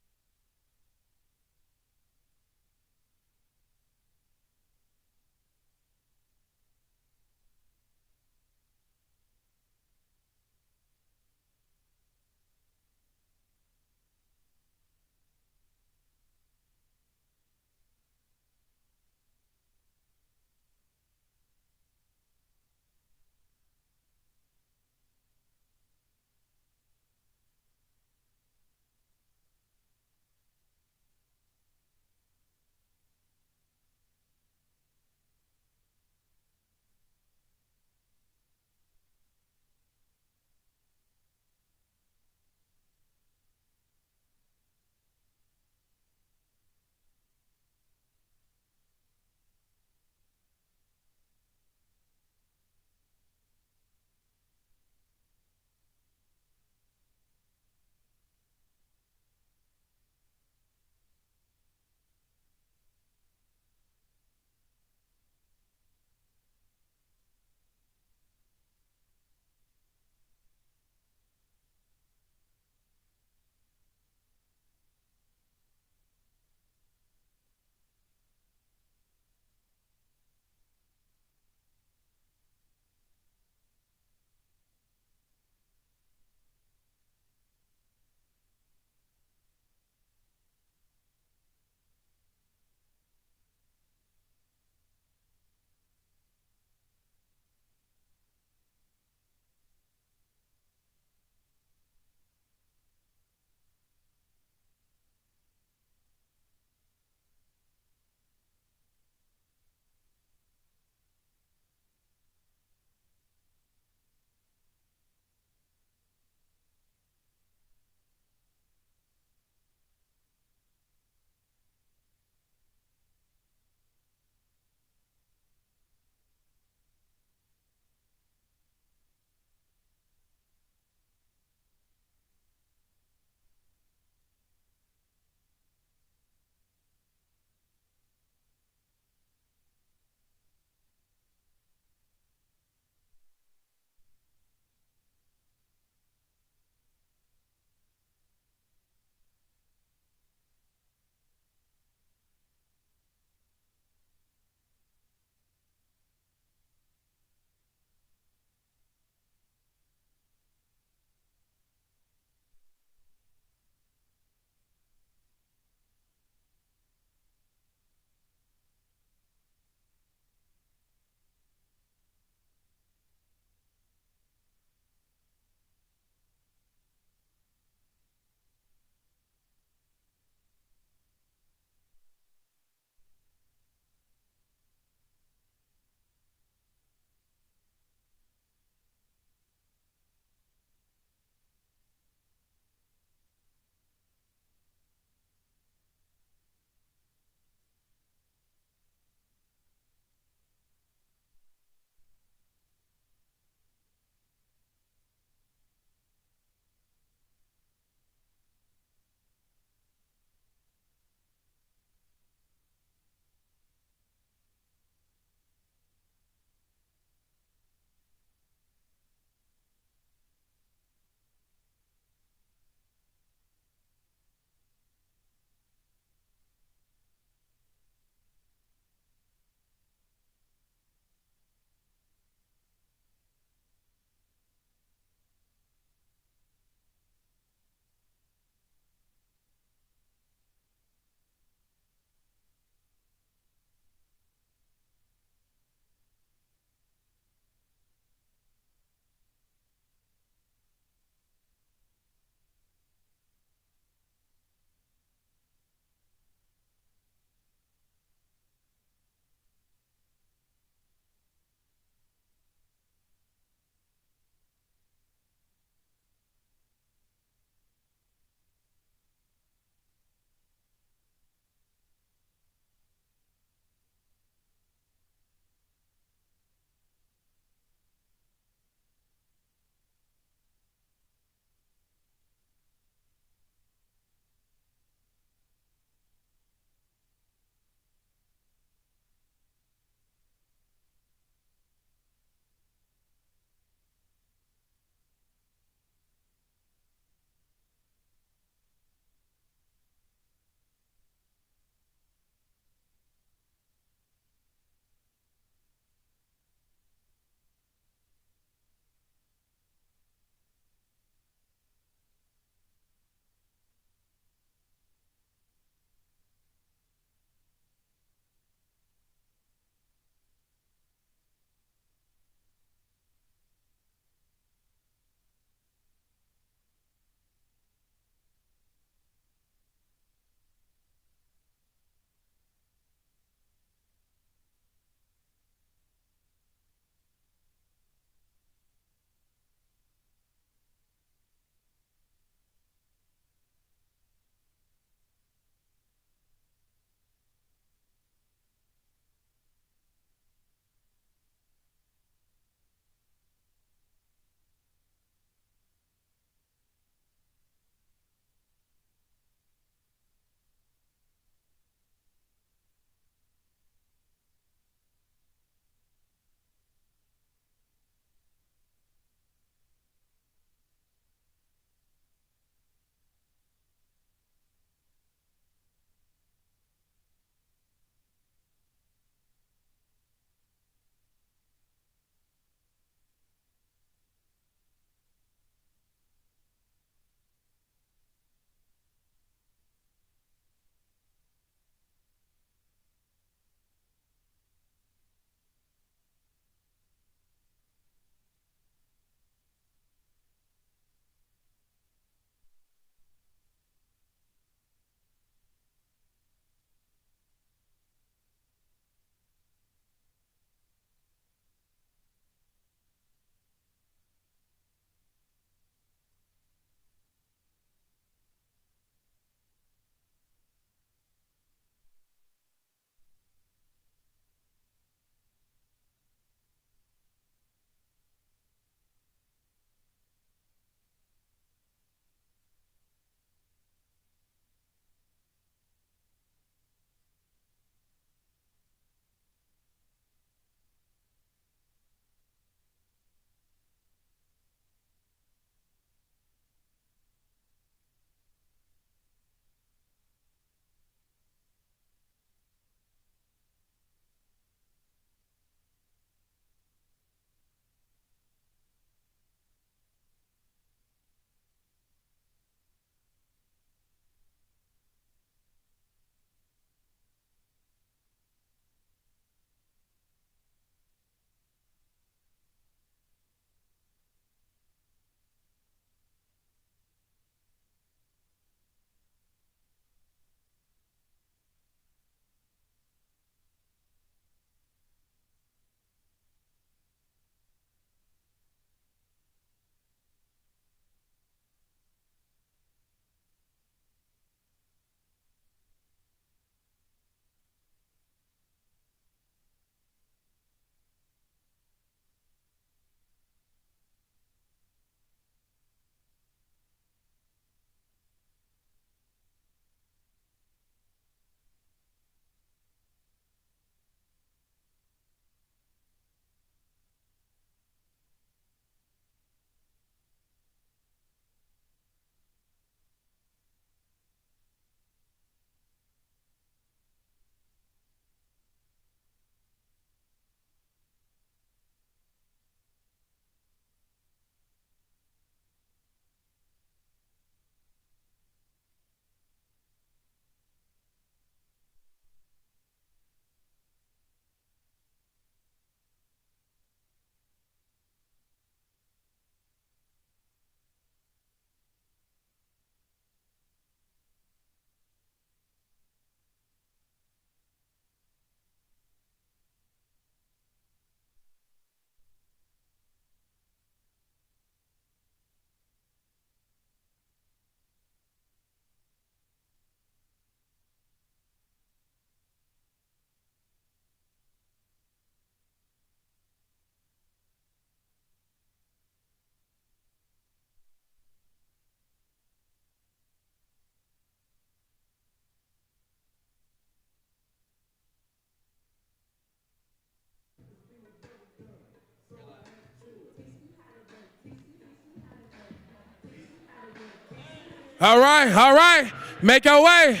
All right, all right. Make your way.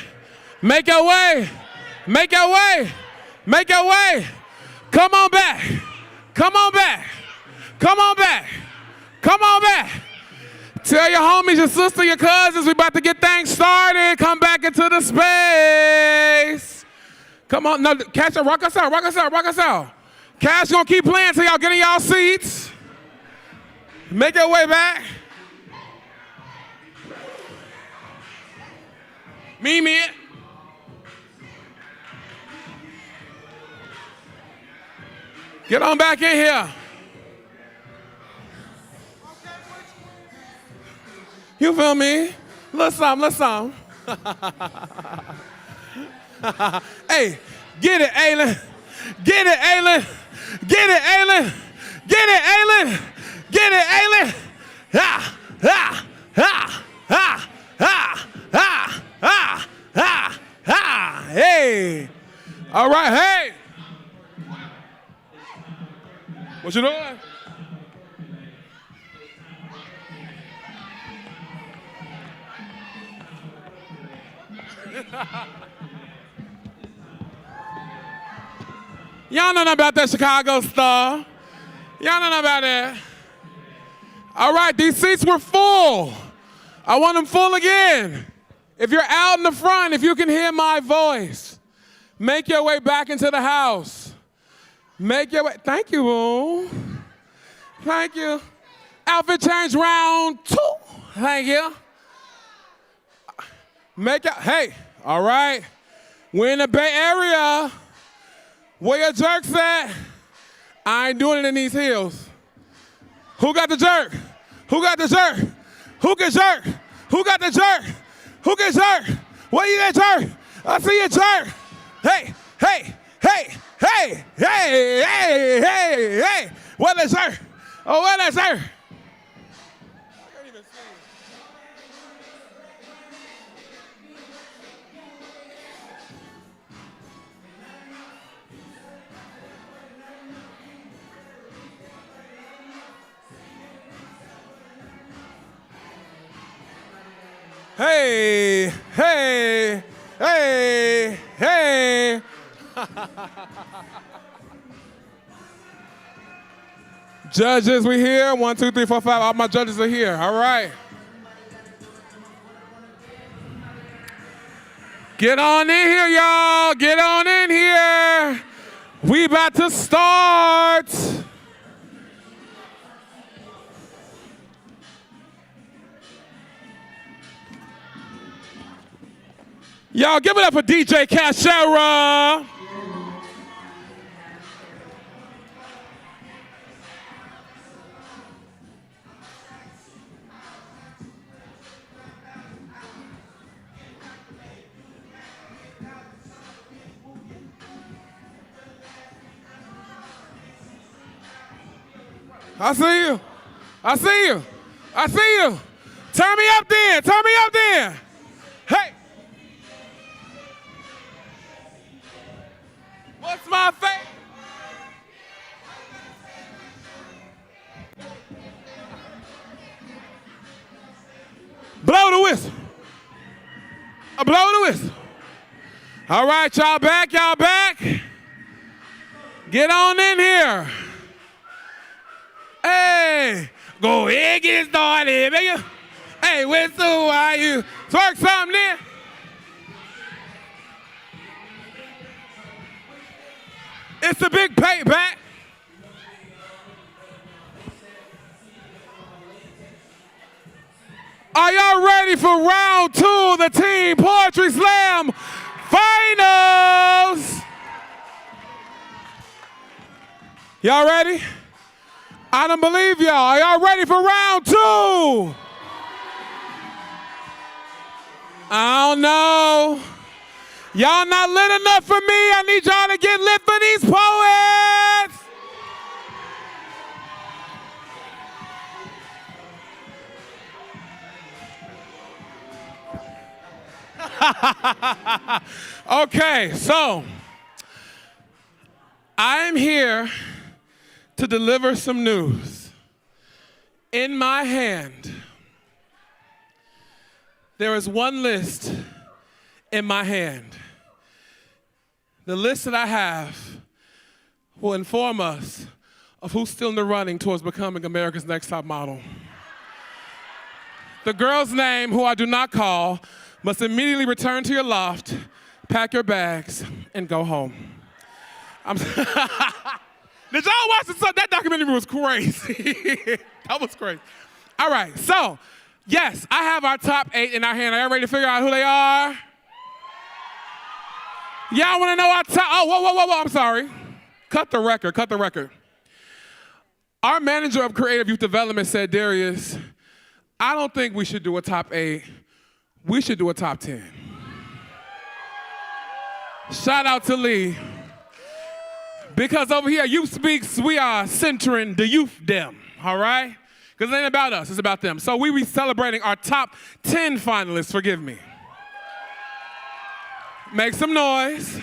Make your way. Make your way. Make your way. Come on back. Come on back. Come on back. Come on back. Tell your homies, your sister, your cousins, we about to get things started. Come back into the space. Come on. No, Cash, rock us out, rock us out, rock us out. Cash gonna keep playing till y'all get in y'all seats. Make your way back. Mimi. Get on back in here. You feel me? Listen. Hey, get it, Aylin. Get it, Aylin. Get it, Aylin. Get it, Aylin. Get it, Aylin. Ha, ha, ha, ha, ha, ha, ha, ha, ha. Hey. All right, hey. What you doing? Y'all know nothing about that Chicago stuff. Y'all know nothing about that. All right, these seats were full. I want them full again. If you're out in the front, if you can hear my voice, make your way back into the house. Make your way. Thank you, boo. Thank you. Outfit change round 2. Thank you. Make it. Hey, all right. We're in the Bay Area. Where your jerks at? I ain't doing it in these heels. Who got the jerk? Who got the jerk? Who can jerk? Who got the jerk? Who can jerk? Where you at, jerk? I see you, jerk. Hey, hey, hey, hey, hey, hey, hey, hey. Where the jerk? Oh, where the jerk? Hey, hey, hey, hey. Judges, we here. 1, 2, 3, 4, 5. All my judges are here. All right. Get on in here, y'all. Get on in here. We about to start. Y'all give it up for DJ Cashera. I see you. I see you. I see you. Turn me up then. Turn me up then. Hey. What's my favorite? Blow the whistle. Blow the whistle. All right, y'all back, y'all back. Get on in here. Hey, go ahead, get started, nigga. Hey, whistle, why you twerk something there? It's a big payback. Are y'all ready for round 2 of the Team Poetry Slam Finals? Y'all ready? I don't believe y'all. Are y'all ready for round 2? I don't know. Y'all not lit enough for me. I need y'all to get lit for these poets. Okay, so I'm here to deliver some news. In my hand, There is one list in my hand. The list that I have will inform us of who's still in the running towards becoming America's Next Top Model. The girl's name, who I do not call, must immediately return to your loft, pack your bags, and go home. Did y'all watch the That documentary was crazy. That was crazy. All right, so, yes, I have our top 8 in our hand. Are y'all ready to figure out who they are? Y'all want to know our top? Oh, whoa, I'm sorry. Cut the record. Our manager of creative youth development said, Darius, I don't think we should do a top 8. We should do a top 10. Shout out to Lee. Because over here, Youth Speaks, we are centering the youth them, all right? Because it ain't about us, it's about them. So we be celebrating our top 10 finalists, forgive me. Make some noise.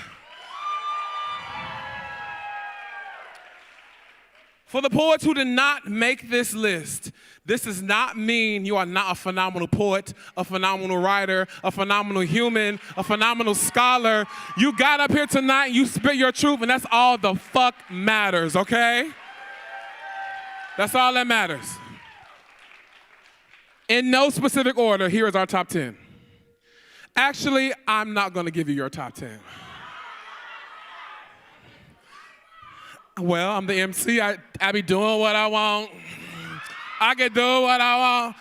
For the poets who did not make this list, this does not mean you are not a phenomenal poet, a phenomenal writer, a phenomenal human, a phenomenal scholar. You got up here tonight, you spit your truth, and that's all the fuck matters, okay? That's all that matters. In no specific order, here is our top 10. Actually, I'm not gonna give you your top 10. Well, I'm the MC, I be doing what I want. I can do what I want.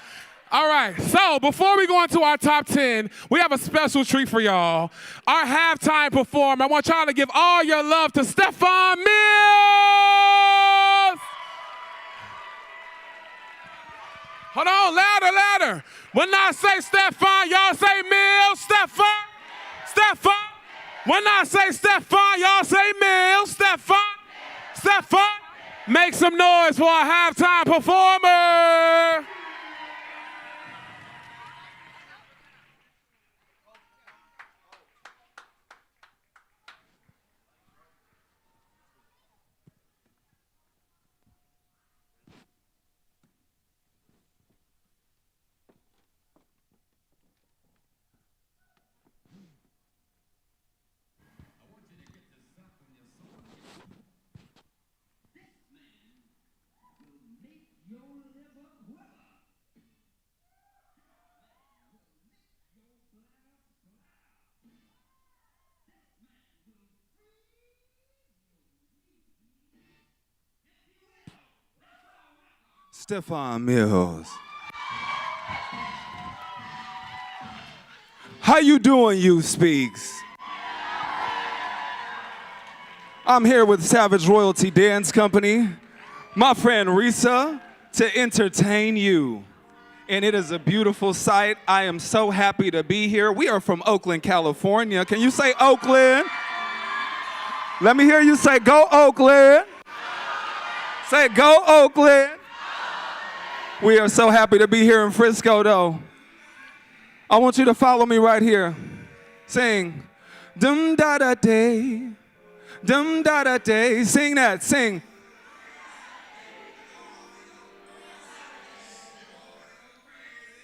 All right, so before we go into our top 10, we have a special treat for y'all. Our halftime performer, I want y'all to give all your love to Stefan Mills. Hold on, louder. When I say Stefan, y'all say Mills. Stefan. When I say Stefan, y'all say Mills. Stefan. Make some noise for our halftime performer. Stefan Mills. How you doing, Youth Speaks? I'm here with Savage Royalty Dance Company, my friend Risa, to entertain you. And it is a beautiful sight. I am so happy to be here. We are from Oakland, California. Can you say Oakland? Let me hear you say, go Oakland. Say, go Oakland. We are so happy to be here in Frisco, though. I want you to follow me right here. Sing, dum da da day, dum da da day. Sing that, sing.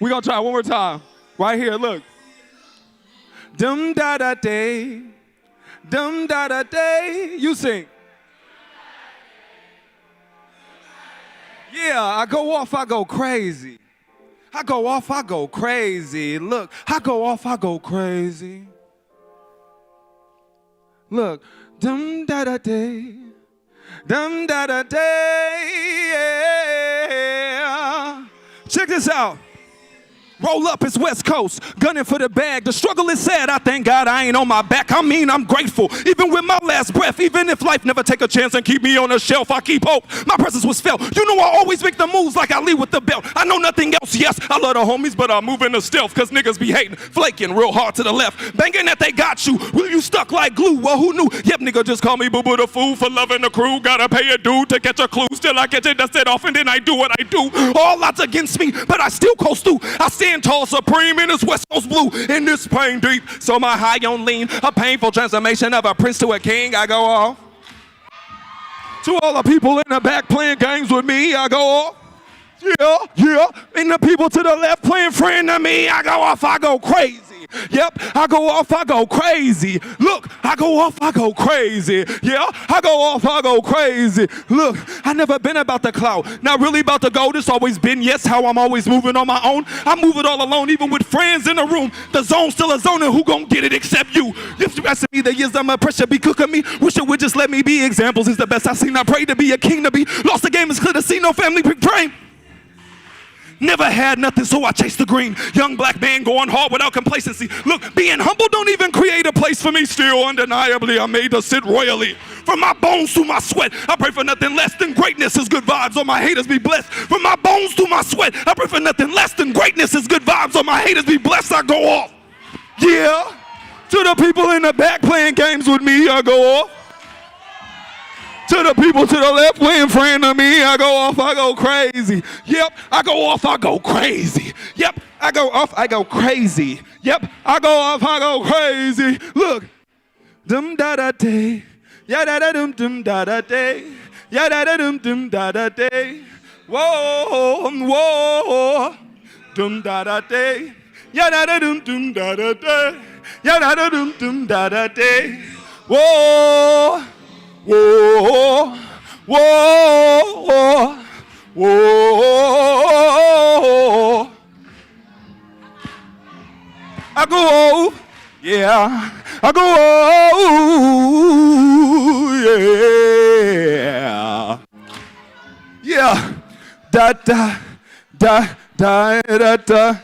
We're gonna try one more time. Right here, look. Dum da da day, dum da da day. You sing. Yeah, I go off, I go crazy. I go off, I go crazy. Look, I go off, I go crazy. Look, dum da da day, dum da da day. Yeah. Check this out. Roll up, it's West Coast, gunning for the bag. The struggle is sad, I thank God I ain't on my back. I mean, I'm grateful, even with my last breath. Even if life never take a chance and keep me on the shelf, I keep hope. My presence was felt. You know I always make the moves like I lead with the belt. I know nothing else, yes, I love the homies, but I'm moving to stealth, cause niggas be hating, flaking real hard to the left. Banging that they got you, will you stuck like glue? Well, who knew? Yep, nigga just call me boo-boo the fool for loving the crew. Gotta pay a dude to catch a clue. Still I catch it, dust it off, and then I do what I do. All odds against me, but I still coast through. I stand tall, supreme in this West Coast blue, in this pain deep. So my high on lean, a painful transformation of a prince to a king. I go off. To all the people in the back playing games with me, I go off. Yeah. And the people to the left playing friend to me, I go off, I go crazy. Yep, I go off, I go crazy. Look, I go off, I go crazy. Yeah, I go off, I go crazy. Look, I never been about the clout. Not really about the gold. It's always been, yes, how I'm always moving on my own. I move it all alone, even with friends in the room. The zone's still a zone, and who gon' get it except you? If you asking me the years of my pressure be cooking me, wish it would just let me be. Examples is the best I've seen. I pray to be a king to be. Lost the game, it's clear to see no family brain. Never had nothing, so I chased the green. Young black man going hard without complacency. Look, being humble don't even create a place for me. Still, undeniably, I'm made to sit royally. From my bones to my sweat, I pray for nothing less than greatness is good vibes, or my haters be blessed. From my bones to my sweat, I pray for nothing less than greatness is good vibes, or my haters be blessed. I go off. Yeah. To the people in the back playing games with me, I go off. To the people to the left playing friend of me, I go off, I go crazy. Yep, I go off, I go crazy. Yep, I go off, I go crazy. Yep, I go off, I go crazy. Look, dum da da day, ya da da dum da da day, ya da da dum da da day. Whoa, whoa, dum da da day, ya da da dum da da day, ya da da dum da da day. Whoa. Whoa, whoa, whoa. I go, oh, yeah. I go, oh, yeah. Yeah. Da, da, da, da, da, da.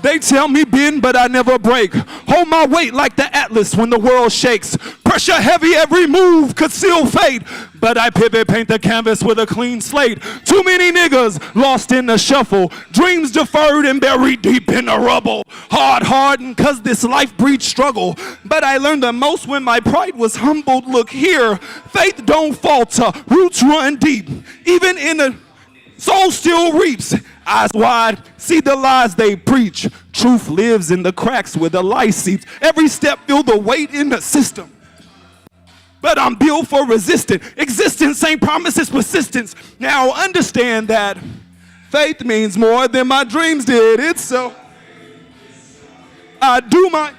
They tell me bend, but I never break. Hold my weight like the Atlas when the world shakes. Pressure heavy, every move could seal fate. But I pivot, paint the canvas with a clean slate. Too many niggas lost in the shuffle. Dreams deferred and buried deep in the rubble. Hard hardened cause this life breeds struggle. But I learned the most when my pride was humbled. Look here, faith don't falter. Roots run deep. Even in a soul still reaps. Eyes wide, see the lies they preach. Truth lives in the cracks where the light seeps. Every step feel the weight in the system. But I'm built for resistance. Existence ain't promises, persistence. Now understand that faith means more than my dreams did. It's so I do my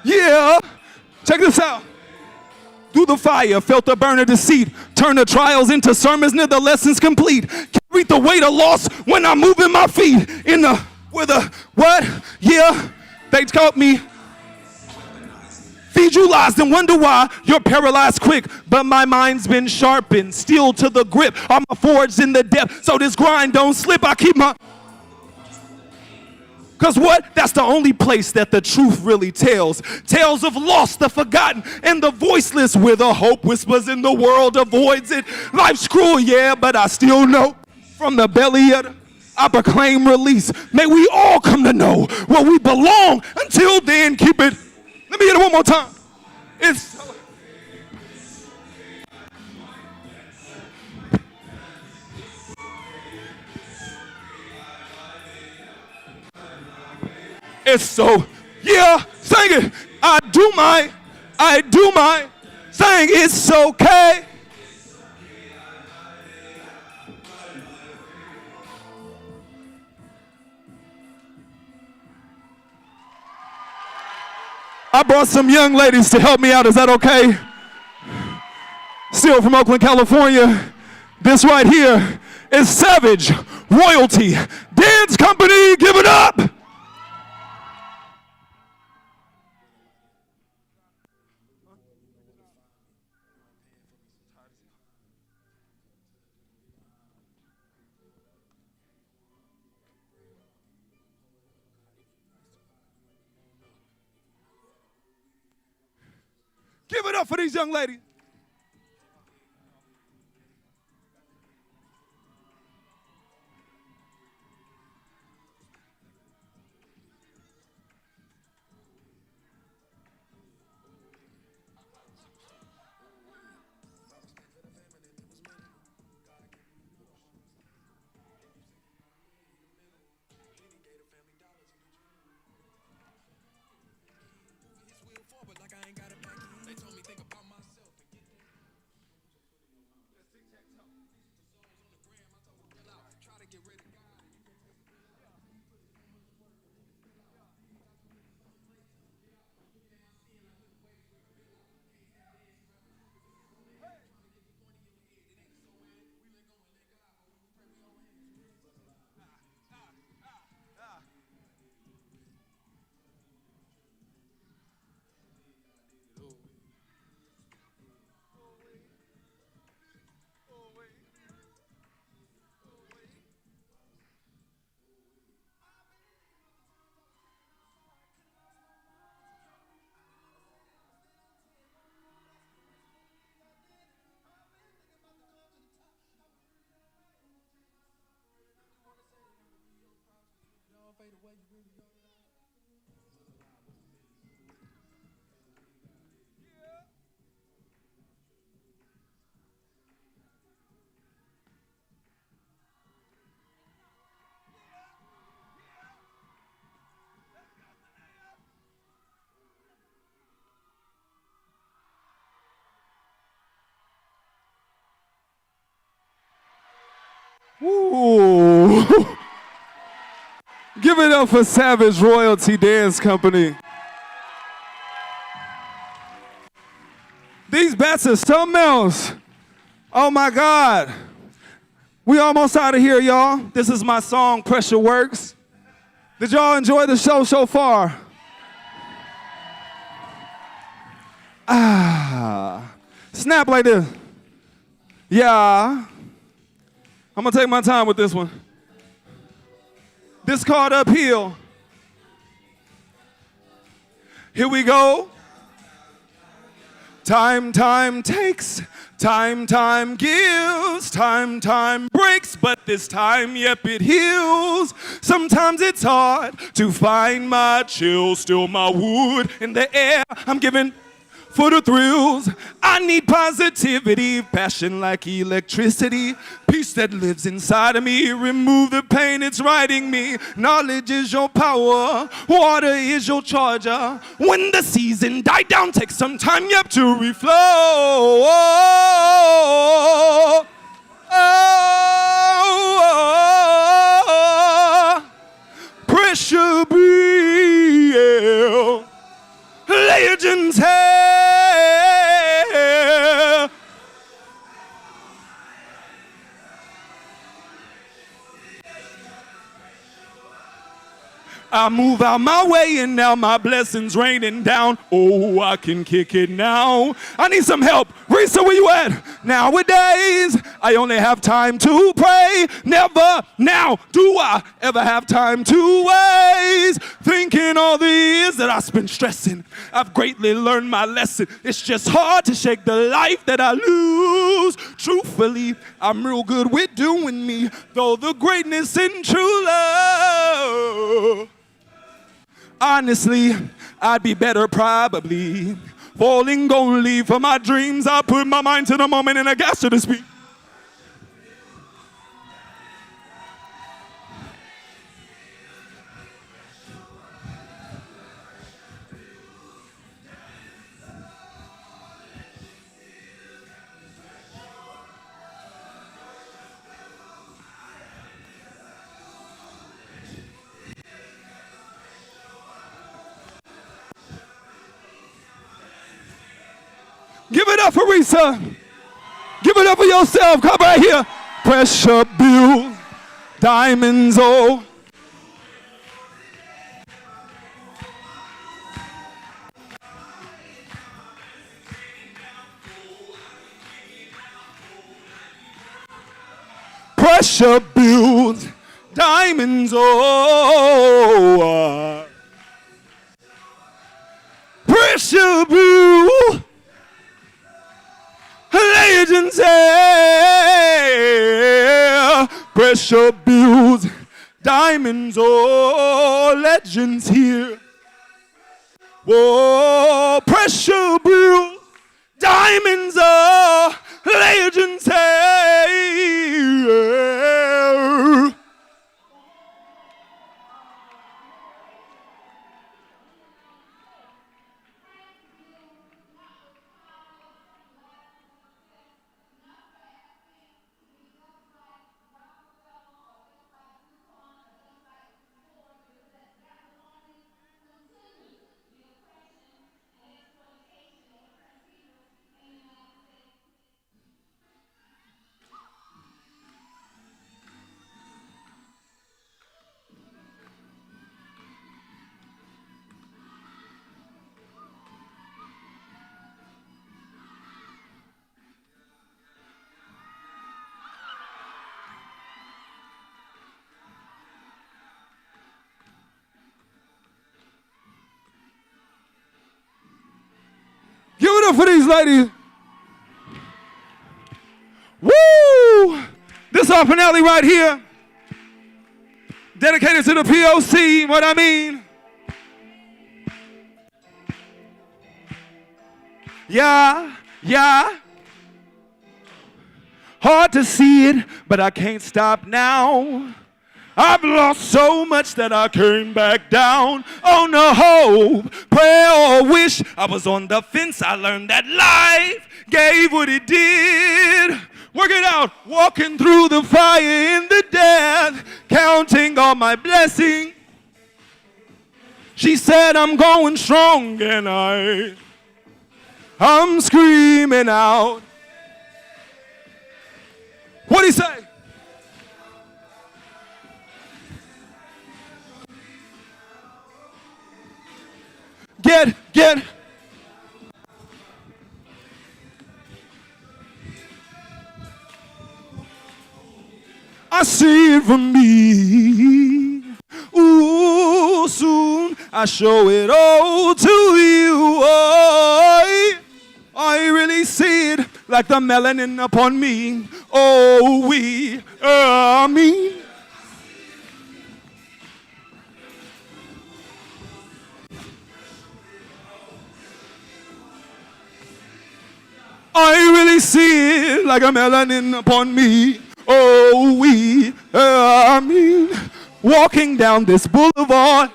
yeah, check this out. Through the fire, felt the burn of deceit. Turn the trials into sermons, near the lessons complete. Carried the weight of loss when I'm moving my feet. In the, with a, what? Yeah, they taught me. Feed you lies and wonder why you're paralyzed quick. But my mind's been sharpened, steel to the grip. I'm forged in the depth, so this grind don't slip. I keep my... Cause what? That's the only place that the truth really tells. Tales of lost, the forgotten, and the voiceless, where the hope whispers in the world avoids it. Life's cruel, yeah, but I still know. From the belly of the, I proclaim release. May we all come to know where we belong. Until then, keep it. Let me get it one more time. It's It's so, yeah, sing it. I do my, sing it's okay. I brought some young ladies to help me out. Is that okay? Still from Oakland, California. This right here is Savage Royalty Dance Company. Give it up. Give it up for these young ladies. Ooh. Give it up for Savage Royalty Dance Company. These bats are something else. Oh my God. We almost out of here, y'all. This is my song, Pressure Works. Did y'all enjoy the show so far? Snap like this. Yeah. I'm gonna take my time with this one. This called Uphill. Here we go. Time takes, time gives, time breaks, but this time, yep, it heals. Sometimes it's hard to find my chill, still my wood in the air. I'm giving for the thrills. I need positivity, passion like electricity, peace that lives inside of me. Remove the pain, it's riding me. Knowledge is your power, water is your charger. When the season die down, take some time, yep, to reflow. Pressure be legends hell. I move out my way and now my blessings raining down. Oh, I can kick it now. I need some help. Risa, where you at? Nowadays, I only have time to pray. Never now do I ever have time to waste. Thinking all the years that I spent stressing, I've greatly learned my lesson. It's just hard to shake the life that I lose. Truthfully, I'm real good with doing me, though the greatness in true love. Honestly, I'd be better probably falling only for my dreams. I put my mind to the moment and I gas to the speed. Give it up for Risa. Give it up for yourself. Come right here. Pressure build, diamonds, oh. Pressure builds, diamonds, oh. Pressure build. Legends here, pressure builds, diamonds, oh, legends here. Whoa, pressure builds, diamonds, oh, legends here. up for these ladies. Woo! This our finale right here. Dedicated to the POC, what I mean. Yeah, yeah. Hard to see it, but I can't stop now. I've lost so much that I came back down on a hope, prayer, or wish. I was on the fence. I learned that life gave what it did. Work it out, walking through the fire in the death, counting all my blessings. She said I'm going strong, and I'm screaming out. What'd he say? Get. I see it for me. Ooh, soon I show it all to you. I really see it like the melanin upon me. Oh, me. I really see it like a melanin upon me. Oh, me. Walking down this boulevard.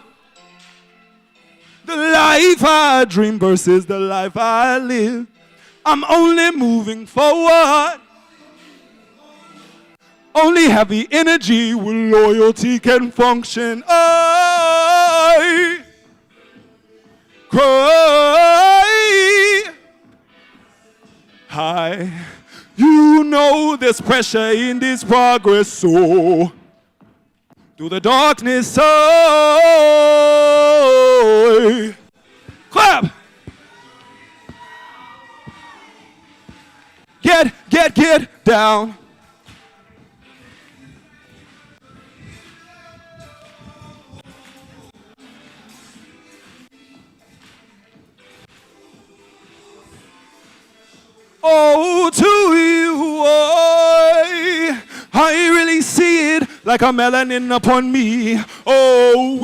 The life I dream versus the life I live. I'm only moving forward. Only heavy energy with loyalty can function. I cry. You know there's pressure in this progress, so through the darkness, clap. Get down. Oh, to you, I really see it like a melanin upon me. Oh,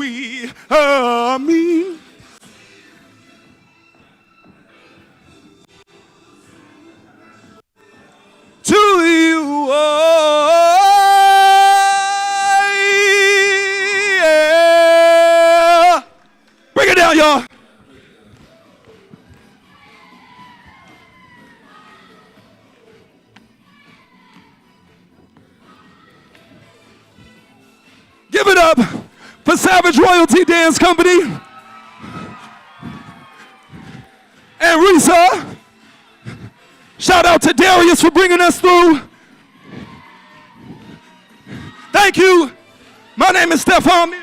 me. To you, yeah. Bring it down, y'all. Give it up for Savage Royalty Dance Company and Risa. Shout out to Darius for bringing us through. Thank you. My name is Stefan.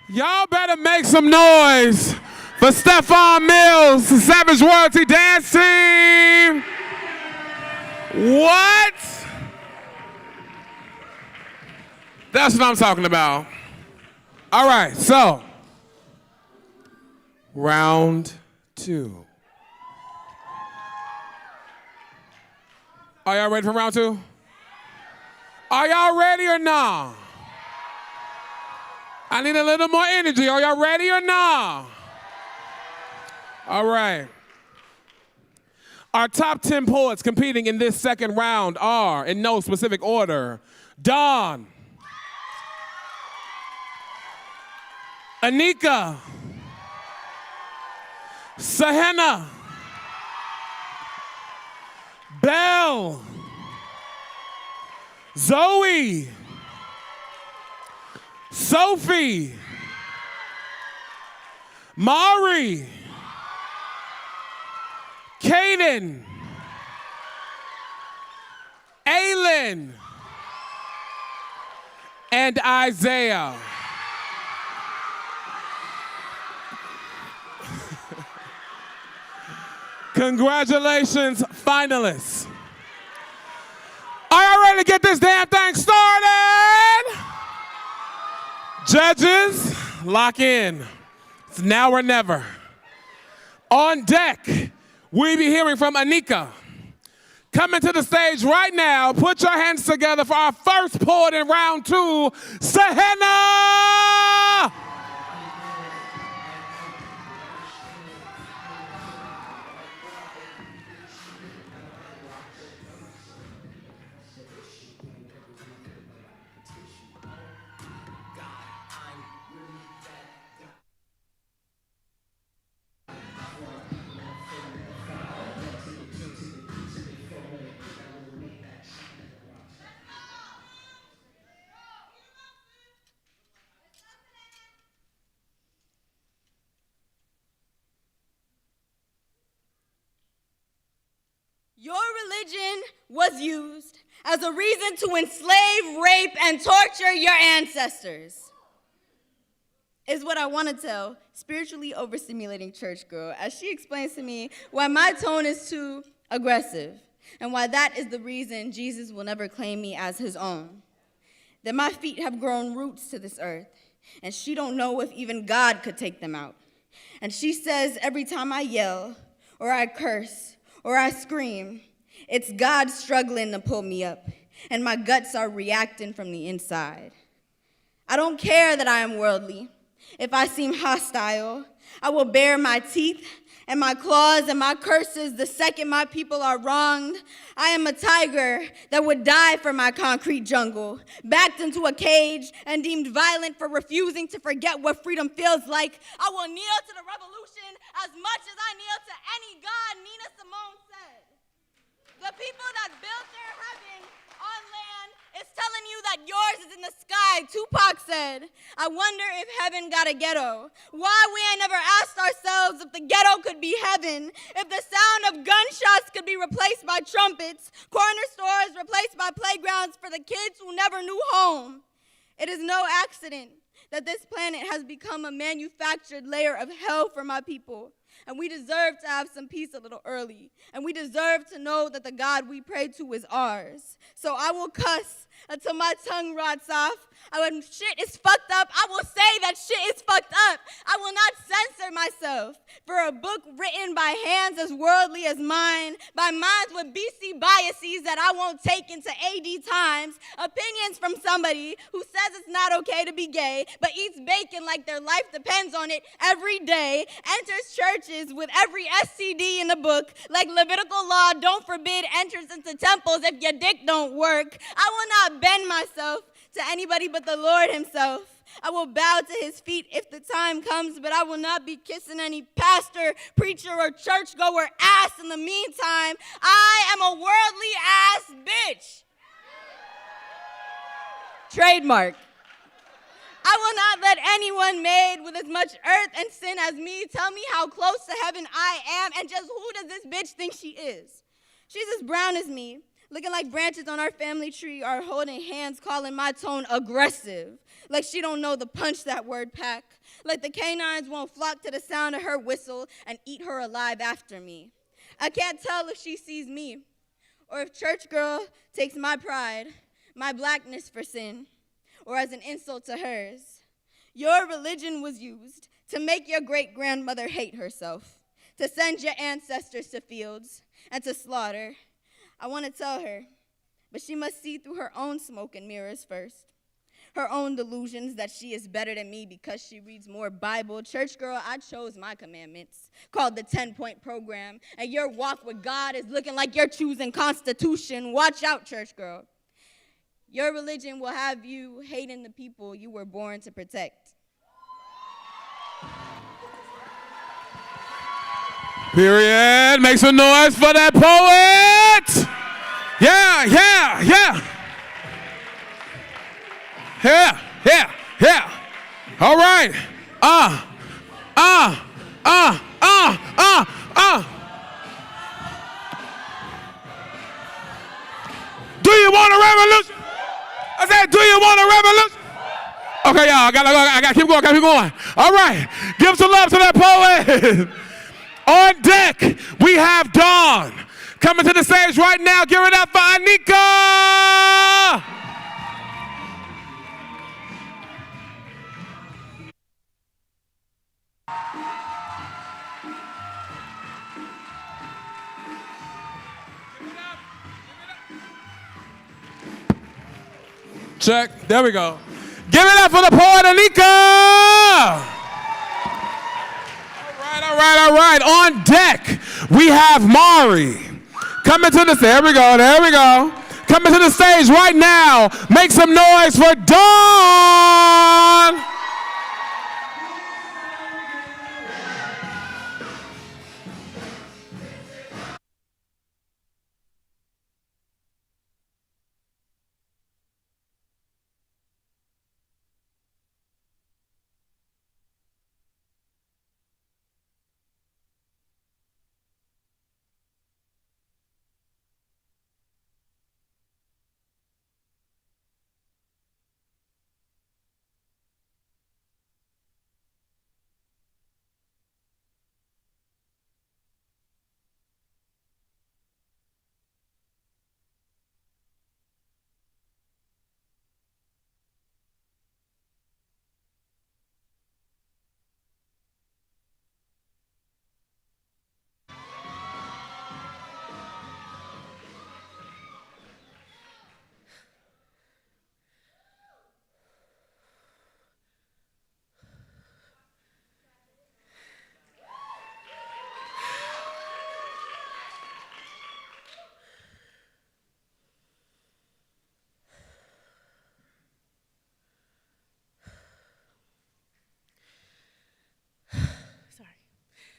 Y'all better make some noise for Stefan Mills, the Savage Royalty Dance Team. What? That's what I'm talking about. All right, so round 2. Are y'all ready for round 2? Are y'all ready or not? I need a little more energy. Are y'all ready or not? All right. Our top 10 poets competing in this second round are, in no specific order, Dawn, Anika, Sahenna, Belle, Zoe, Sophie, Mari, Kaden, Aylin, and Isaiah. Congratulations, finalists. Are y'all ready to get this damn thing started? Judges, lock in. It's now or never. On deck, we be hearing from Anika. Coming to the stage right now, put your hands together for our first poet in round 2, Sahena! Your religion was used as a reason to enslave, rape, and torture your ancestors. Is what I want to tell spiritually overstimulating church girl as she explains to me why my tone is too aggressive and why that is the reason Jesus will never claim me as his own. That my feet have grown roots to this earth and she don't know if even God could take them out. And she says every time I yell or I curse or I scream, it's God struggling to pull me up, and my guts are reacting from the inside. I don't care that I am worldly. If I seem hostile, I will bare my teeth and my claws and my curses the second my people are wronged. I am a tiger that would die for my concrete jungle, backed into a cage and deemed violent for refusing to forget what freedom feels like. I will kneel to the revolution as much as I kneel to any god, Nina Simone said. The people that built their heaven on land is telling you that yours is in the sky, Tupac said. I wonder if heaven got a ghetto. Why we ain't never asked ourselves if the ghetto could be heaven, if the sound of gunshots could be replaced by trumpets, corner stores replaced by playgrounds for the kids who never knew home. It is no accident that this planet has become a manufactured layer of hell for my people. And we deserve to have some peace a little early. And we deserve to know that the God we pray to is ours. So I will cuss until my tongue rots off. When shit is fucked up, I will say that shit is fucked up. I will not censor myself for a book written by hands as worldly as mine, by minds with BC biases that I won't take into AD times, opinions from somebody who says it's not okay to be gay, but eats bacon like their life depends on it every day, enters churches with every STD in the book, like Levitical law don't forbid entrance into temples if your dick don't work. I will not bend myself to anybody but the Lord himself. I will bow to his feet if the time comes, but I will not be kissing any pastor, preacher, or churchgoer ass in the meantime. I am a worldly ass bitch. Trademark. I will not let anyone made with as much earth and sin as me tell me how close to heaven I am, and just who does this bitch think she is? She's as brown as me, looking like branches on our family tree are holding hands, calling my tone aggressive. Like she don't know the punch that word pack. Like the canines won't flock to the sound of her whistle and eat her alive after me. I can't tell if she sees me or if church girl takes my pride, my blackness for sin, or as an insult to hers. Your religion was used to make your great-grandmother hate herself, to send your ancestors to fields and to slaughter. I want to tell her, but she must see through her own smoke and mirrors first. Her own delusions that she is better than me because she reads more Bible. Church girl, I chose my commandments, called the 10-point program, and your walk with God is looking like you're choosing Constitution. Watch out, church girl. Your religion will have you hating the people you were born to protect. Period. Make some noise for that poet. Yeah, yeah, yeah. Yeah, yeah, yeah. All right. Do you want a revolution? I said, do you want a revolution? Okay, y'all, I gotta keep going, All right, give some love to that poet. On deck, we have Dawn. Coming to the stage right now, give it up for Anika. Check, there we go. Give it up for the poet, Anika. All right. On deck, we have Mari. Coming to the stage. There we go. Coming to the stage right now. Make some noise for Dawn.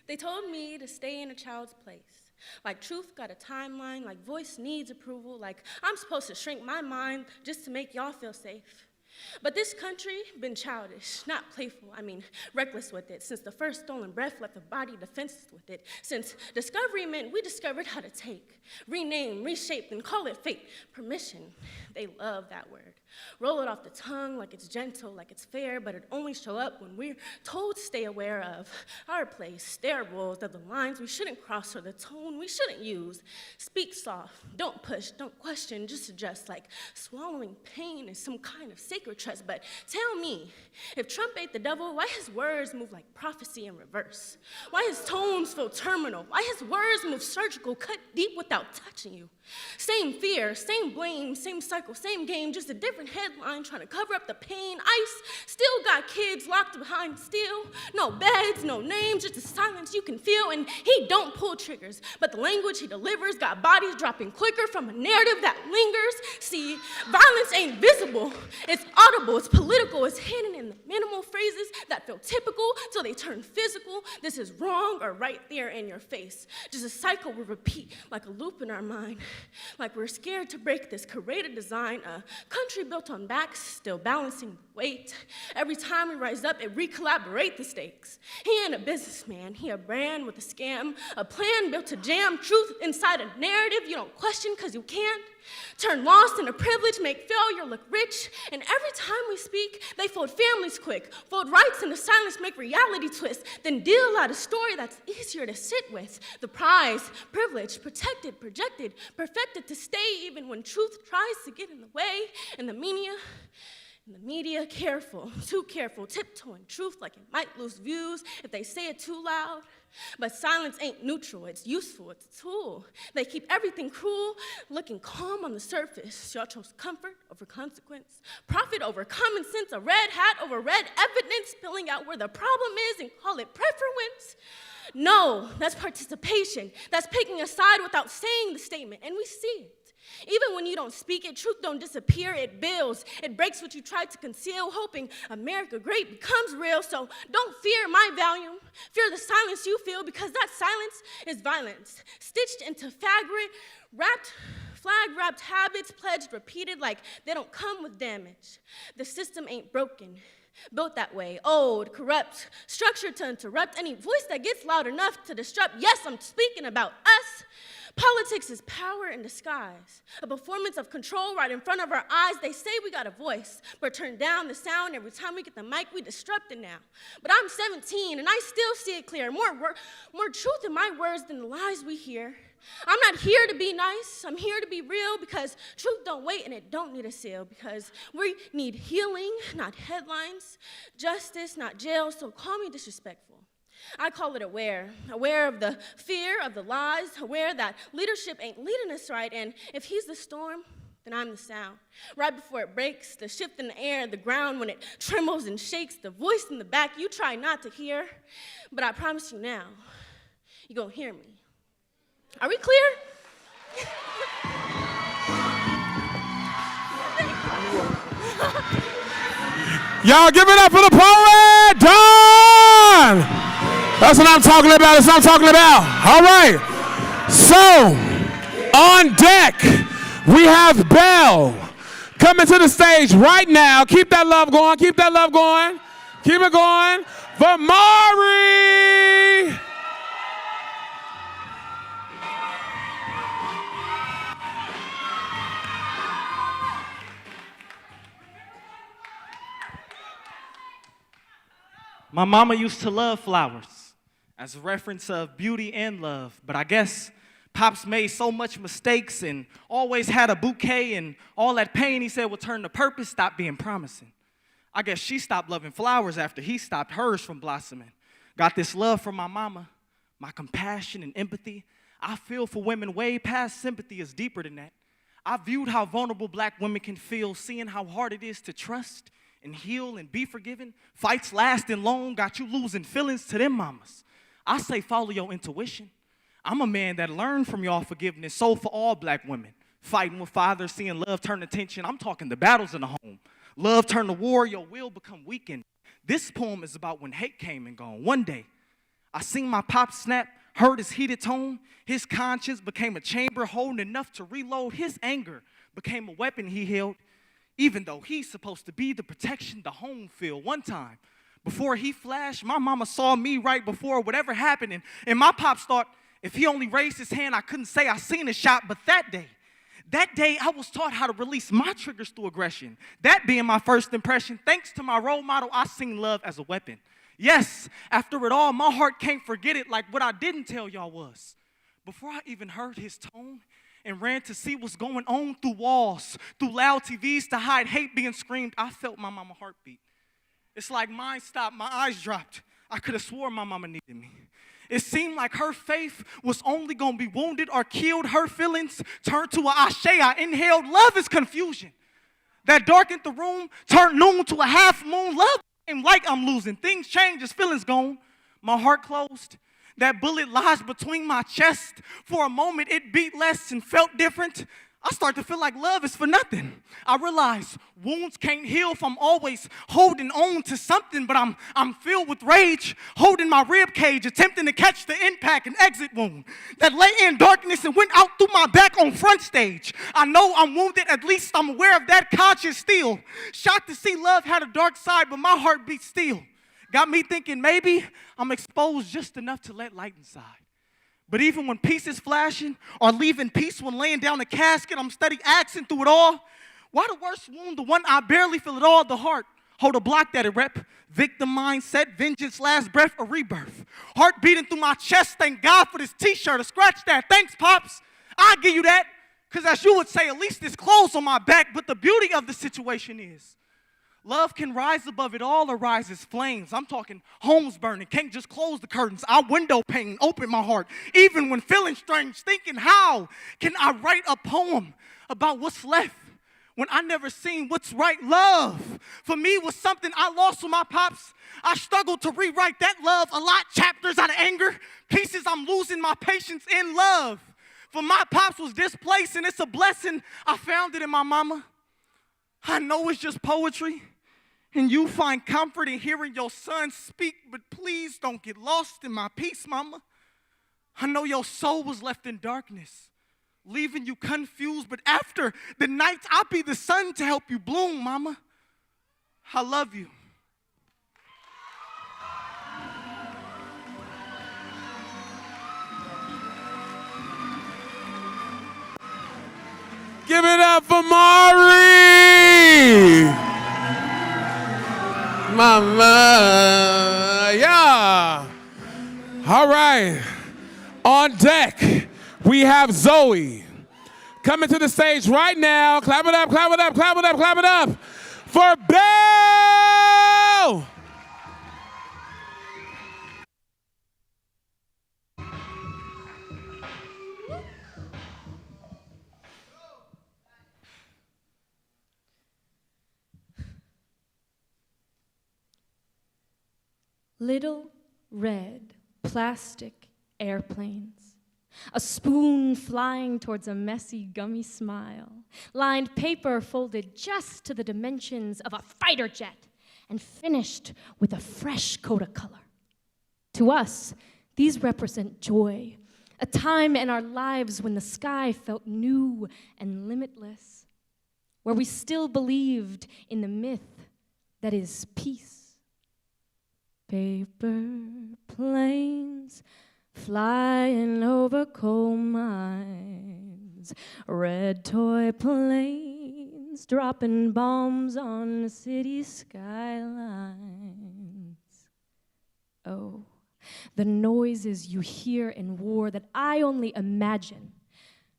They told me to stay in a child's place. Like truth got a timeline, like voice needs approval, like I'm supposed to shrink my mind just to make y'all feel safe. But this country been childish, not playful, reckless with it, since the first stolen breath left the body defenseless with it. Since discovery meant we discovered how to take, rename, reshape, and call it fate. Permission, they love that word. Roll it off the tongue like it's gentle, like it's fair, but it only show up when we're told to stay aware of our place, their rules, of the lines we shouldn't cross or the tone we shouldn't use. Speak soft, don't push, don't question, just adjust, like swallowing pain is some kind of sacred trust. But tell me, if Trump ate the devil, why his words move like prophecy in reverse? Why his tones feel terminal? Why his words move surgical, cut deep without touching you? Same fear, same blame, same cycle, same game, just a different headline trying to cover up the pain. ICE still got kids locked behind steel. No beds, no names, just the silence you can feel. And he don't pull triggers, but the language he delivers got bodies dropping quicker from a narrative that lingers. See, violence ain't visible, it's audible, it's political, it's hidden in the minimal phrases that feel typical till they turn physical. This is wrong or right there in your face. Just a cycle we repeat like a loop in our mind. Like we're scared to break this curated design, a country built on backs, still balancing the weight. Every time we rise up, it recollaborate the stakes. He ain't a businessman, he a brand with a scam, a plan built to jam truth inside a narrative you don't question because you can't. Turn loss into privilege, make failure look rich, and every time we speak, they fold families quick, fold rights into silence, make reality twist, then deal out a story that's easier to sit with. The prize, privilege, protected, projected, perfected to stay even when truth tries to get in the way, and the media, careful, too careful, tiptoeing truth like it might lose views if they say it too loud. But silence ain't neutral, it's useful, it's a tool. They keep everything cruel, looking calm on the surface. Y'all chose comfort over consequence, profit over common sense, a red hat over red evidence, spilling out where the problem is and call it preference. No, that's participation. That's picking a side without saying the statement, and we see it. Even when you don't speak it, truth don't disappear, it builds. It breaks what you tried to conceal, hoping America great becomes real. So don't fear my volume, fear the silence you feel, because that silence is violence, stitched into flag-wrapped habits, pledged, repeated like they don't come with damage. The system ain't broken, built that way, old, corrupt, structured to interrupt any voice that gets loud enough to disrupt. Yes, I'm speaking about us. Politics is power in disguise, a performance of control right in front of our eyes. They say we got a voice, but turn down the sound every time we get the mic. We disrupt it now. But I'm 17, and I still see it clear. More truth in my words than the lies we hear. I'm not here to be nice. I'm here to be real, because truth don't wait and it don't need a seal, because we need healing, not headlines, justice, not jail. So call me disrespectful. I call it aware of the fear of the lies, aware that leadership ain't leading us right, and if he's the storm, then I'm the sound. Right before it breaks, the shift in the air, the ground when it trembles and shakes, the voice in the back you try not to hear, but I promise you now, you're gonna hear me. Are we clear? Y'all give it up for the poet, Don! That's what I'm talking about. That's what I'm talking about. All right. So, on deck, we have Belle coming to the stage right now. Keep that love going. Keep that love going. Keep it going. For Mari! My mama used to love flowers as a reference of beauty and love, but I guess Pops made so much mistakes and always had a bouquet, and all that pain he said would turn to purpose stopped being promising. I guess she stopped loving flowers after he stopped hers from blossoming. Got this love from my mama, my compassion and empathy. I feel for women way past sympathy is deeper than that. I viewed how vulnerable black women can feel, seeing how hard it is to trust and heal and be forgiven. Fights lasting long, got you losing feelings to them mamas. I say follow your intuition. I'm a man that learned from y'all forgiveness. So for all black women, fighting with fathers, seeing love turn to tension. I'm talking the battles in the home. Love turn to war, your will become weakened. This poem is about when hate came and gone. One day, I seen my pop snap, heard his heated tone. His conscience became a chamber holding enough to reload. His anger became a weapon he held, even though he's supposed to be the protection the home feel. One time, before he flashed, my mama saw me right before whatever happened, and my pops thought if he only raised his hand, I couldn't say I seen a shot. But that day, I was taught how to release my triggers through aggression. That being my first impression, thanks to my role model, I seen love as a weapon. Yes, after it all, my heart can't forget it, like what I didn't tell y'all was. Before I even heard his tone and ran to see what's going on through walls, through loud TVs to hide hate being screamed, I felt my mama heartbeat. It's like mine stopped, my eyes dropped. I could have swore my mama needed me. It seemed like her faith was only going to be wounded or killed. Her feelings turned to a ashe. I inhaled. Love is confusion. That darkened the room, turned noon to a half moon. Love came like I'm losing. Things changed as feelings gone. My heart closed. That bullet lodged between my chest. For a moment, it beat less and felt different. I start to feel like love is for nothing. I realize wounds can't heal if I'm always holding on to something, but I'm filled with rage, holding my rib cage, attempting to catch the impact and exit wound that lay in darkness and went out through my back on front stage. I know I'm wounded, at least I'm aware of that, conscious still. Shocked to see love had a dark side, but my heart beats still. Got me thinking maybe I'm exposed just enough to let light inside. But even when peace is flashing or leaving peace when laying down the casket, I'm steady asking through it all, why the worst wound, the one I barely feel at all, the heart? Hold a block that it rep. Victim mindset, vengeance, last breath, or rebirth. Heart beating through my chest, thank God for this t-shirt, or scratch that. Thanks, Pops. I'll give you that, because as you would say, at least there's clothes on my back. But the beauty of the situation is, love can rise above it all or rise as flames. I'm talking homes burning. Can't just close the curtains. I window pane, open my heart. Even when feeling strange, thinking how can I write a poem about what's left when I never seen what's right? Love for me was something I lost with my pops. I struggled to rewrite that love. A lot chapters out of anger. Pieces I'm losing my patience in love. For my pops was displaced, and it's a blessing I found it in my mama. I know it's just poetry. And you find comfort in hearing your son speak, but please don't get lost in my peace, mama. I know your soul was left in darkness, leaving you confused, but after the nights, I'll be the sun to help you bloom, mama. I love you. Give it up for Mari. Mama, yeah. All right. On deck, we have Zoe. Coming to the stage right now. Clap it up, clap it up, clap it up, clap it up for Belle. Little red plastic airplanes, a spoon flying towards a messy, gummy smile, lined paper folded just to the dimensions of a fighter jet, and finished with a fresh coat of color. To us, these represent joy, a time in our lives when the sky felt new and limitless, where we still believed in the myth that is peace. Paper planes flying over coal mines, red toy planes dropping bombs on the city skylines. Oh, the noises you hear in war that I only imagine,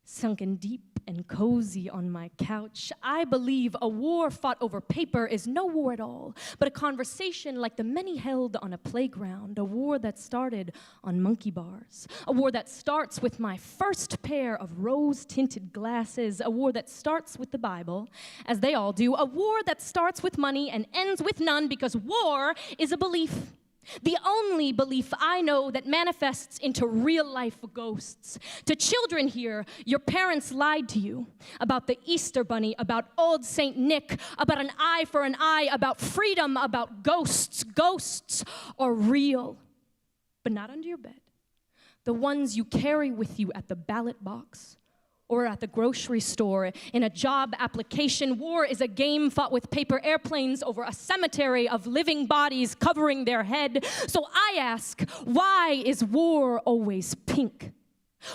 sunken deep and cozy on my couch. I believe a war fought over paper is no war at all, but a conversation like the many held on a playground, a war that started on monkey bars, a war that starts with my first pair of rose-tinted glasses, a war that starts with the Bible, as they all do, a war that starts with money and ends with none, because war is a belief. The only belief I know that manifests into real-life ghosts. To children here, your parents lied to you about the Easter Bunny, about old Saint Nick, about an eye for an eye, about freedom, about ghosts. Ghosts are real, but not under your bed. The ones you carry with you at the ballot box, or at the grocery store, in a job application. War is a game fought with paper airplanes over a cemetery of living bodies covering their head. So I ask, why is war always pink?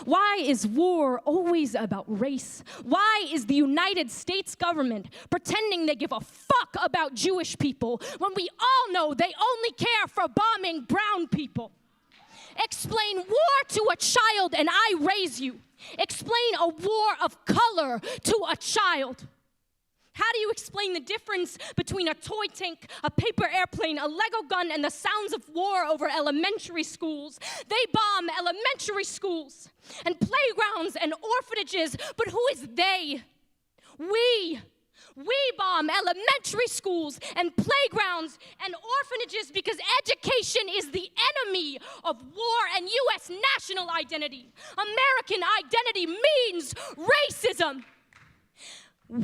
Why is war always about race? Why is the United States government pretending they give a fuck about Jewish people when we all know they only care for bombing brown people? Explain war to a child and I raise you. Explain a war of color to a child. How do you explain the difference between a toy tank, a paper airplane, a Lego gun, and the sounds of war over elementary schools? They bomb elementary schools and playgrounds and orphanages, but who is they? We bomb elementary schools and playgrounds and orphanages because education is the enemy of war and U.S. national identity. American identity means racism.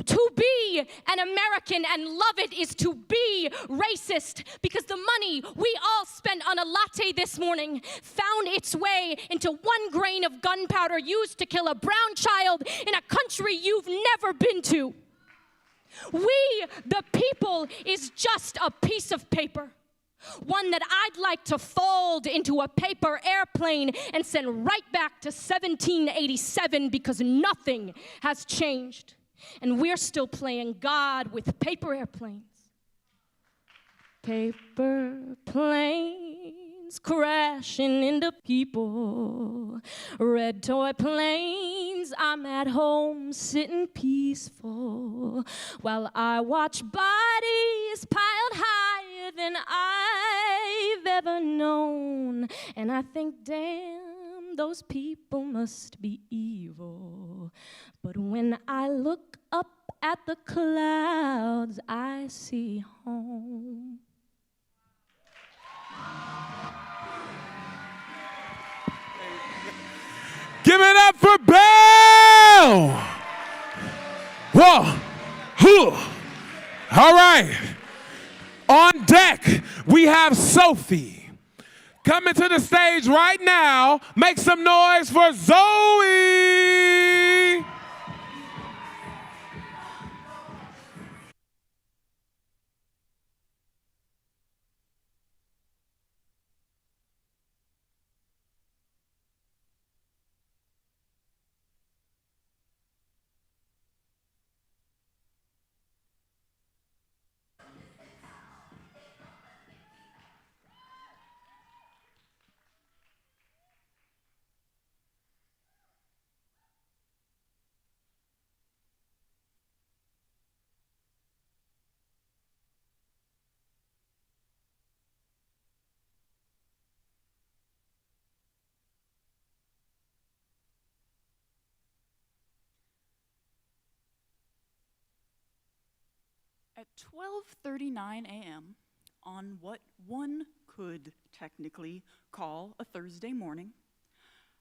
To be an American and love it is to be racist, because the money we all spent on a latte this morning found its way into 1 grain of gunpowder used to kill a brown child in a country you've never been to. We, the people, is just a piece of paper. One that I'd like to fold into a paper airplane and send right back to 1787, because nothing has changed. And we're still playing God with paper airplanes. Paper planes crashing into people. Red toy planes, I'm at home sitting peaceful while I watch bodies piled higher than I've ever known. And I think, damn, those people must be evil. But when I look up at the clouds, I see home. Give it up for Belle! Whoa! Whew. All right. On deck, we have Sophie. Coming to the stage right now. Make some noise for Zoe! At 12:39 a.m. on what one could technically call a Thursday morning,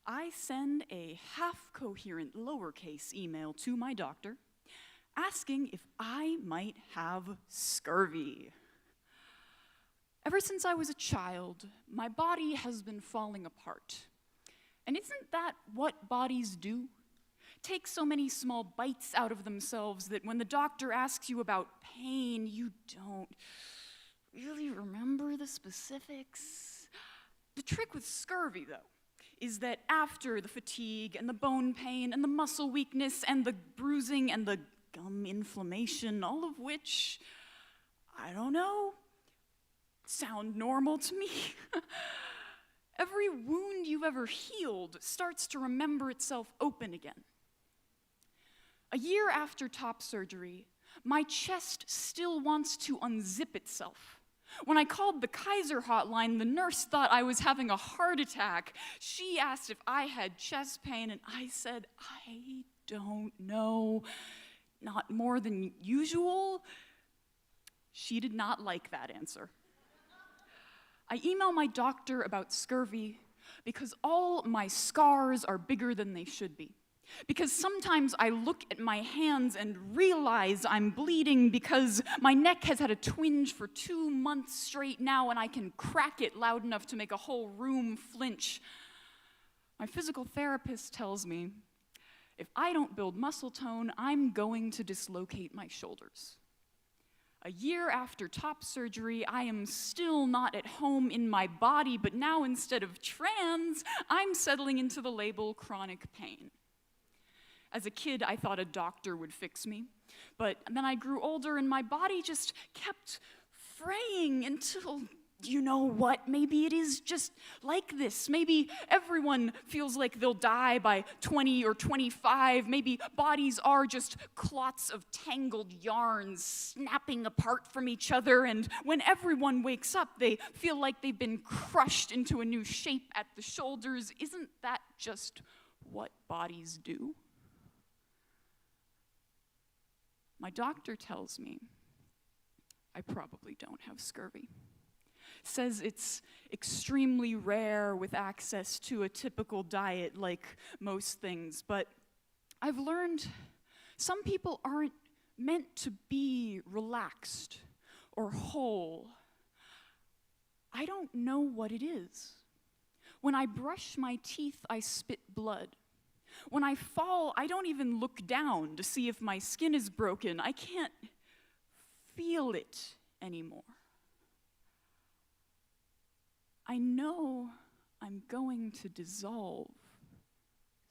I send a half-coherent lowercase email to my doctor asking if I might have scurvy. Ever since I was a child, my body has been falling apart. And isn't that what bodies do? Take so many small bites out of themselves that when the doctor asks you about pain, you don't really remember the specifics. The trick with scurvy, though, is that after the fatigue and the bone pain and the muscle weakness and the bruising and the gum inflammation, all of which, I don't know, sound normal to me. Every wound you've ever healed starts to remember itself open again. A year after top surgery, my chest still wants to unzip itself. When I called the Kaiser hotline, the nurse thought I was having a heart attack. She asked if I had chest pain, and I said, I don't know, not more than usual. She did not like that answer. I email my doctor about scurvy because all my scars are bigger than they should be. Because sometimes I look at my hands and realize I'm bleeding because my neck has had a twinge for 2 months straight now and I can crack it loud enough to make a whole room flinch. My physical therapist tells me if I don't build muscle tone, I'm going to dislocate my shoulders. A year after top surgery, I am still not at home in my body, but now instead of trans, I'm settling into the label chronic pain. As a kid, I thought a doctor would fix me, but then I grew older and my body just kept fraying until, you know what, maybe it is just like this. Maybe everyone feels like they'll die by 20 or 25. Maybe bodies are just clots of tangled yarns snapping apart from each other, and when everyone wakes up, they feel like they've been crushed into a new shape at the shoulders. Isn't that just what bodies do? My doctor tells me I probably don't have scurvy. Says it's extremely rare with access to a typical diet like most things, but I've learned some people aren't meant to be relaxed or whole. I don't know what it is. When I brush my teeth, I spit blood. When I fall, I don't even look down to see if my skin is broken. I can't feel it anymore. I know I'm going to dissolve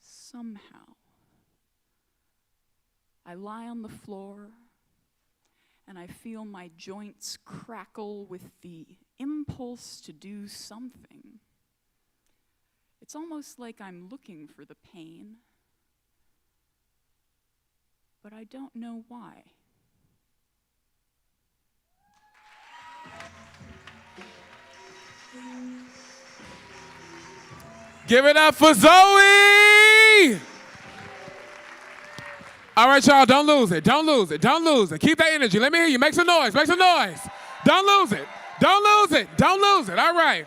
somehow. I lie on the floor and I feel my joints crackle with the impulse to do something. It's almost like I'm looking for the pain, but I don't know why. Give it up for Zoe! All right, y'all, don't lose it. Don't lose it. Don't lose it. Keep that energy. Let me hear you. Make some noise. Make some noise. Don't lose it. Don't lose it. Don't lose it. All right.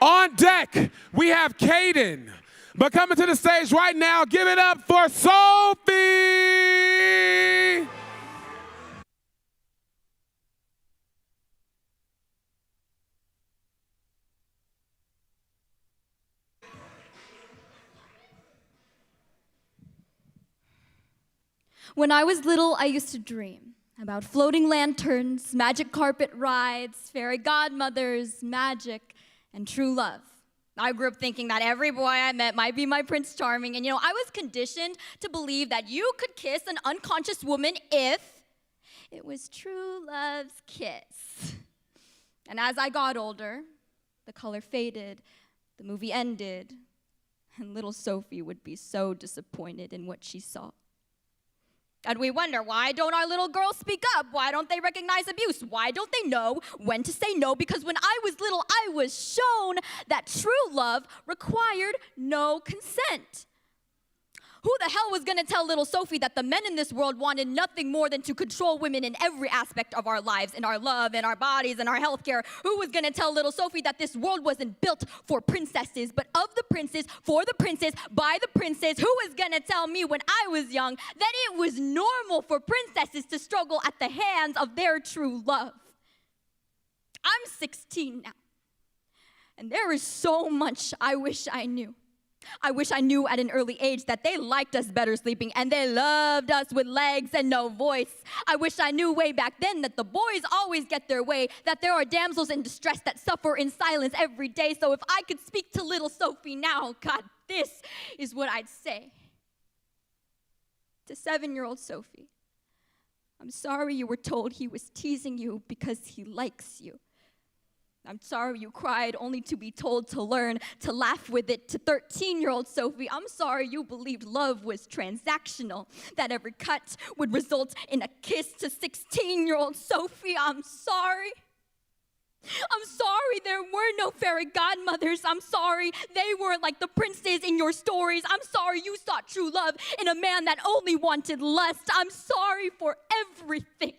On deck, we have Caden. But coming to the stage right now, give it up for Sophie! When I was little, I used to dream about floating lanterns, magic carpet rides, fairy godmothers, magic, and true love. I grew up thinking that every boy I met might be my Prince Charming, and I was conditioned to believe that you could kiss an unconscious woman if it was true love's kiss. And as I got older, the color faded, the movie ended, and little Sophie would be so disappointed in what she saw. And we wonder, why don't our little girls speak up? Why don't they recognize abuse? Why don't they know when to say no? Because when I was little, I was shown that true love required no consent. Who the hell was gonna tell little Sophie that the men in this world wanted nothing more than to control women in every aspect of our lives, in our love, in our bodies, in our healthcare? Who was gonna tell little Sophie that this world wasn't built for princesses, but of the princes, for the princes, by the princes? Who was gonna tell me when I was young that it was normal for princesses to struggle at the hands of their true love? I'm 16 now, and there is so much I wish I knew. I wish I knew at an early age that they liked us better sleeping and they loved us with legs and no voice. I wish I knew way back then that the boys always get their way, that there are damsels in distress that suffer in silence every day. So if I could speak to little Sophie now, God, this is what I'd say. To 7-year-old Sophie, I'm sorry you were told he was teasing you because he likes you. I'm sorry you cried only to be told to learn to laugh with it. To 13-year-old Sophie, I'm sorry you believed love was transactional, that every cut would result in a kiss. To 16-year-old Sophie, I'm sorry. I'm sorry there were no fairy godmothers. I'm sorry they weren't like the princes in your stories. I'm sorry you sought true love in a man that only wanted lust. I'm sorry for everything.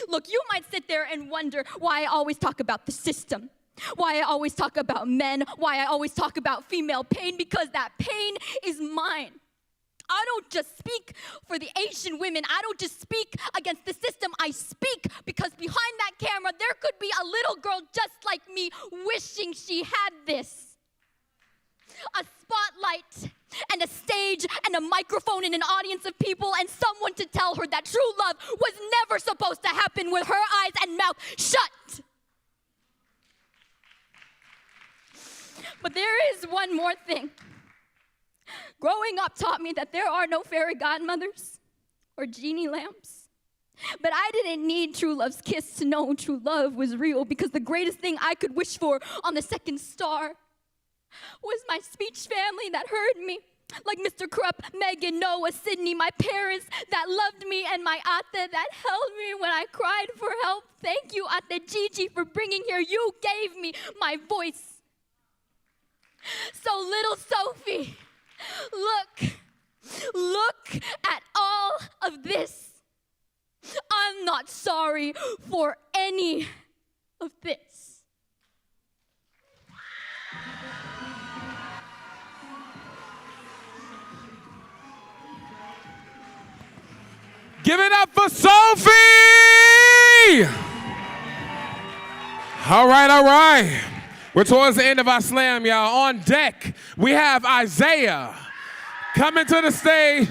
Look, you might sit there and wonder why I always talk about the system, why I always talk about men, why I always talk about female pain, because that pain is mine. I don't just speak for the Asian women. I don't just speak against the system. I speak because behind that camera, there could be a little girl just like me wishing she had this. A spotlight and a stage and a microphone and an audience of people and someone to tell her that true love was never supposed to happen with her eyes and mouth shut. But there is one more thing. Growing up taught me that there are no fairy godmothers or genie lamps. But I didn't need true love's kiss to know true love was real, because the greatest thing I could wish for on the second star was my speech family that heard me. Like Mr. Krupp, Megan, Noah, Sydney, my parents that loved me, and my ate that held me when I cried for help. Thank you, ate Gigi, for bringing here. You gave me my voice. So little Sophie, look at all of this. I'm not sorry for any of this. Give it up for Sophie! All right. We're towards the end of our slam, y'all. On deck, we have Isaiah coming to the stage.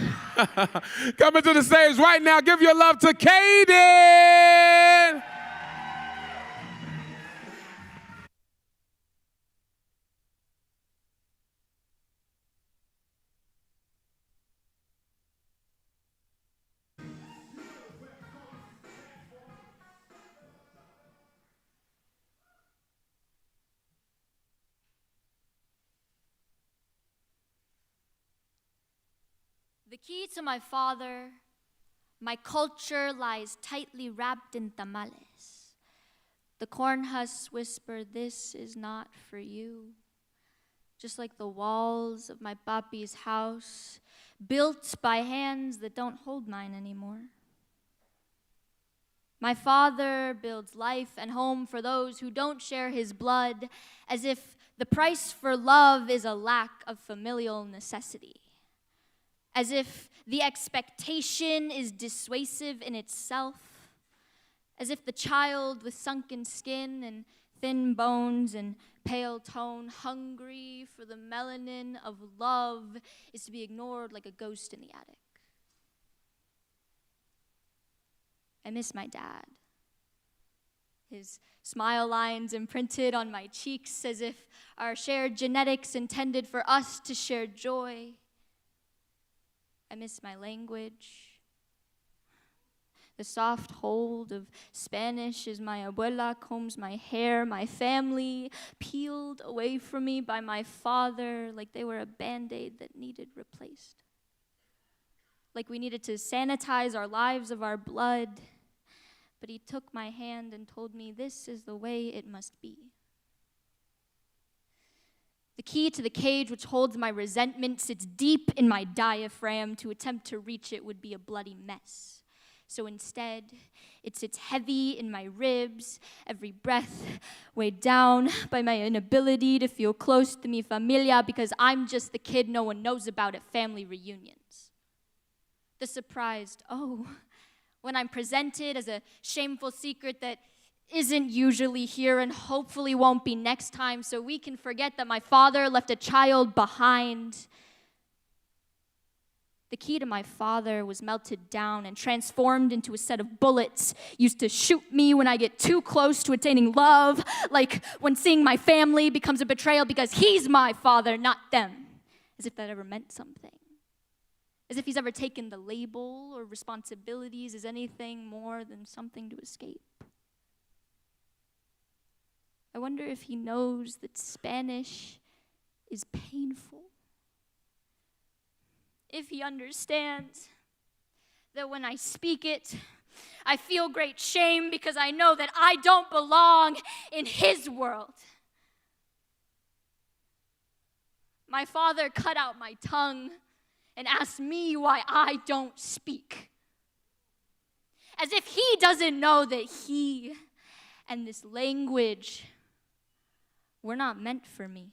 Coming to the stage right now. Give your love to Kaden. The key to my father, my culture lies tightly wrapped in tamales. The corn husks whisper, "This is not for you." Just like the walls of my papi's house, built by hands that don't hold mine anymore. My father builds life and home for those who don't share his blood, as if the price for love is a lack of familial necessity. As if the expectation is dissuasive in itself, as if the child with sunken skin and thin bones and pale tone, hungry for the melanin of love, is to be ignored like a ghost in the attic. I miss my dad. His smile lines imprinted on my cheeks as if our shared genetics intended for us to share joy. I miss my language. The soft hold of Spanish as my abuela combs my hair, my family peeled away from me by my father like they were a Band-Aid that needed replaced. Like we needed to sanitize our lives of our blood. But he took my hand and told me this is the way it must be. The key to the cage which holds my resentment sits deep in my diaphragm. To attempt to reach it would be a bloody mess. So instead, it sits heavy in my ribs, every breath weighed down by my inability to feel close to mi familia because I'm just the kid no one knows about at family reunions. The surprised, oh, when I'm presented as a shameful secret that isn't usually here and hopefully won't be next time, so we can forget that my father left a child behind. The key to my father was melted down and transformed into a set of bullets used to shoot me when I get too close to attaining love, like when seeing my family becomes a betrayal because he's my father, not them. As if that ever meant something. As if he's ever taken the label or responsibilities as anything more than something to escape. I wonder if he knows that Spanish is painful. If he understands that when I speak it, I feel great shame because I know that I don't belong in his world. My father cut out my tongue and asked me why I don't speak. As if he doesn't know that he and this language were not meant for me.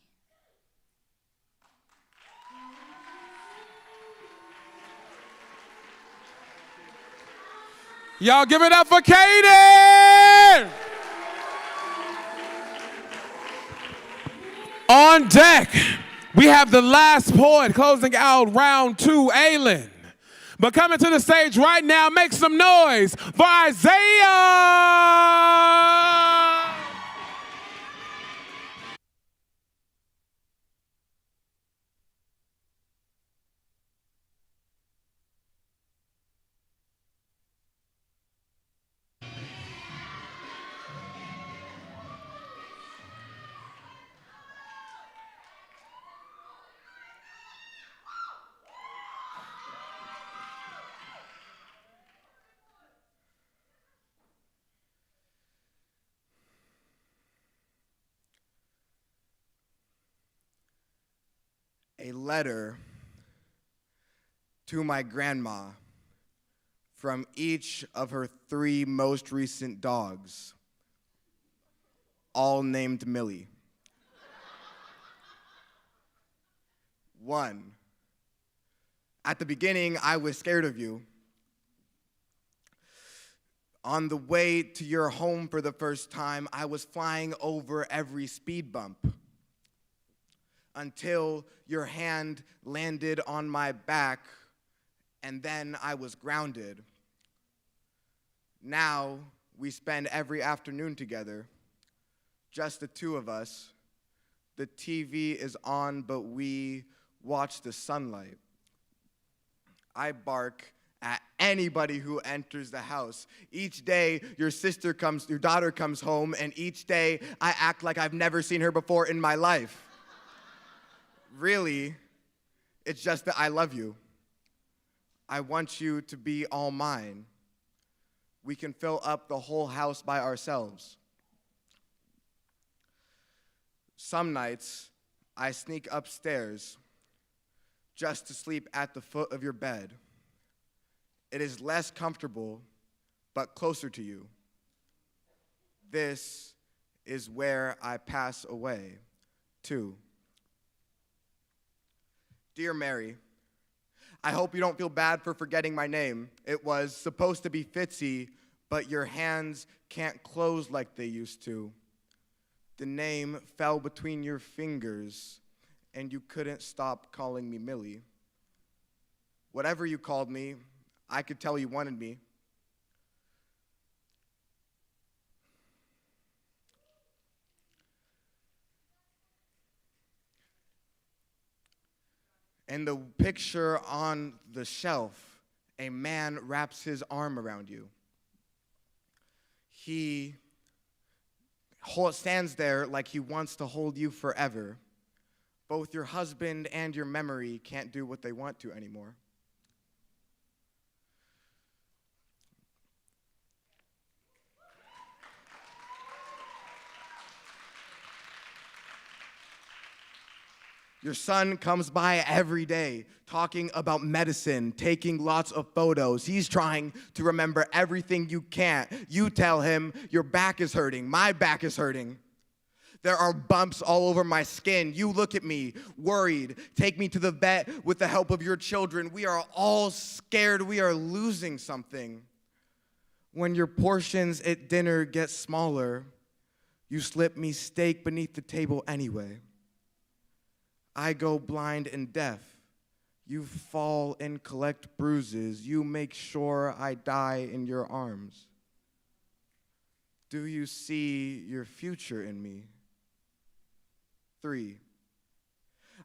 Y'all give it up for Katie! On deck, we have the last poet closing out round 2, Aylin. But coming to the stage right now, make some noise for Isaiah! A letter to my grandma from each of her 3 most recent dogs, all named Millie. 1, at the beginning, I was scared of you. On the way to your home for the first time, I was flying over every speed bump until your hand landed on my back, and then I was grounded. Now we spend every afternoon together, just the 2 of us. The TV is on, but we watch the sunlight. I bark at anybody who enters the house. Each day, your daughter comes home, and each day I act like I've never seen her before in my life. Really, it's just that I love you. I want you to be all mine. We can fill up the whole house by ourselves. Some nights, I sneak upstairs just to sleep at the foot of your bed. It is less comfortable, but closer to you. This is where I pass away, too. Dear Mary, I hope you don't feel bad for forgetting my name. It was supposed to be Fitzy, but your hands can't close like they used to. The name fell between your fingers, and you couldn't stop calling me Millie. Whatever you called me, I could tell you wanted me. In the picture on the shelf, a man wraps his arm around you. He stands there like he wants to hold you forever. Both your husband and your memory can't do what they want to anymore. Your son comes by every day talking about medicine, taking lots of photos. He's trying to remember everything you can't. You tell him, your back is hurting, my back is hurting. There are bumps all over my skin. You look at me, worried. Take me to the vet with the help of your children. We are all scared we are losing something. When your portions at dinner get smaller, you slip me steak beneath the table anyway. I go blind and deaf. You fall and collect bruises. You make sure I die in your arms. Do you see your future in me? 3.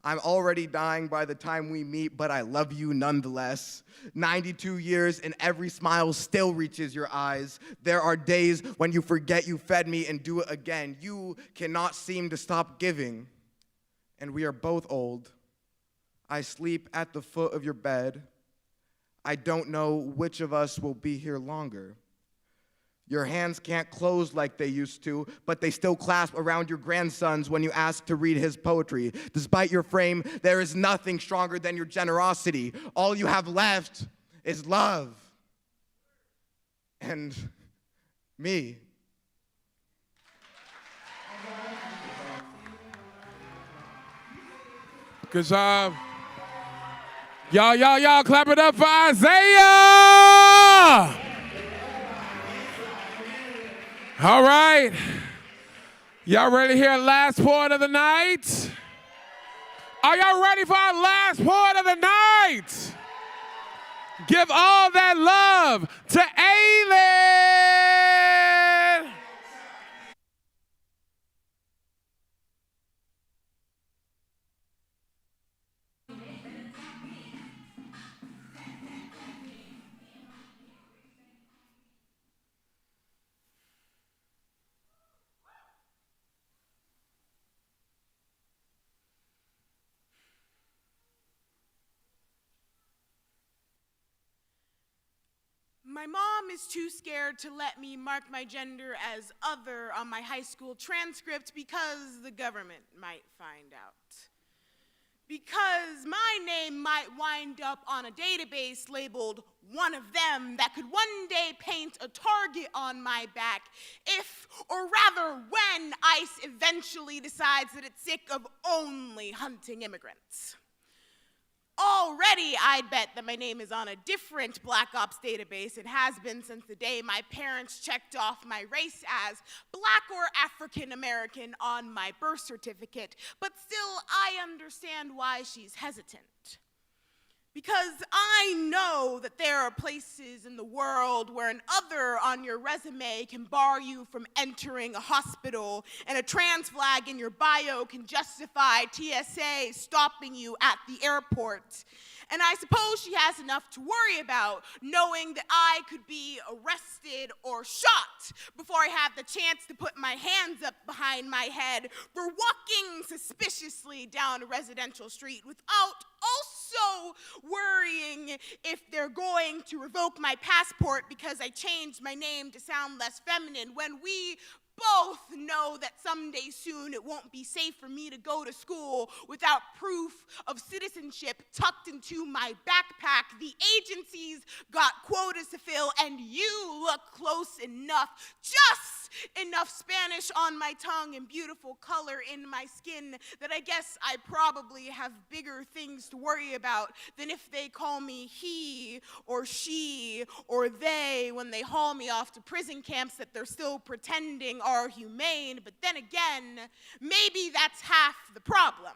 I'm already dying by the time we meet, but I love you nonetheless. 92 years and every smile still reaches your eyes. There are days when you forget you fed me and do it again. You cannot seem to stop giving. And we are both old. I sleep at the foot of your bed. I don't know which of us will be here longer. Your hands can't close like they used to, but they still clasp around your grandson's when you ask to read his poetry. Despite your frame, there is nothing stronger than your generosity. All you have left is love. And me. Good job. Y'all, clap it up for Isaiah! All right. Y'all ready to hear last poet of the night? Are y'all ready for our last poet of the night? Give all that love to Aylin. My mom is too scared to let me mark my gender as other on my high school transcript because the government might find out. Because my name might wind up on a database labeled one of them that could one day paint a target on my back if, or rather when, ICE eventually decides that it's sick of only hunting immigrants. Already, I'd bet that my name is on a different Black Ops database and has been since the day my parents checked off my race as Black or African American on my birth certificate, but still I understand why she's hesitant. Because I know that there are places in the world where an other on your resume can bar you from entering a hospital, and a trans flag in your bio can justify TSA stopping you at the airport. And I suppose she has enough to worry about, knowing that I could be arrested or shot before I have the chance to put my hands up behind my head for walking suspiciously down a residential street without also worrying if they're going to revoke my passport because I changed my name to sound less feminine, when we both know that someday soon it won't be safe for me to go to school without proof of citizenship tucked into my backpack. The agencies got quotas to fill, and you look close enough, just enough Spanish on my tongue and beautiful color in my skin that I guess I probably have bigger things to worry about than if they call me he or she or they when they haul me off to prison camps that they're still pretending are humane. But then again, maybe that's half the problem.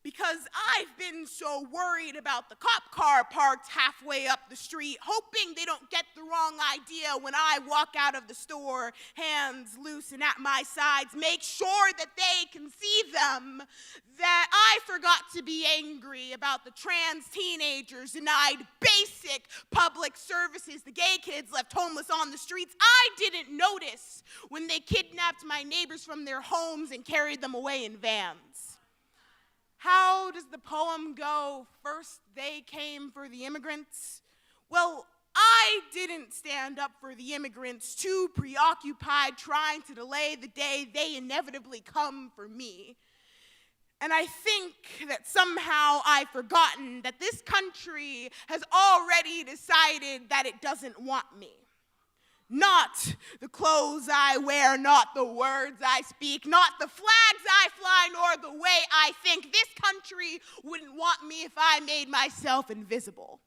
Because I've been so worried about the cop car parked halfway up the street, hoping they don't get the wrong idea when I walk out of the store, hands loose and at my sides, make sure that they can see them, that I forgot to be angry about the trans teenagers denied basic public services, the gay kids left homeless on the streets. I didn't notice when they kidnapped my neighbors from their homes and carried them away in vans. How does the poem go? First they came for the immigrants. Well, I didn't stand up for the immigrants, too preoccupied trying to delay the day they inevitably come for me. And I think that somehow I've forgotten that this country has already decided that it doesn't want me. Not the clothes I wear, not the words I speak, not the flags I fly, nor the way I think. This country wouldn't want me if I made myself invisible.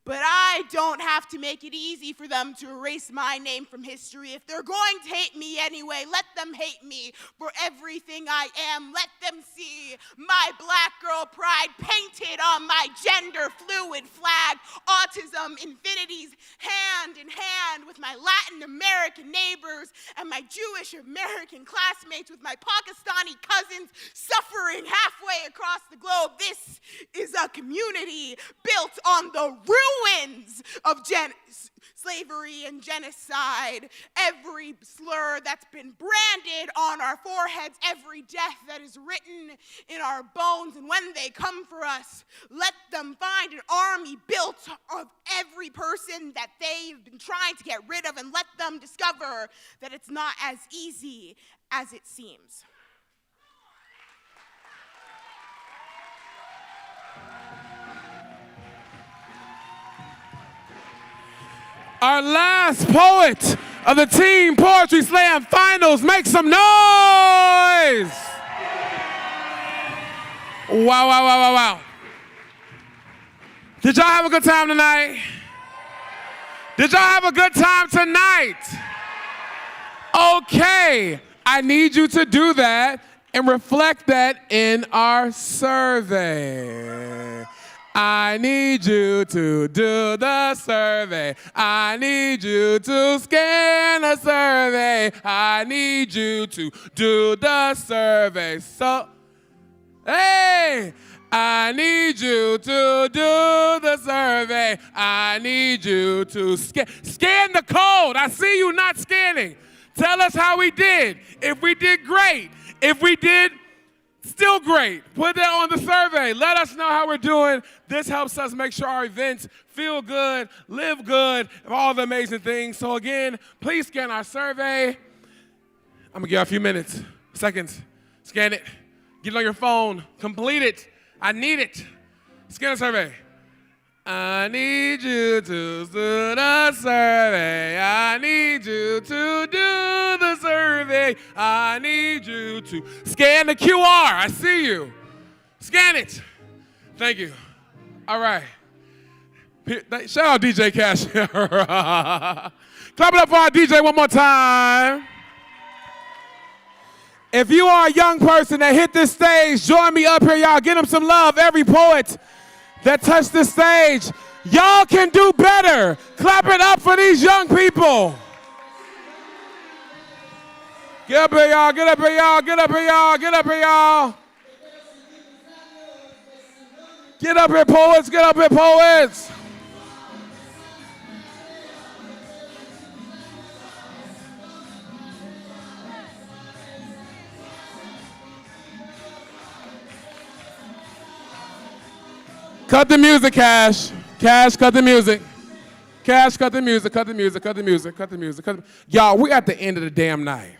But I don't have to make it easy for them to erase my name from history. If they're going to hate me anyway, let them hate me for everything I am. Let them see my black girl pride painted on my gender fluid flag. Autism, infinities, hand in hand with my Latin American neighbors and my Jewish American classmates, with my Pakistani cousins suffering halfway across the globe. This is a community built on the ruins of slavery and genocide. Every slur that's been branded on our foreheads, every death that is written in our bones. And when they come for us, let them find an army built of every person that they've been trying to get rid of, and let them discover that it's not as easy as it seems. Our last poet of the Team Poetry Slam Finals, make some noise! Wow, wow, wow, wow, wow. Did y'all have a good time tonight? Did y'all have a good time tonight? Okay, I need you to do that and reflect that in our survey. I need you to do the survey. I need you to scan the survey. I need you to do the survey. So, hey, I need you to do the survey. I need you to scan the code. I see you not scanning. Tell us how we did. If we did great. If we did still great. Put that on the survey. Let us know how we're doing. This helps us make sure our events feel good, live good, and all the amazing things. So again, please scan our survey. I'm gonna give you a few minutes, seconds. Scan it. Get it on your phone. Complete it. I need it. Scan the survey. I need you to do the survey. I need you to do the survey. I need you to scan the QR. I see you. Scan it. Thank you. All right. Shout out DJ Cash. Clap it up for our DJ one more time. If you are a young person that hit this stage, join me up here, y'all. Get them some love. Every poet that touched the stage, y'all can do better. Clap it up for these young people. Get up here, y'all. Get up here, y'all. Get up here, y'all. Get up here, y'all. Get up here, poets. Get up here, poets. Cut the music, Cash. Cash, cut the music. Cash, cut the music, cut the music, cut the music, cut the music. Y'all, we're at the end of the damn night.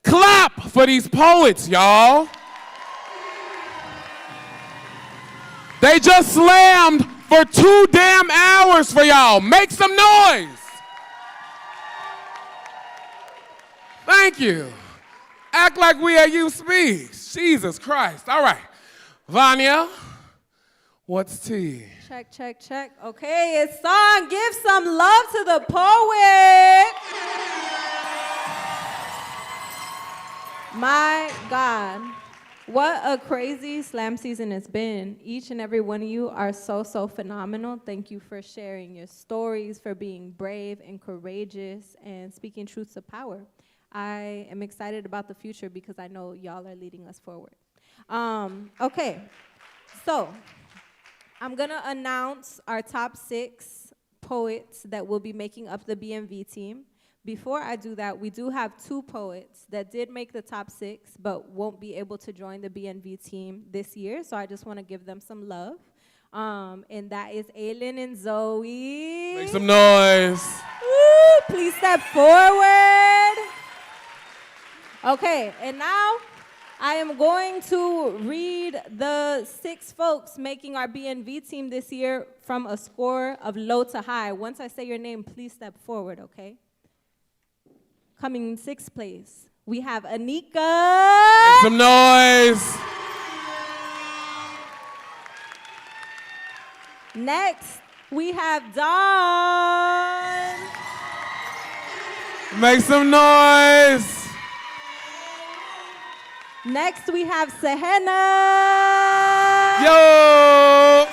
Clap for these poets, y'all. They just slammed for 2 damn hours for y'all. Make some noise. Thank you. Act like we at You Speaks. Jesus Christ. All right. Vanya. What's tea? Check, check, check. Okay, it's song. Give some love to the poet. My God, what a crazy slam season it's been. Each and every one of you are so, so phenomenal. Thank you for sharing your stories, for being brave and courageous and speaking truth to power. I am excited about the future because I know y'all are leading us forward. Okay, so I'm gonna announce our top 6 poets that will be making up the BMV team. Before I do that, we do have 2 poets that did make the top 6, but won't be able to join the BNV team this year, so I just wanna give them some love. And that is Aylin and Zoe. Make some noise. Woo, please step forward. Okay, and now I am going to read the 6 folks making our BNV team this year from a score of low to high. Once I say your name, please step forward, okay? Coming in 6th place, we have Anika. Make some noise. Next, we have Dawn. Make some noise. Next, we have Sehena. Yo.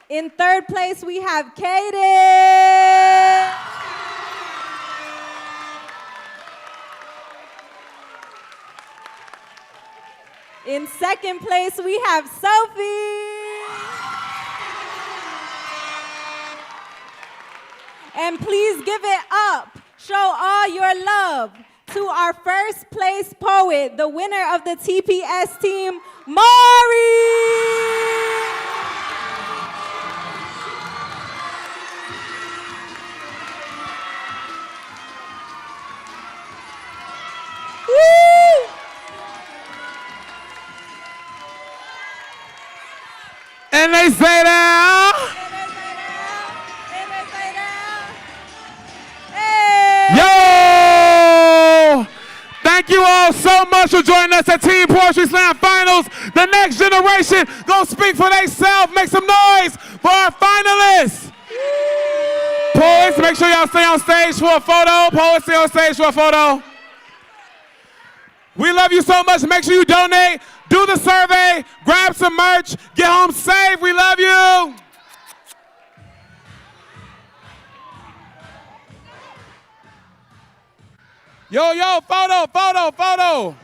In 3rd place, we have Kaden. In 2nd place, we have Sophie. And please give it up. Show all your love to our 1st place poet, the winner of the TPS team, Maury. Woo! And they say that. Yo! Thank you all so much for joining us at Team Poetry Slam Finals. The next generation gonna speak for themselves. Make some noise for our finalists. Poets, make sure y'all stay on stage for a photo. Poets, stay on stage for a photo. We love you so much. Make sure you donate. Do the survey. Grab some merch. Get home safe. We love you. Yo, photo.